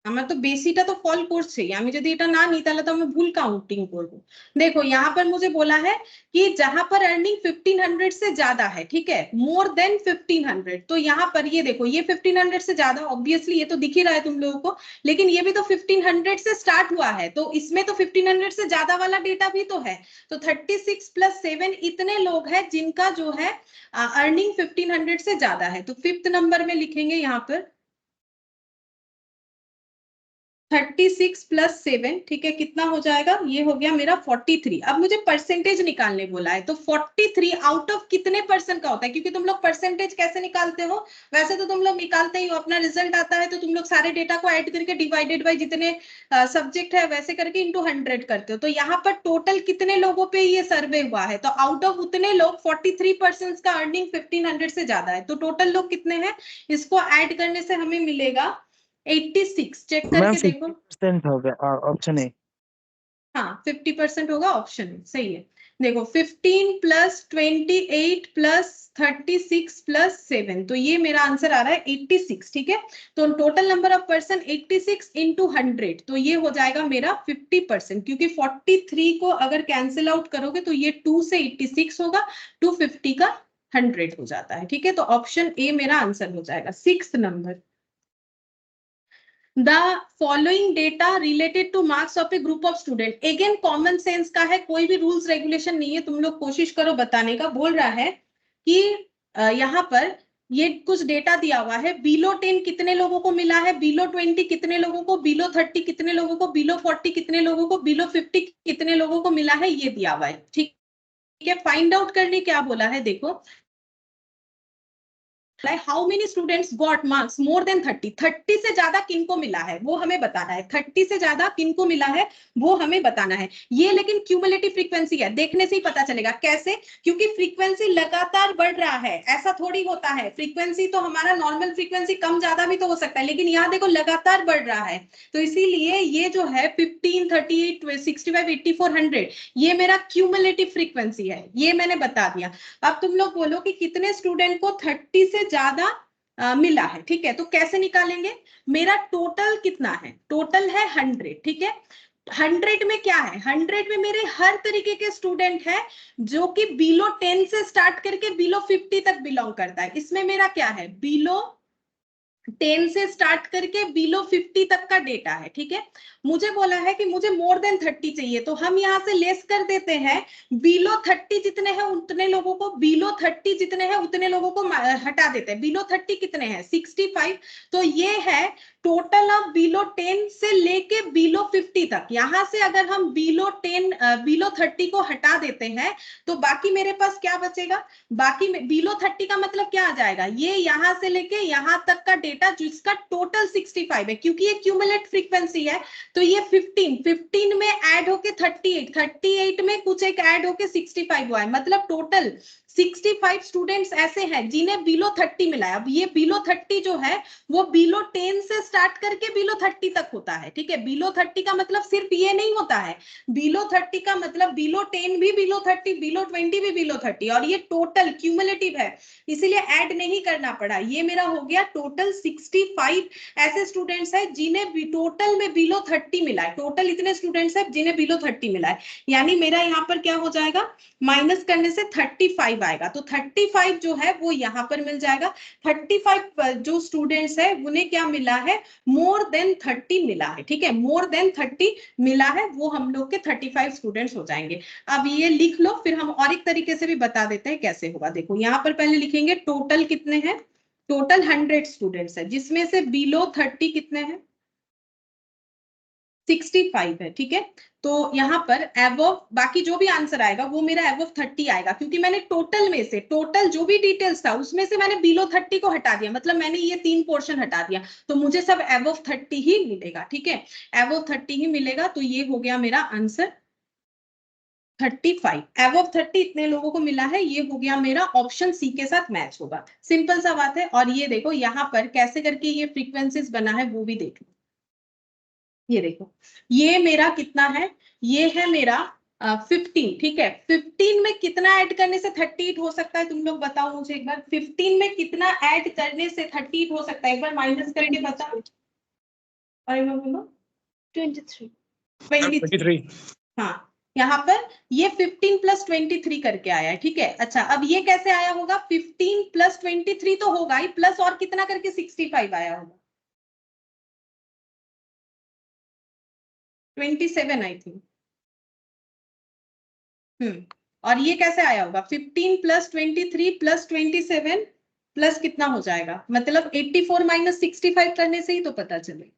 আমার তো বেসিটা তো ফল করছে, আমি যদি এটা না নিই তাহলে তো আমি ভুল काउंटिंग করব। देखो यहाँ पर मुझे बोला है कि जहां पर अर्निंग 1500 से ज्यादा है, ठीक है, मोर देन 1500, तो यहाँ पर ये देखो ये 1500 से ज्यादा, ऑब्वियसली ये तो दिख ही रहा है तुम लोगों को, लेकिन ये भी तो 1500 से स्टार्ट हुआ है, तो इसमें तो 1500 से ज्यादा वाला डेटा भी तो है। तो 36 + 7 इतने लोग हैं जिनका जो है अर्निंग 1500 से ज्यादा है। तो फिफ्थ नंबर में लिखेंगे यहाँ पर 36 + 7, ठीक है, कितना हो जाएगा, ये हो गया मेरा 43। अब मुझे परसेंटेज निकालने बोला है, तो 43 आउट ऑफ कितने परसेंट का होता है, क्योंकि तुम लोग परसेंटेज कैसे निकालते हो, वैसे तो तुम लोग निकालते ही हो, अपना रिजल्ट आता है तो तुम लोग सारे डेटा को ऐड करके डिवाइडेड बाय जितने सब्जेक्ट है वैसे करके इंटू 100 करते हो। तो यहाँ पर टोटल कितने लोगों पे ये सर्वे हुआ है, तो आउट ऑफ उतने लोग 43% का अर्निंग 1500 से ज्यादा है। तो टोटल लोग कितने हैं, इसको ऐड करने से हमें मिलेगा 86। चेक मैम करके देखो। 50% हो गया ऑप्शन ए। हाँ 50% होगा, ऑप्शन है, सही है। देखो 15 + 28 + 36 + 7, तो ये मेरा आंसर आ रहा है 86, ठीक है। तो टोटल नंबर ऑफ पर्सन 86 × 100, तो ये हो जाएगा मेरा 50%, क्योंकि 43 को अगर कैंसिल आउट करोगे तो ये 2 से 86 होगा, 250 का 100 हो जाता है, ठीक है। तो ऑप्शन ए मेरा आंसर हो जाएगा। 6th number, the following data related two marks of A group of student. Again common sense का है, कोई भी रूल्स रेगुलेशन नहीं है, तुम लोग कोशिश करो बताने का। बोल रहा है कि यहाँ पर ये कुछ डेटा दिया हुआ है, बिलो 10 कितने लोगों को मिला है, बिलो 20 कितने लोगों को, बिलो 30 कितने लोगों को, बिलो 40 कितने लोगों को, बिलो 50 कितने लोगों को मिला है, ये दिया हुआ है, ठीक है। फाइंड आउट करने क्या बोला है, देखो how many students got marks more than 30, 30 से ज्यादा किनको मिला है वो हमें बताना है, 30 से ज्यादा किनको मिला है वो हमें बताना है। ये लेकिन क्यूमुलेटिव फ्रीक्वेंसी है, देखने से ही पता चलेगा। कैसे, क्योंकि फ्रीक्वेंसी लगातार बढ़ रहा है, ऐसा थोड़ी होता है। फ्रीक्वेंसी तो हमारा नॉर्मल फ्रीक्वेंसी कम ज्यादा भी तो हो सकता है, लेकिन यहाँ देखो लगातार बढ़ रहा है, तो इसीलिए ये जो है 15, 38, 65, 84, 100 ये मेरा क्यूमुलेटिव फ्रीक्वेंसी है, ये मैंने बता दिया। अब तुम लोग बोलो कि कितने स्टूडेंट को 30 से ज्यादा मिला है, ठीक है, तो कैसे निकालेंगे। मेरा टोटल कितना है, टोटल है 100, ठीक है। 100 में क्या है, 100 में मेरे हर तरीके के स्टूडेंट है जो कि बिलो 10 से स्टार्ट करके बिलो 50 तक बिलोंग करता है। इसमें मेरा क्या है, बिलो 10 से स्टार्ट करके बिलो 50 तक का डेटा है, ठीक है। मुझे बोला है कि मुझे मोर देन 30 चाहिए, तो हम यहाँ से लेस कर देते हैं, बिलो 30 जितने हैं उतने लोगों को, बिलो 30 जितने हैं उतने लोगों को हटा देते हैं। बिलो 30 कितने हैं, 65, तो ये है टोटल ऑफ बिलो 10 से लेके बिलो 50 तक। यहां से अगर हम बिलो 30 को हटा देते हैं तो बाकी मेरे पास क्या बचेगा, बाकी बिलो 30 का मतलब क्या आ जाएगा, ये यहां से लेके यहां तक का डेटा जिसका टोटल 65 है, क्योंकि ये क्यूमुलेट फ्रीक्वेंसी है। तो ये 15 में ऐड होके 38 में कुछ एक ऐड होके 65 हुआ है, मतलब टोटल 65 स्टूडेंट्स ऐसे हैं जिन्हें बिलो 30 मिला है। अब ये बिलो 30 जो है वो बिलो 10 से स्टार्ट करके बिलो 30 तक होता है, ठीक है। बिलो 30 का मतलब सिर्फ ये नहीं होता है, बिलो 30 का मतलब बिलो 10 भी बिलो 30, बिलो 20 भी बिलो 30, और ये टोटल क्यूमुलेटिव है, इसीलिए ऐड नहीं करना पड़ा। ये मेरा हो गया टोटल 65 ऐसे स्टूडेंट्स है जिन्हें टोटल में बिलो 30 मिला है। टोटल इतने स्टूडेंट्स है जिन्हें बिलो 30 मिला है, यानी मेरा यहाँ पर क्या हो जाएगा, माइनस करने से 35 आएगा। तो 35 जो है वो यहाँ पर मिल जाएगा। 35 जो स्टूडेंट्स है उन्हें क्या मिला है, मोर देन 30 मिला है, ठीक है, मोर देन 30 मिला है, वो हम लोग के 35 स्टूडेंट्स हो जाएंगे। अब ये लिख लो, फिर हम और एक तरीके से भी बता देते हैं कैसे होगा। देखो यहाँ पर पहले लिखेंगे टोटल कितने हैं, टोटल 100 स्टूडेंट्स है, जिसमें से बिलो 30 कितने हैं, 65 है, ठीक है। तो यहाँ पर एबव, बाकी जो भी आंसर आएगा वो मेरा एबव 30 आएगा, क्योंकि मैंने टोटल में से, टोटल जो भी डिटेल्स था उसमें से मैंने बिलो 30 को हटा दिया, मतलब मैंने ये 3 पोर्शन हटा दिया, तो मुझे सब एबव 30 ही मिलेगा, ठीक है, एबव 30 ही मिलेगा। तो ये हो गया मेरा आंसर 35, एबव 30 इतने लोगों को मिला है, ये हो गया मेरा ऑप्शन सी के साथ मैच होगा। सिंपल सा बात है। और ये देखो यहाँ पर कैसे करके ये फ्रीक्वेंसीज बना है वो भी देख लो। ये देखो ये मेरा कितना है, ये है मेरा 15, ठीक है। 15 में कितना ऐड करने से 38 हो सकता है, तुम लोग बताओ मुझे एक बार, 15 में कितना ऐड करने से 38 हो सकता है, एक बार माइनस करके बताओ। और एक बार बोलो 23. 23। हाँ, यहाँ पर ये 15 + 23 करके आया है, ठीक है। अच्छा, अब ये कैसे आया होगा? 15 + 23 तो होगा ही, प्लस और कितना करके 65 आया होगा, 27 आई थिंक। और ये कैसे आया होगा? 15 + 23 + 27 प्लस कितना हो जाएगा? मतलब 84 - 65 करने से ही तो पता चले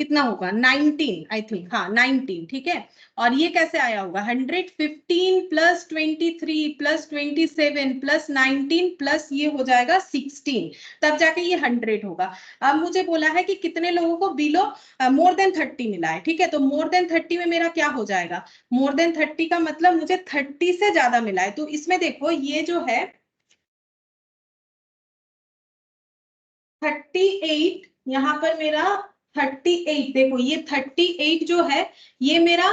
कितना होगा, 19 आई थिंक। हाँ 19, ठीक है। और ये कैसे आया होगा? 115 + 23 + 27 + 19 प्लस ये हो जाएगा 16, तब जाके ये 100 होगा। अब मुझे बोला है कि कितने लोगों को बिलो मोर देन 30 मिला है, ठीक है। तो मोर देन 30 में मेरा क्या हो जाएगा? मोर देन 30 का मतलब मुझे 30 से ज्यादा मिला है। तो इसमें देखो ये जो है 38, यहाँ पर मेरा 38, देखो ये 38 जो है ये मेरा,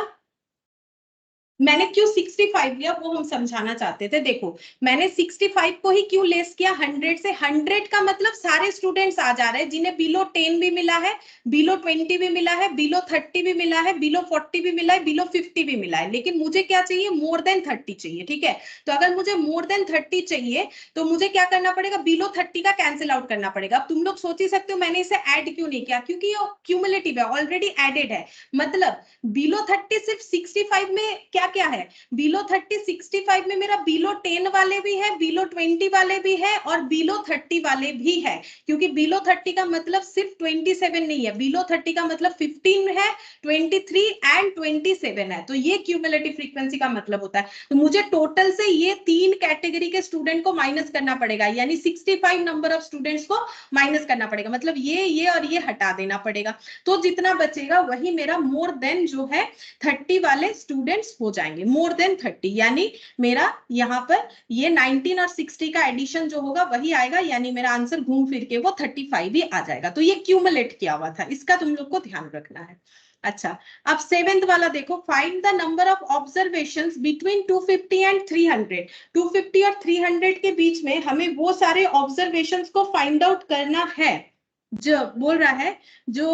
मैंने क्यों 65 लिया वो हम समझाना चाहते थे। देखो मैंने 65 को ही क्यों लेस किया 100 से? 100 का मतलब सारे स्टूडेंट्स आ जा रहे हैं जिन्हें बिलो 10 भी मिला है, बिलो 20 भी मिला है, बिलो 30 भी मिला है, बिलो 40 भी मिला है, बिलो 50 भी मिला है। लेकिन मुझे क्या चाहिए? मोर देन 30 चाहिए, ठीक है। तो अगर मुझे मोर देन 30 चाहिए तो मुझे क्या करना पड़ेगा? बिलो 30 का कैंसिल आउट करना पड़ेगा। अब तुम लोग सोच ही सकते हो मैंने इसे ऐड क्यों नहीं किया, क्योंकि ये क्यूमुलेटिव है, ऑलरेडी एडेड है। मतलब बिलो 30 सिर्फ 65 में क्या क्या है? बिलो 30 65 में मेरा बिलो 10 वाले भी है, बिलो 20 वाले भी है और बिलो 30 वाले भी है। क्योंकि बिलो 30 का मतलब सिर्फ 27 नहीं है, बिलो 30 का मतलब 15 है, 23 एंड 27 है। तो ये क्यूमुलेटिव फ्रीक्वेंसी का मतलब होता है। तो मुझे टोटल से ये 3 कैटेगरी के स्टूडेंट को माइनस करना पड़ेगा, यानी 65 नंबर ऑफ स्टूडेंट्स को माइनस करना पड़ेगा। मतलब ये और ये हटा देना पड़ेगा। तो जितना बचेगा वही मेरा मोर देन जो है 30 वाले स्टूडेंट्स हो जाएंगे, मोर देन 30। यानी मेरा यहाँ पर ये 19 और 60 का एडिशन जो होगा वही आएगा, यानी मेरा आंसर घूम फिर के वो 35 ही आ जाएगा। तो ये क्यूमुलेट किया हुआ था, इसका तुम लोग को ध्यान रखना है। अच्छा, अब 7th वाला देखो, find the number of observations between 250 and 300। 250 और 300 के बीच में हमें वो सारे ऑब्जर्वेशंस को फाइंड आउट करना है जो बोल रहा है, जो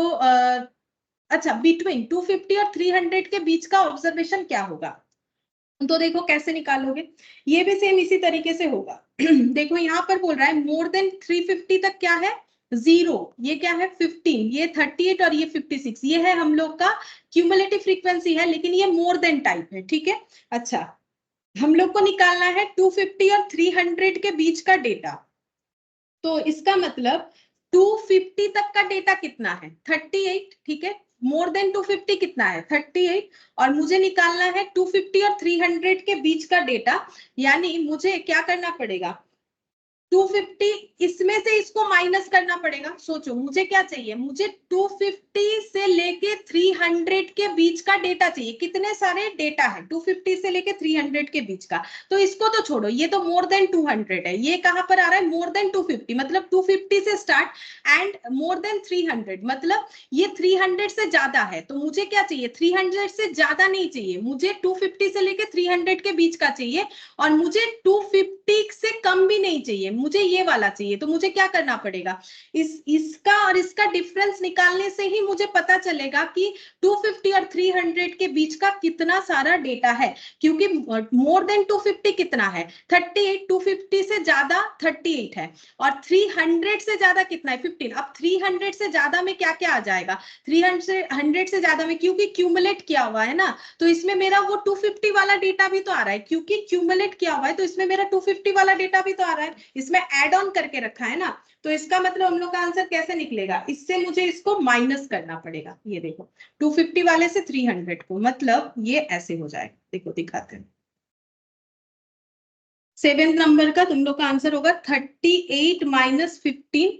अच्छा बिटवीन 250 और 300 के बीच का ऑब्जर्वेशन क्या होगा। तो देखो कैसे निकालोगे, ये भी सेम इसी तरीके से होगा। देखो यहाँ पर बोल रहा है मोर देन 350 तक क्या है? 0, ये क्या है? 15, ये 38 और ये 56, ये है हम लोग का क्यूमुलेटिव फ्रीक्वेंसी है, लेकिन ये मोर देन टाइप है, ठीक है। अच्छा, हम लोग को निकालना है 250 और 300 के बीच का डेटा। तो इसका मतलब 250 तक का डेटा कितना है? 38, ठीक है। मोर देन 250 कितना है? 38। और मुझे निकालना है 250 और 300 के बीच का डेटा, यानी मुझे क्या करना पड़ेगा? 250 इसमें से इसको माइनस करना पड़ेगा। सोचो मुझे क्या चाहिए? मुझे 250 से लेके 300 के बीच का डेटा चाहिए। कितने सारे डेटा है 250 से लेके 300 के बीच का? तो इसको तो छोड़ो, ये तो मोर देन 200 है। ये कहां पर आ रहा है? मोर देन 250, मतलब 250 से स्टार्ट एंड मोर देन 300, मतलब ये 300 से ज्यादा है। तो मुझे क्या चाहिए? 300 से ज्यादा नहीं चाहिए, मुझे 250 से लेके 300 के बीच का चाहिए। और मुझे 250 से कम भी नहीं चाहिए, मुझे ये वाला चाहिए। तो मुझे क्या करना पड़ेगा? इसका और इसका डिफरेंस निकालने से ही मुझे पता चलेगा कि 250 और 300 के बीच का कितना सारा डेटा है। क्योंकि मोर देन 250 कितना है? 38, 250 से ज्यादा 38 है, और 300 से ज्यादा कितना है? 15। अब 300 से ज्यादा में क्या क्या आ जाएगा? 300 से ज्यादा में, क्योंकि क्यूमुलेट किया हुआ है ना, तो इसमें मेरा वो 250 वाला डेटा भी तो आ रहा है। क्योंकि क्यूमुलेट किया हुआ है तो इसमें मेरा 250 वाला डेटा भी तो आ रहा है, इसमें ऐड ऑन करके रखा है ना। तो इसका मतलब हम लोग का आंसर कैसे निकलेगा? इससे मुझे इसको माइनस करना पड़ेगा। ये देखो 250 वाले से 300 को, मतलब ये ऐसे हो जाएगा। देखो दिखाते हैं। 7th नंबर का तुम लोग का आंसर होगा 38 - 15,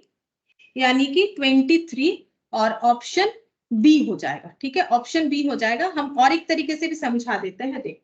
यानी कि 23, और ऑप्शन बी हो जाएगा। ठीक है, ऑप्शन बी हो जाएगा। हम और एक तरीके से भी समझा देते हैं। देख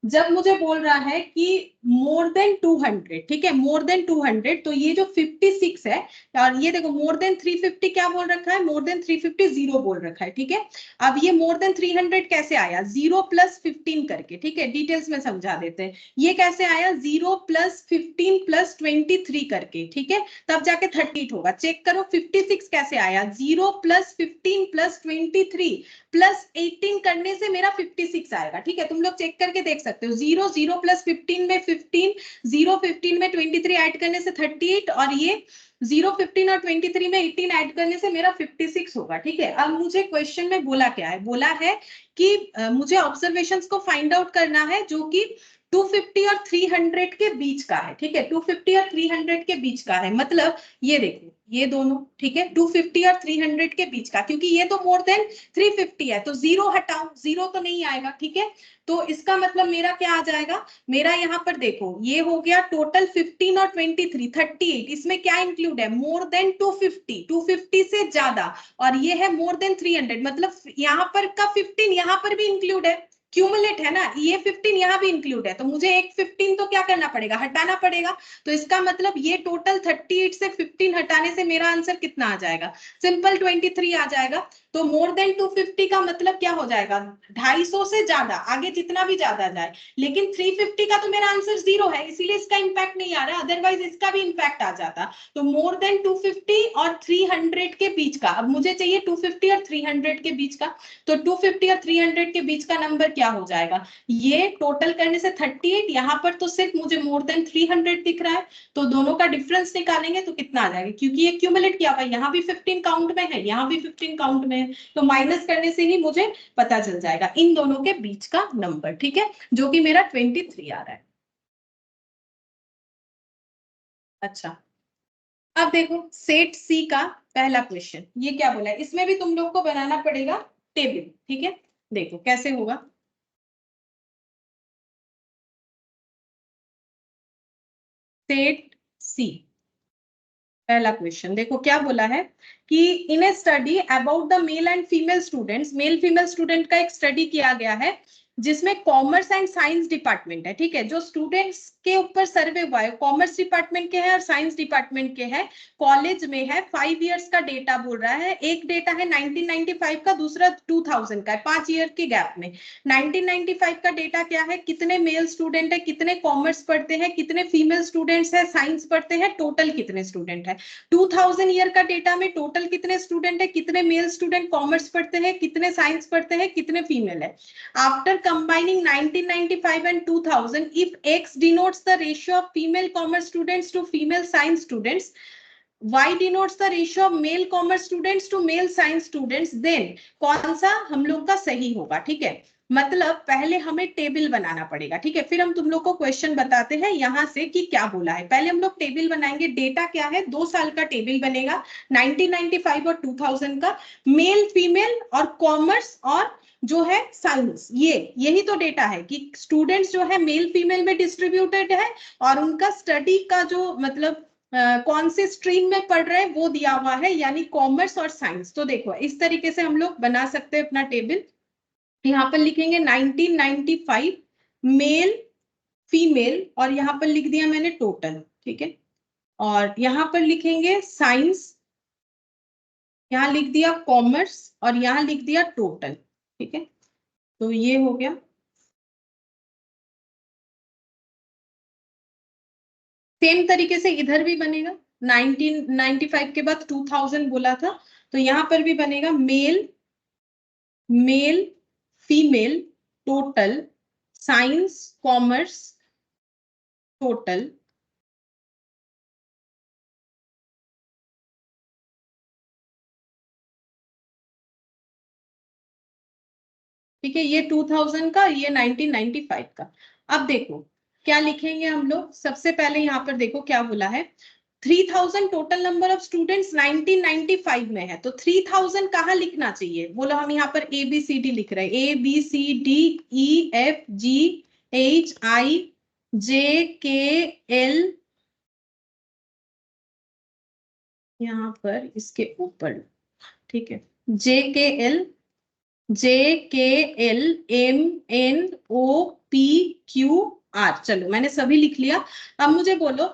जब मुझे बोल रहा है कि मोर देन 200, ठीक है, मोर देन 200, तो ये जो 56 है, और ये देखो मोर देन 350 क्या बोल रखा है, मोर देन 350 जीरो बोल रखा है, ठीक है। अब ये मोर देन 300 कैसे आया, 0 + 15 करके, ठीक है, डिटेल्स में समझा देते हैं। ये कैसे आया, 0 + 15 + 23 करके, ठीक है, तब जाके 38 होगा। चेक करो 56 कैसे आया, 0 + 15 + 23 + 18 करने से मेरा 56 आएगा, ठीक है, तुम लोग चेक करके देख सकते हो। 0 0 + 15 में 15, 0 15 में 23 ऐड करने से 38, और ये 0 15 और 23 में 18 ऐड करने से मेरा 56 होगा, ठीक है। अब मुझे क्वेश्चन में बोला क्या है, बोला है कि मुझे ऑब्जर्वेशंस को फाइंड आउट करना है जो कि 250 और 300 के बीच का है, ठीक है, 250 और 300 के बीच का है। मतलब ये देखो ये दोनों, ठीक है, 250 और 300 के बीच का, क्योंकि ये तो मोर देन 350 है, तो जीरो हटाओ, जीरो तो नहीं आएगा, ठीक है। तो इसका मतलब मेरा क्या आ जाएगा, मेरा यहाँ पर देखो ये हो गया टोटल 15 और 23 38, इसमें क्या इंक्लूड है, मोर देन 250, 250 से ज्यादा, और ये है मोर देन 300, मतलब यहाँ पर का 15 यहाँ पर भी इंक्लूड है, क्यूमुलेट है ना, ये 15 यहाँ भी इंक्लूड है, तो मुझे एक 15 तो क्या करना पड़ेगा, हटाना पड़ेगा। तो इसका मतलब ये टोटल 38 से 15 हटाने से मेरा आंसर कितना आ जाएगा, सिंपल 23 आ जाएगा। तो मोर देन 250 का मतलब क्या हो जाएगा, 250 से ज्यादा, आगे जितना भी ज्यादा जाए, लेकिन 350 का तो मेरा आंसर 0 है, इसीलिए इसका इंपैक्ट नहीं आ रहा, अदरवाइज इसका भी इंपैक्ट आ जाता। तो मोर देन 250 और 300 के बीच का, अब मुझे चाहिए 250 और 300 के बीच का, तो 250 और 300 के बीच का नंबर क्या हो जाएगा, ये टोटल करने से 38, यहाँ पर तो सिर्फ मुझे मोर देन 300 दिख रहा है, तो दोनों का डिफरेंस निकालेंगे तो कितना आ जाएगा, क्योंकि ये क्यूमुलेट किया हुआ है, यहाँ भी 15 काउंट में है, यहाँ भी 15 काउंट में है, तो माइनस करने से ही मुझे पता चल जाएगा इन दोनों के बीच का नंबर, ठीक है, जो कि मेरा 23 आ रहा है। अच्छा, अब देखो सेट सी का पहला क्वेश्चन, ये क्या बोला है, इसमें भी तुम लोग को बनाना पड़ेगा टेबल, ठीक है, देखो कैसे होगा। सेट सी पहला क्वेश्चन देखो क्या बोला है कि in a study about the male and female students, male female student का एक स्टडी किया गया है जिसमें कॉमर्स एंड साइंस डिपार्टमेंट है, ठीक है, जो स्टूडेंट्स के ऊपर सर्वे हुआ है कॉमर्स डिपार्टमेंट के हैं और साइंस डिपार्टमेंट के हैं, कॉलेज में है, 5 इयर्स का डेटा बोल रहा है, एक डेटा है 1995 का, दूसरा 2000 का है, 5 ईयर के गैप में। 1995 का डेटा क्या है, कितने मेल स्टूडेंट है, कितने कॉमर्स पढ़ते हैं, कितने फीमेल स्टूडेंट्स है, साइंस पढ़ते हैं, टोटल कितने स्टूडेंट है। 2000 ईयर का डेटा में टोटल कितने स्टूडेंट है, कितने मेल स्टूडेंट कॉमर्स पढ़ते हैं, कितने साइंस पढ़ते हैं, कितने फीमेल है। After combining 1995 and 2000, if X denotes the ratio of female commerce students to female science students, Y denotes the ratio of male commerce students to male science students, then कौन सा हम लोग का सही होगा, ठीक है। मतलब पहले हमें टेबल बनाना पड़ेगा, ठीक है, फिर हम तुम लोग को क्वेश्चन बताते हैं यहां से कि क्या बोला है। पहले हम लोग टेबल बनाएंगे, डेटा क्या है, 2 साल का टेबल बनेगा, 1995 और 2000 का, मेल फीमेल और कॉमर्स और जो है साइंस, ये यही तो डेटा है कि स्टूडेंट्स जो है मेल फीमेल में डिस्ट्रीब्यूटेड है, और उनका स्टडी का जो मतलब कौन से स्ट्रीम में पढ़ रहे हैं वो दिया हुआ है, यानी कॉमर्स और साइंस। तो देखो इस तरीके से हम लोग बना सकते हैं अपना टेबल। यहाँ पर लिखेंगे 1995 मेल फीमेल, और यहाँ पर लिख दिया मैंने टोटल, ठीक है, और यहाँ पर लिखेंगे साइंस, यहाँ लिख दिया कॉमर्स, और यहाँ लिख दिया टोटल, ठीक है, तो ये हो गया। सेम तरीके से इधर भी बनेगा, 1995 के बाद 2000 बोला था, तो यहाँ पर भी बनेगा male male female total science commerce total, ठीक है, ये 2000 का, ये 1995 का। अब देखो क्या लिखेंगे हम लोग, सबसे पहले यहाँ पर देखो क्या बोला है, 3000 टोटल नंबर ऑफ स्टूडेंट्स 1995 में है, तो 3000 कहाँ लिखना चाहिए, बोलो हम यहाँ पर ए बी सी डी लिख रहे हैं, A B C D E F G H I J K L, यहाँ पर इसके ऊपर, ठीक है, जे के एल JKLMNOPQR। चलो मैंने सभी लिख लिया। अब मुझे बोलो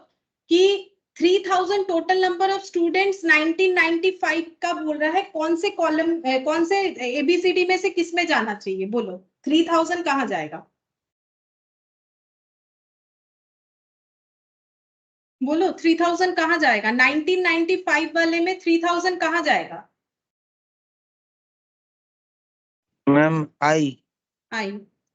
कि 3000 टोटल नंबर ऑफ स्टूडेंट्स 1995 का बोल रहा है, कौन से कॉलम, कौन से ABCD में से किस में जाना चाहिए? बोलो 3000 कहाँ जाएगा? बोलो 3000 कहाँ जाएगा? 1995 वाले में 3000 कहाँ जाएगा? मैम आई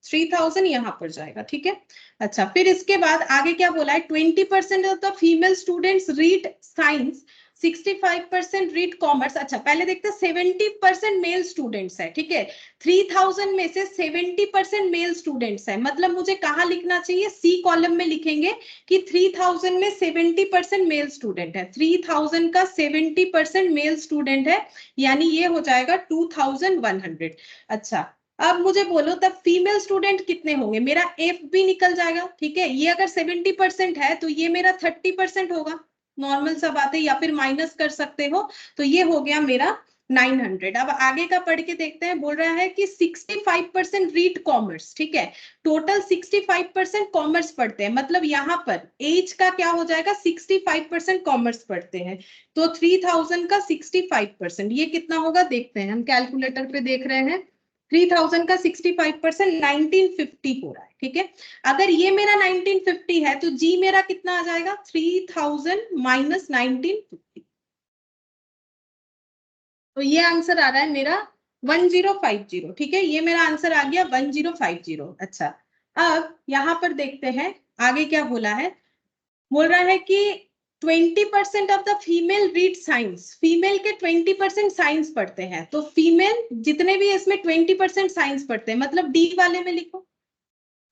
3000 यहाँ पर जाएगा, ठीक है। अच्छा, फिर इसके बाद आगे क्या बोला है? 20% of the female students read science, 65% read commerce. अच्छा, पहले देखते हैं 70% मेल स्टूडेंट्स है, ठीक है। 3000 में से 70% मेल स्टूडेंट्स है, मतलब मुझे कहाँ लिखना चाहिए? सी कॉलम में लिखेंगे कि 3000 में 70% मेल स्टूडेंट है। 3000 का 70% मेल स्टूडेंट है, यानी ये हो जाएगा 2100। अच्छा, अब मुझे बोलो तब फीमेल स्टूडेंट कितने होंगे? मेरा एफ भी निकल जाएगा, ठीक है। ये अगर 70% है तो ये मेरा 30% होगा, नॉर्मल सा बात है, या फिर माइनस कर सकते हो। तो ये हो गया मेरा 900। अब आगे का पढ़ के देखते हैं। बोल रहा है कि 65% रीड कॉमर्स, ठीक है। टोटल 65% कॉमर्स पढ़ते हैं, मतलब यहाँ पर एज का क्या हो जाएगा? 65% कॉमर्स पढ़ते हैं। तो 3000 का 65%, ये कितना होगा देखते हैं। हम कैलकुलेटर पे देख रहे हैं। 3000 का 65% 1950 हो रहा है, ठीक है। अगर ये मेरा 1950 है तो जी मेरा कितना आ जाएगा? 3000 माइनस 1950। तो ये आंसर आ रहा है मेरा 1050, ठीक है। ये मेरा आंसर आ गया 1050। अच्छा, अब यहां पर देखते हैं आगे क्या बोला है। बोल रहा है कि 20% of the female read science, female के 20% साइंस पढ़ते हैं। तो फीमेल जितने भी इसमें 20% साइंस पढ़ते हैं, मतलब डी वाले में लिखो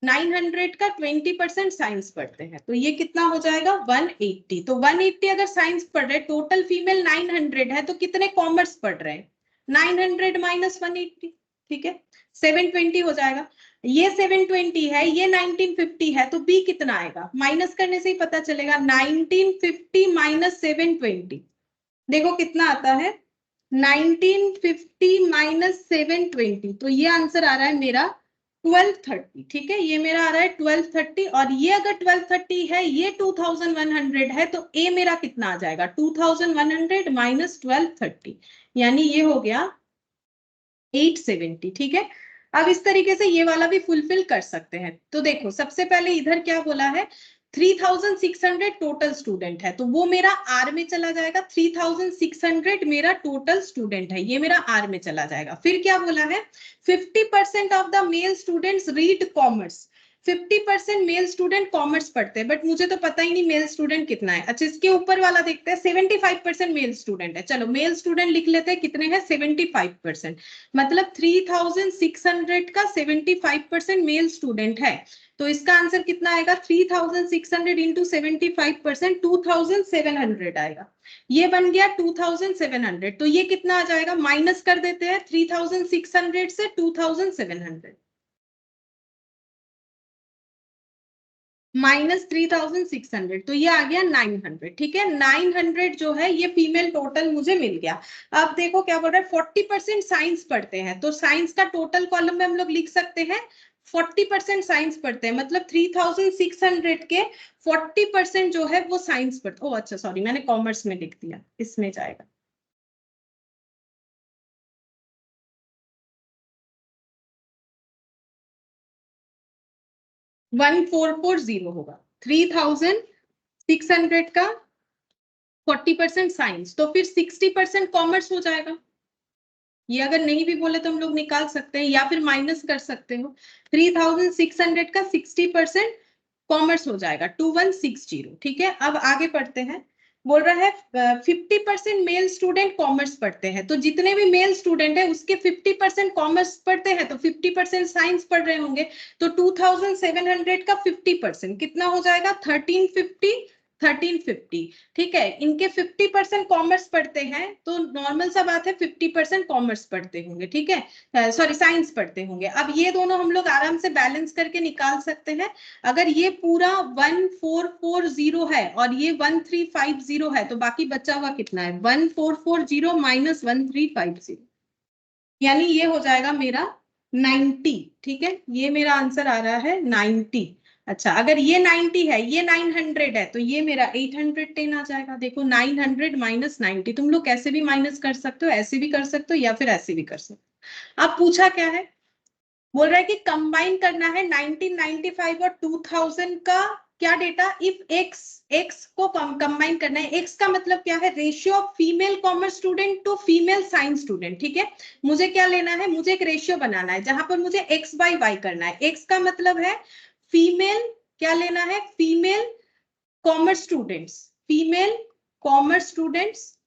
900 का 20% साइंस पढ़ते हैं, तो ये कितना हो जाएगा? 180। तो 180 अगर साइंस पढ़ रहे, टोटल फीमेल 900 है, तो कितने कॉमर्स पढ़ रहे हैं? 900 माइनस 180, ठीक है, 720 हो जाएगा। ये 720 है, ये 1950 है, तो बी कितना आएगा? माइनस करने से ही पता चलेगा। 1950 माइनस 720, देखो कितना आता है? 1950 माइनस 720, तो ये आंसर आ रहा है मेरा 1230, ठीक है। ये मेरा आ रहा है 1230, और ये अगर 1230 है, ये 2100 है, तो ए मेरा कितना आ जाएगा? 2100 माइनस 1230, यानी ये हो गया 870, ठीक है। अब इस तरीके से ये वाला भी फुलफिल कर सकते हैं। तो देखो सबसे पहले इधर क्या बोला है? 3600 टोटल स्टूडेंट है, तो वो मेरा आर में चला जाएगा। 3600 मेरा टोटल स्टूडेंट है, ये मेरा आर में चला जाएगा। फिर क्या बोला है? 50% of the male students read commerce, 50% male student commerce पढ़ते हैं, बट मुझे तो पता ही नहीं मेल स्टूडेंट कितना है। अच्छा, इसके ऊपर वाला देखते हैं। 75% मेल स्टूडेंट है, चलो मेल स्टूडेंट लिख लेते हैं, कितने हैं? 75%, मतलब 3600 का 75% मेल स्टूडेंट है। तो इसका आंसर कितना आएगा? 3600 इंटू 75%, 2700 आएगा। ये बन गया 2700। तो ये कितना आ जाएगा? माइनस कर देते हैं 3600 से 2700, माइनस 3600, तो ये आ गया 900, ठीक है। 900 जो है ये फीमेल टोटल मुझे मिल गया। अब देखो क्या बोल रहा है? 40% साइंस पढ़ते हैं, तो साइंस का टोटल कॉलम में हम लोग लिख सकते हैं 40% साइंस पढ़ते हैं, मतलब 3600 के 40% जो है वो साइंस पढ़ते। ओ अच्छा सॉरी, मैंने कॉमर्स में लिख दिया, इसमें जाएगा। वन फोर जीरो होगा। 3600 का 40% साइंस, तो फिर 60% कॉमर्स हो जाएगा। ये अगर नहीं भी बोले तो हम लोग निकाल सकते हैं, या फिर माइनस कर सकते हो। 3600 का 60% कॉमर्स हो जाएगा 2160, ठीक है। अब आगे पढ़ते हैं। बोल रहा है 50% मेल स्टूडेंट कॉमर्स पढ़ते हैं, तो जितने भी मेल स्टूडेंट है उसके 50% कॉमर्स पढ़ते हैं, तो 50% साइंस पढ़ रहे होंगे। तो 2700 का 50% कितना हो जाएगा? 1350, ठीक है। इनके 50% कॉमर्स पढ़ते हैं, तो नॉर्मल सा बात है 50% कॉमर्स पढ़ते होंगे, ठीक है, सॉरी साइंस पढ़ते होंगे। अब ये दोनों हम लोग आराम से बैलेंस करके निकाल सकते हैं। अगर ये पूरा 1440 है और ये 1350 है, तो बाकी बचा हुआ कितना है? 1440 माइनस 1350, यानी ये हो जाएगा मेरा 90, ठीक है, ये मेरा आंसर आ रहा है 90। अच्छा, अगर ये 90 है, ये 900 है, तो ये मेरा 810 आ जाएगा। देखो 900 माइनस 90, तुम लोग कैसे भी माइनस कर सकते हो, ऐसे भी कर सकते हो या फिर ऐसे भी कर सकते हो। अब पूछा क्या है, बोल रहा है कि कंबाइन करना है 1995 और 2000 का क्या डेटा, इफ एक्स को कंबाइन करना है। एक्स का मतलब क्या है, ratio of female commerce student to female science student, ठीक है। मुझे क्या लेना है, मुझे एक रेशियो बनाना है जहां पर मुझे एक्स बाई वाई करना है। एक्स का मतलब है फीमेल, क्या लेना है, female commerce students, female commerce students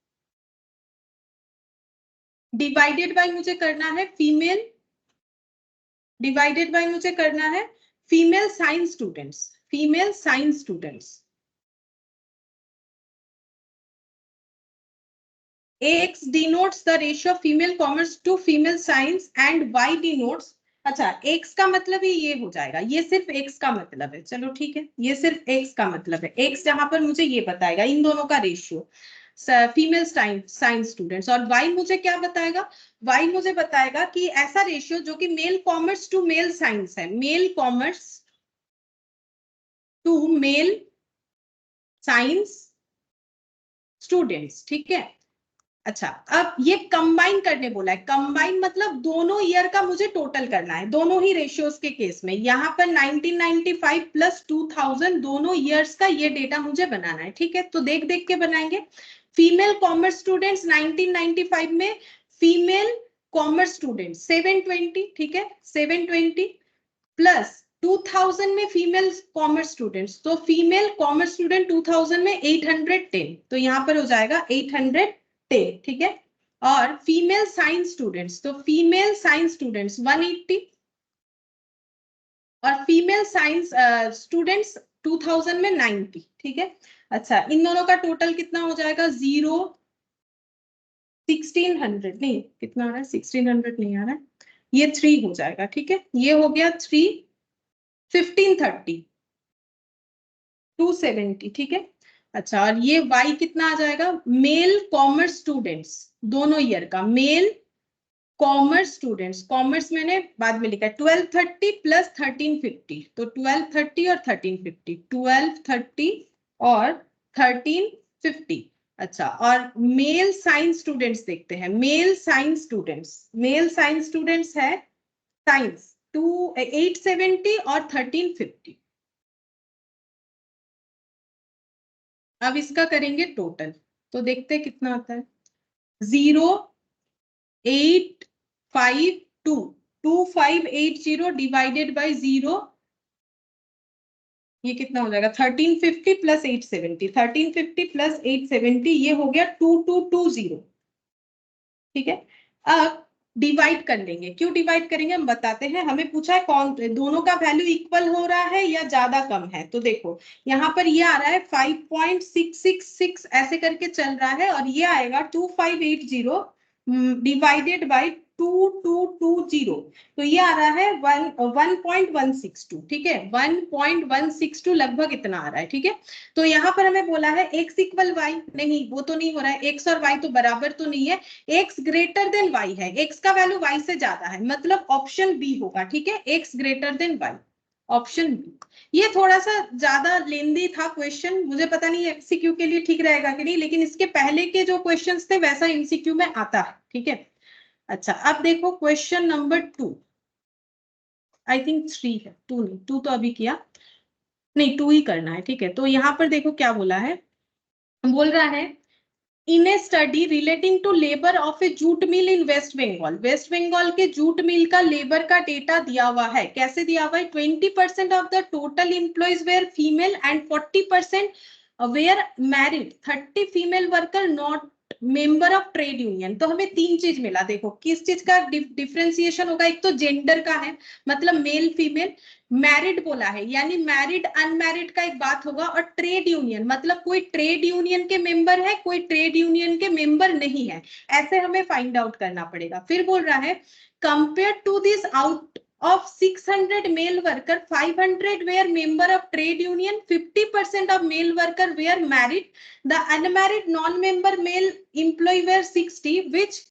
divided by मुझे करना है फीमेल, डिवाइडेड बाय मुझे करना है female science students, female science students. X denotes the ratio of female commerce to female science and Y denotes, अच्छा X का मतलब ही ये हो जाएगा, ये सिर्फ X का मतलब है, चलो ठीक है, ये सिर्फ X का मतलब है। X जहां पर मुझे ये बताएगा इन दोनों का रेशियो, फीमेल साइंस स्टूडेंट्स, और Y मुझे क्या बताएगा, Y मुझे बताएगा कि ऐसा रेशियो जो कि male commerce to male science है, male commerce to male science students, ठीक है। अच्छा, अब ये कंबाइन करने बोला है, कंबाइन मतलब दोनों ईयर का मुझे टोटल करना है, दोनों ही रेशियोज के केस में। यहाँ पर 1995 प्लस 2000 दोनों ईयर्स का ये डेटा मुझे बनाना है, ठीक है। तो देख देख के बनाएंगे। फीमेल कॉमर्स स्टूडेंट्स 1995 में, फीमेल कॉमर्स स्टूडेंट्स 720, ठीक है, 720 प्लस 2000 में फीमेल कॉमर्स स्टूडेंट्स, तो फीमेल कॉमर्स स्टूडेंट 2000 में 810, तो यहाँ पर हो जाएगा 810, ठीक है। और फीमेल साइंस स्टूडेंट्स, तो फीमेल साइंस स्टूडेंट्स 180 और फीमेल साइंस स्टूडेंट्स 2000 में 90, ठीक है। अच्छा, इन दोनों का टोटल कितना हो जाएगा, 1600 नहीं, कितना आ रहा है, 1600 नहीं आ रहा है, ये 3 हो जाएगा, ठीक है, ये हो गया 3, 1530, 270, ठीक है। अच्छा, और ये y कितना आ जाएगा, मेल कॉमर्स स्टूडेंट्स दोनों ईयर का, मेल कॉमर्स स्टूडेंट्स, कॉमर्स मैंने बाद में लिखा है 1230 प्लस 1350, तो 1230 और 1350, 1230 और 1350। अच्छा, और मेल साइंस स्टूडेंट्स देखते हैं, male science students, male science students है साइंस 870 और 1350। अब इसका करेंगे टोटल, तो देखते हैं कितना आता है, 0852 2580 डिवाइडेड बाई 0, ये कितना हो जाएगा 1350 प्लस 870, 1350 प्लस 870, ये हो गया 2220, ठीक है। अब डिवाइड कर लेंगे, क्यों डिवाइड करेंगे हम बताते हैं। हमें पूछा है कौन दोनों का वैल्यू इक्वल हो रहा है या ज्यादा कम है, तो देखो यहाँ पर ये आ रहा है 5.666 ऐसे करके चल रहा है, और ये आएगा 2580 डिवाइडेड बाई 2220, तो ये आ रहा है 1.162, ठीक है, 1.162 लगभग इतना आ रहा है, ठीक है। तो यहाँ पर हमें बोला है x इक्वल y, नहीं वो तो नहीं हो रहा है, x और y तो बराबर तो नहीं है, x ग्रेटर देन y है, x का वैल्यू y से ज्यादा है, मतलब ऑप्शन बी होगा, ठीक है, x greater than y, option B. ये थोड़ा सा ज्यादा लेंदी था क्वेश्चन, मुझे पता नहीं एमसीक्यू के लिए ठीक रहेगा कि नहीं, लेकिन इसके पहले के जो क्वेश्चंस थे वैसा एमसीक्यू में आता है, ठीक है। अच्छा, अब देखो क्वेश्चन नंबर 2, आई थिंक 3 है, 2 नहीं, 2 तो अभी किया नहीं, 2 ही करना है, ठीक है। तो यहाँ पर देखो क्या बोला है, बोल रहा है in a study relating to labour of a jute mill in West Bengal, West Bengal के जूट मिल का लेबर का डेटा दिया हुआ है, कैसे दिया हुआ है, 20% of the total employees were female and 40% were married, 30 female worker not member of trade union. तो हमें 3 चीज मिला, देखो किस चीज का डिफरेंशिएशन होगा, एक तो जेंडर का है, मतलब मेल फीमेल, मैरिड बोला है यानी मैरिड अनमैरिड का एक बात होगा, और ट्रेड यूनियन मतलब कोई ट्रेड यूनियन के मेंबर है, कोई ट्रेड यूनियन के मेंबर नहीं है, ऐसे हमें फाइंड आउट करना पड़ेगा। फिर बोल रहा है compare to this out of 600 male worker, 500 were member of trade union, 50% of male worker were married, the unmarried non-member male employee were 60, which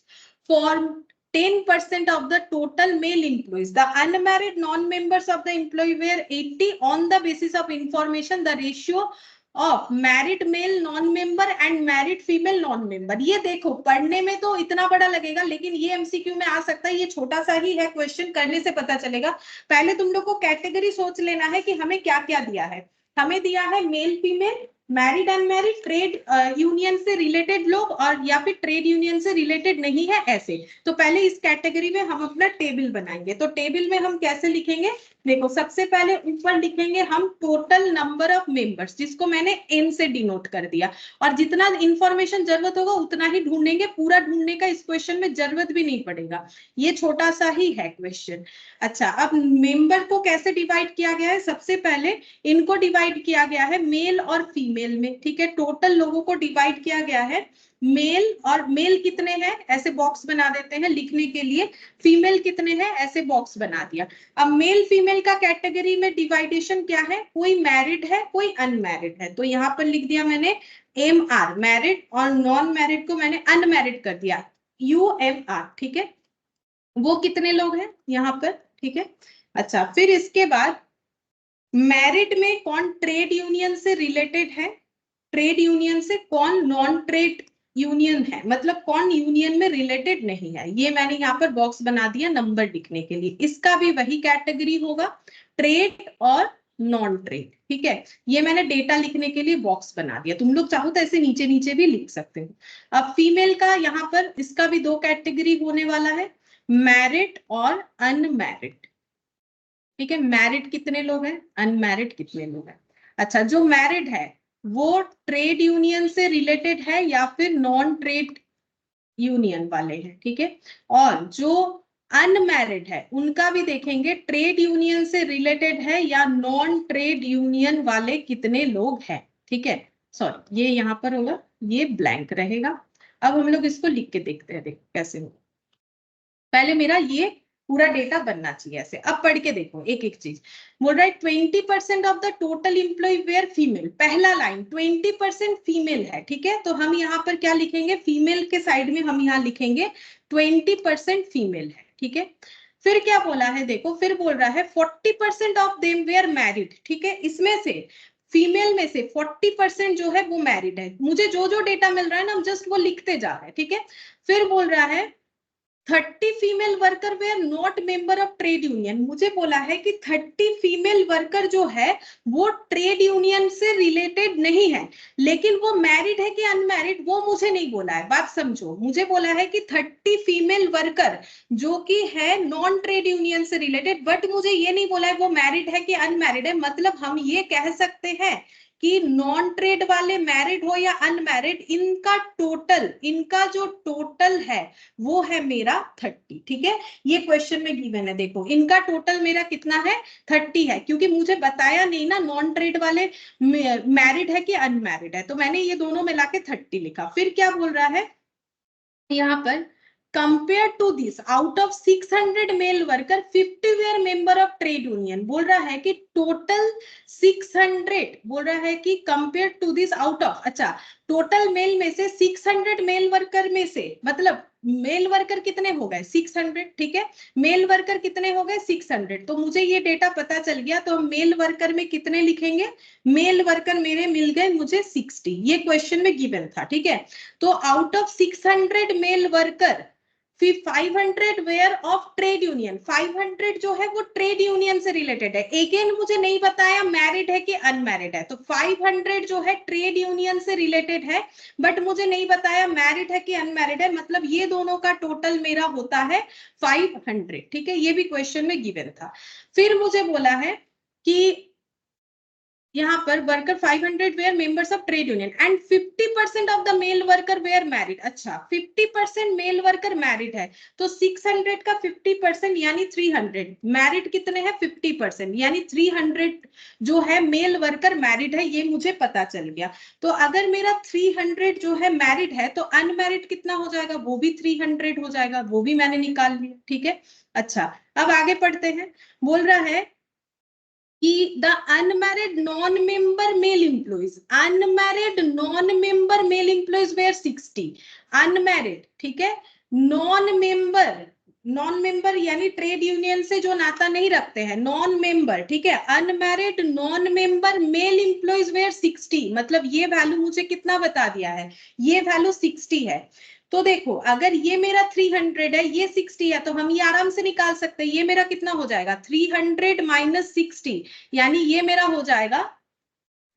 formed 10% of the total male employees. The unmarried non-members of the employee were 80. On the basis of information, the ratio of married male non-member and married female non-member. ये देखो पढ़ने में तो इतना बड़ा लगेगा, लेकिन ये एमसीक्यू में आ सकता है। ये छोटा सा ही है, क्वेश्चन करने से पता चलेगा। पहले तुम लोग को कैटेगरी सोच लेना है कि हमें क्या क्या दिया है। हमें दिया है male female, married unmarried, trade union से रिलेटेड लोग, और या फिर ट्रेड यूनियन से रिलेटेड नहीं है ऐसे। तो पहले इस कैटेगरी में हम अपना टेबल बनाएंगे। तो टेबल में हम कैसे लिखेंगे, देखो सबसे पहले ऊपर लिखेंगे हम टोटल नंबर ऑफ मेंबर्स, जिसको मैंने एन से डिनोट कर दिया, और जितना इंफॉर्मेशन जरूरत होगा उतना ही ढूंढेंगे। पूरा ढूंढने का इस क्वेश्चन में जरूरत भी नहीं पड़ेगा, ये छोटा सा ही है क्वेश्चन। अच्छा, अब मेंबर को कैसे डिवाइड किया गया है, सबसे पहले इनको डिवाइड किया गया है मेल और फीमेल में, ठीक है। टोटल लोगों को डिवाइड किया गया है मेल, और मेल कितने हैं ऐसे बॉक्स बना देते हैं लिखने के लिए, फीमेल कितने हैं ऐसे बॉक्स बना दिया। अब मेल फीमेल का कैटेगरी में डिवाइडेशन क्या है, कोई मैरिड है कोई अनमैरिड है, तो यहाँ पर लिख दिया मैंने MR मैरिड, और नॉन मैरिड को मैंने अनमैरिड कर दिया UMR, ठीक है। वो कितने लोग हैं यहाँ पर, ठीक है। अच्छा, फिर इसके बाद मैरिड में कौन ट्रेड यूनियन से रिलेटेड है, ट्रेड यूनियन से कौन नॉन ट्रेड यूनियन है, मतलब कौन यूनियन में रिलेटेड नहीं है, ये मैंने यहाँ पर बॉक्स बना दिया नंबर लिखने के लिए। इसका भी वही कैटेगरी होगा, ट्रेड और नॉन ट्रेड, ठीक है। ये मैंने डेटा लिखने के लिए बॉक्स बना दिया, तुम लोग चाहो तो ऐसे नीचे नीचे भी लिख सकते हो। अब फीमेल का यहाँ पर, इसका भी दो कैटेगरी होने वाला है, मैरिड और अनमैरिड, ठीक है। मैरिड कितने लोग हैं, अनमैरिड कितने लोग हैं। अच्छा, जो मैरिड है वो ट्रेड यूनियन से रिलेटेड है या फिर नॉन ट्रेड यूनियन वाले हैं, ठीक है। और जो अनमैरिड है उनका भी देखेंगे, ट्रेड यूनियन से रिलेटेड है या नॉन ट्रेड यूनियन वाले कितने लोग हैं, ठीक है। सॉरी, ये यहाँ पर होगा, ये ब्लैंक रहेगा। अब हम लोग इसको लिख के देखते हैं, देखो कैसे होगा। पहले मेरा ये पूरा डेटा बनना चाहिए ऐसे। अब पढ़ के देखो एक एक चीज। बोल रहा है 20% of the total employee were female. पहला लाइन 20% फीमेल है, ठीक है। तो हम यहाँ पर क्या लिखेंगे, फीमेल के साइड में हम यहाँ लिखेंगे 20% फीमेल है, ठीक है। फिर क्या बोला है, देखो फिर बोल रहा है 40% ऑफ देम वेयर मैरिड, ठीक है। इसमें से फीमेल में से 40% जो है वो मैरिड है। मुझे जो जो डेटा मिल रहा है ना, हम जस्ट वो लिखते जा रहे हैं, ठीक है। फिर बोल रहा है 30 female worker were not member of trade union. मुझे बोला है कि 30 फीमेल वर्कर जो है वो ट्रेड यूनियन से रिलेटेड नहीं है, लेकिन वो मैरिड है कि अनमैरिड वो मुझे नहीं बोला है। बात समझो, मुझे बोला है कि 30 फीमेल वर्कर जो कि है नॉन ट्रेड यूनियन से रिलेटेड, बट मुझे ये नहीं बोला है वो मैरिड है कि अनमैरिड है। मतलब हम ये कह सकते हैं कि नॉन ट्रेड वाले मैरिड हो या अनमैरिड, इनका जो टोटल है वो है मेरा 30, ठीक है। ये क्वेश्चन में गिवन है, देखो इनका टोटल मेरा कितना है, 30 है, क्योंकि मुझे बताया नहीं ना नॉन ट्रेड वाले मैरिड है कि अनमैरिड है, तो मैंने ये दोनों मिला के 30 लिखा। फिर क्या बोल रहा है यहाँ पर, compare to this out of 600 male worker 50 were member of trade union. बोल रहा है कि टोटल 600, बोल रहा है कि compare to this out of, अच्छा टोटल मेल में से 600 मेल वर्कर में से, मतलब मेल वर्कर कितने हो गए 600, ठीक है। मेल वर्कर कितने हो गए 600, तो मुझे ये डेटा पता चल गया। तो मेल वर्कर में कितने लिखेंगे, मेल वर्कर मेरे मिल गए मुझे 60, ये क्वेश्चन में गिवन था, ठीक है। तो out of 600 male worker 500 were of trade union, 500 जो है वो ट्रेड यूनियन से रिलेटेड है। अगेन मुझे नहीं बताया मैरिड है कि अनमैरिड है, तो 500 जो है ट्रेड यूनियन से रिलेटेड है, बट मुझे नहीं बताया मैरिड है कि अनमैरिड है। मतलब ये दोनों का टोटल मेरा होता है 500, ठीक है। ये भी क्वेश्चन में गिवन था। फिर मुझे बोला है कि यहाँ पर worker 500 were members of trade union and 50% of the male worker were married. अच्छा 50% मेल वर्कर मैरिड है, तो 600 का 50% यानी 300, मैरिड कितने हैं 50% यानी 300 जो है मेल वर्कर मैरिड है, ये मुझे पता चल गया। तो अगर मेरा 300 जो है मैरिड है तो अनमैरिड कितना हो जाएगा, वो भी 300 हो जाएगा, वो भी मैंने निकाल लिया, ठीक है। अच्छा अब आगे पढ़ते हैं। बोल रहा है कि the unmarried non member male employees, unmarried non member male employees were 60, unmarried, ठीक है, नॉन मेंबर नॉन मेंबर यानी ट्रेड यूनियन से जो नाता नहीं रखते हैं, नॉन मेंबर, ठीक है। Unmarried non member male employees were 60, मतलब ये वैल्यू मुझे कितना बता दिया है, ये वैल्यू 60 है। तो देखो अगर ये मेरा 300 है, ये 60 है, तो हम ये आराम से निकाल सकते हैं। ये मेरा कितना हो जाएगा 300 माइनस 60, यानी ये मेरा हो जाएगा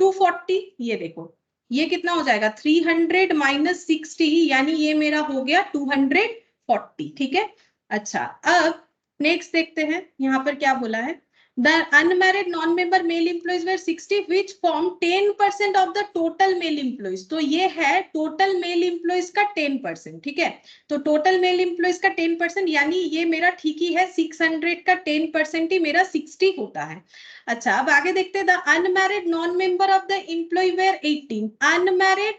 240। ये देखो ये कितना हो जाएगा 300 माइनस 60, यानी ये मेरा हो गया 240, ठीक है। अच्छा अब नेक्स्ट देखते हैं यहाँ पर क्या बोला है। The unmarried non member male employees were 60 which form 10% of the total male employees. तो ये है टोटल मेल एम्प्लॉइज का 10%, ठीक है। तो टोटल मेल एम्प्लॉइज का 10%, यानी ये मेरा ठीक ही है, 600 का 10% ही मेरा 60 होता है। अच्छा अब आगे देखते हैं। The unmarried non member of the employee were 18, unmarried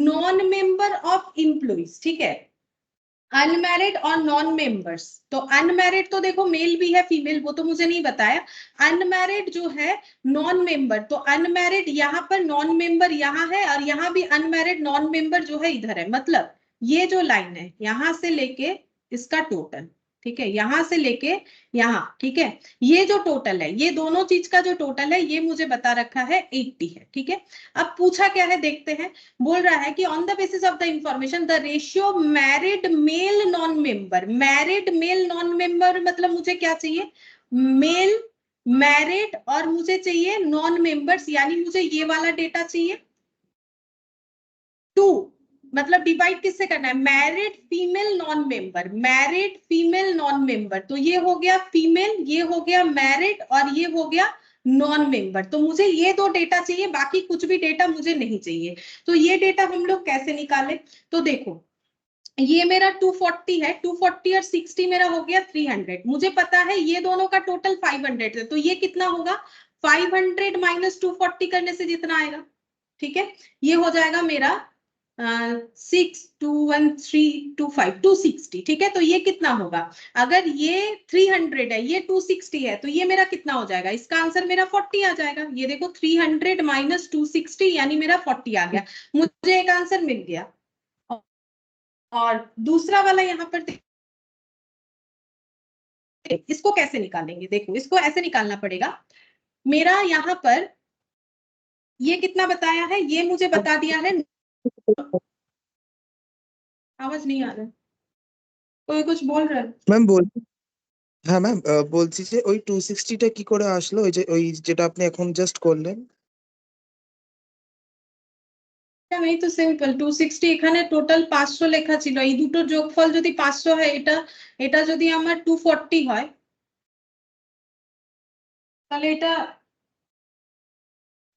non member of employees, ठीक है। अनमैरिड और नॉन मेंबर्स, तो अनमैरिड तो देखो मेल भी है फीमेल, वो तो मुझे नहीं बताया। अनमैरिड जो है नॉन मेंबर, तो अनमैरिड यहाँ पर, नॉन मेंबर यहाँ है, और यहाँ भी अनमैरिड नॉन मेंबर जो है इधर है। मतलब ये जो लाइन है यहाँ से लेके इसका टोटल, ठीक है, यहाँ से लेके यहाँ, ठीक है, ये जो टोटल है, ये दोनों चीज का जो टोटल है ये मुझे बता रखा है 80 है, ठीक है। अब पूछा क्या है देखते हैं। बोल रहा है कि on the basis of the information the ratio married male non member, married male non member मतलब मुझे क्या चाहिए, मेल मैरिड, और मुझे चाहिए नॉन मेंबर्स, यानी मुझे ये वाला डेटा चाहिए। 2 मतलब डिवाइड किससे करना है, married female non member, married female non member, तो ये हो गया फीमेल, ये हो गया मैरिड, और ये हो गया नॉन मेंबर। तो मुझे ये दो डेटा चाहिए, बाकी कुछ भी डेटा मुझे नहीं चाहिए। तो ये डेटा हम लोग कैसे निकाले, तो देखो ये मेरा 240 है, 240 और 60 मेरा हो गया 300। मुझे पता है ये दोनों का टोटल 500 है, तो ये कितना होगा 500 माइनस 240 करने से जितना आएगा, ठीक है, ये हो जाएगा मेरा 62132 260, ठीक है। तो ये कितना होगा, अगर ये 300 है, ये 260 है, तो ये मेरा कितना हो जाएगा, इसका आंसर मेरा 40 आ जाएगा। ये देखो 300 माइनस 260 यानी मेरा 40 आ गया, मुझे एक आंसर मिल गया। और दूसरा वाला यहाँ पर इसको कैसे निकालेंगे, देखो इसको ऐसे निकालना पड़ेगा। मेरा यहाँ पर ये कितना बताया है, ये मुझे बता दिया है, आवाज नहीं आ रहा, कोई कुछ बोल रहा है। ম্যাম বল হ্যাঁ ম্যাম বলছি যে ওই 260 টা কি করে আসলো, ওই যে যেটা আপনি এখন জাস্ট করলেন। এই তো সিম্পল 260, এখানে টোটাল 500 লেখা ছিল, এই দুটোর যোগফল যদি 500 হয়, এটা এটা যদি আমার 240 হয়, তাহলে এটা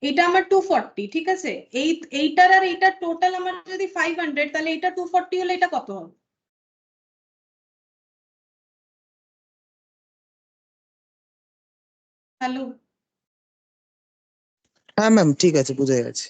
এটা আমার 240, ঠিক আছে। এইটার আর এইটার টোটাল আমার যদি 500, তাহলে এটা 240 হলে এটা কত হবে, হ্যালো। হ্যাঁ ম্যাম ঠিক আছে, বুঝে গেছে।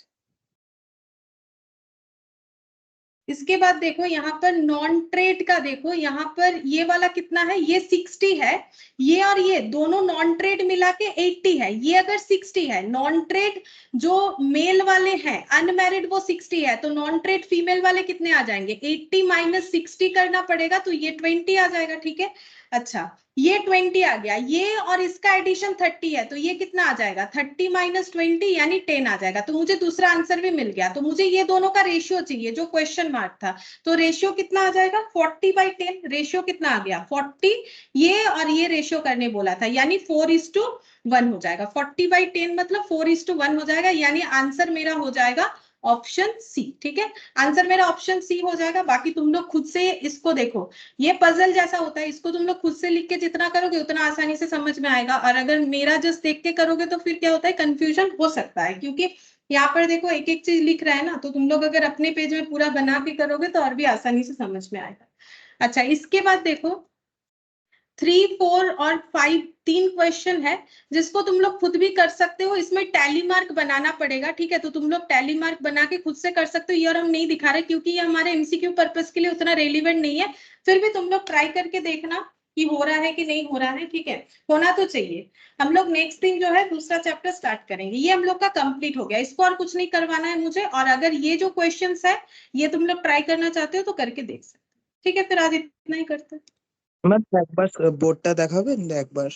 इसके बाद देखो यहाँ पर नॉन ट्रेड का, देखो यहाँ पर ये वाला कितना है, ये 60 है, ये और ये दोनों नॉन ट्रेड मिला के 80 है। ये अगर 60 है, नॉन ट्रेड जो मेल वाले हैं अनमैरिड वो 60 है, तो नॉन ट्रेड फीमेल वाले कितने आ जाएंगे, 80 माइनस 60 करना पड़ेगा, तो ये 20 आ जाएगा, ठीक है। अच्छा ये 20 आ गया, ये और इसका एडिशन 30 है, तो ये कितना आ जाएगा 30 माइनस 20 यानी 10 आ जाएगा। तो मुझे दूसरा आंसर भी मिल गया। तो मुझे ये दोनों का रेशियो चाहिए जो क्वेश्चन मार्क था, तो रेशियो कितना आ जाएगा 40/10, रेशियो कितना आ गया 40, ये और ये रेशियो करने बोला था, यानी 4:1 हो जाएगा। 40/10 मतलब 4:1 हो जाएगा, यानी आंसर मेरा हो जाएगा ऑप्शन सी, ठीक है। आंसर मेरा ऑप्शन सी हो जाएगा। बाकी तुम लोग खुद से इसको देखो, ये पजल जैसा होता है, इसको तुम लोग खुद से लिख के जितना करोगे उतना आसानी से समझ में आएगा। और अगर मेरा जस्ट देख के करोगे तो फिर क्या होता है, कंफ्यूजन हो सकता है, क्योंकि यहाँ पर देखो एक एक चीज लिख रहा है ना, तो तुम लोग अगर अपने पेज में पूरा बना के करोगे तो और भी आसानी से समझ में आएगा। अच्छा इसके बाद देखो 3, 4 और 5 तीन क्वेश्चन है जिसको तुम लोग खुद भी कर सकते हो। इसमें टैली मार्क बनाना पड़ेगा, ठीक है, तो तुम लोग टैली मार्क बना के खुद से कर सकते हो। ये और हम नहीं दिखा रहे क्योंकि ये हमारे एमसीक्यू पर्पस के लिए उतना रेलिवेंट नहीं है, फिर भी तुम लोग ट्राई करके देखना कि हो रहा है कि नहीं हो रहा है, ठीक है, होना तो चाहिए। हम लोग नेक्स्ट दिन जो है दूसरा चैप्टर स्टार्ट करेंगे। ये हम लोग का कंप्लीट हो गया, इसको और कुछ नहीं करवाना है मुझे। और अगर ये जो क्वेश्चंस है ये तुम लोग ट्राई करना चाहते हो तो करके देख सकते हो, ठीक है। फिर आज इतना ही करते हैं। ম্যাম একবার বোর্ডটা দেখাবেন একবার?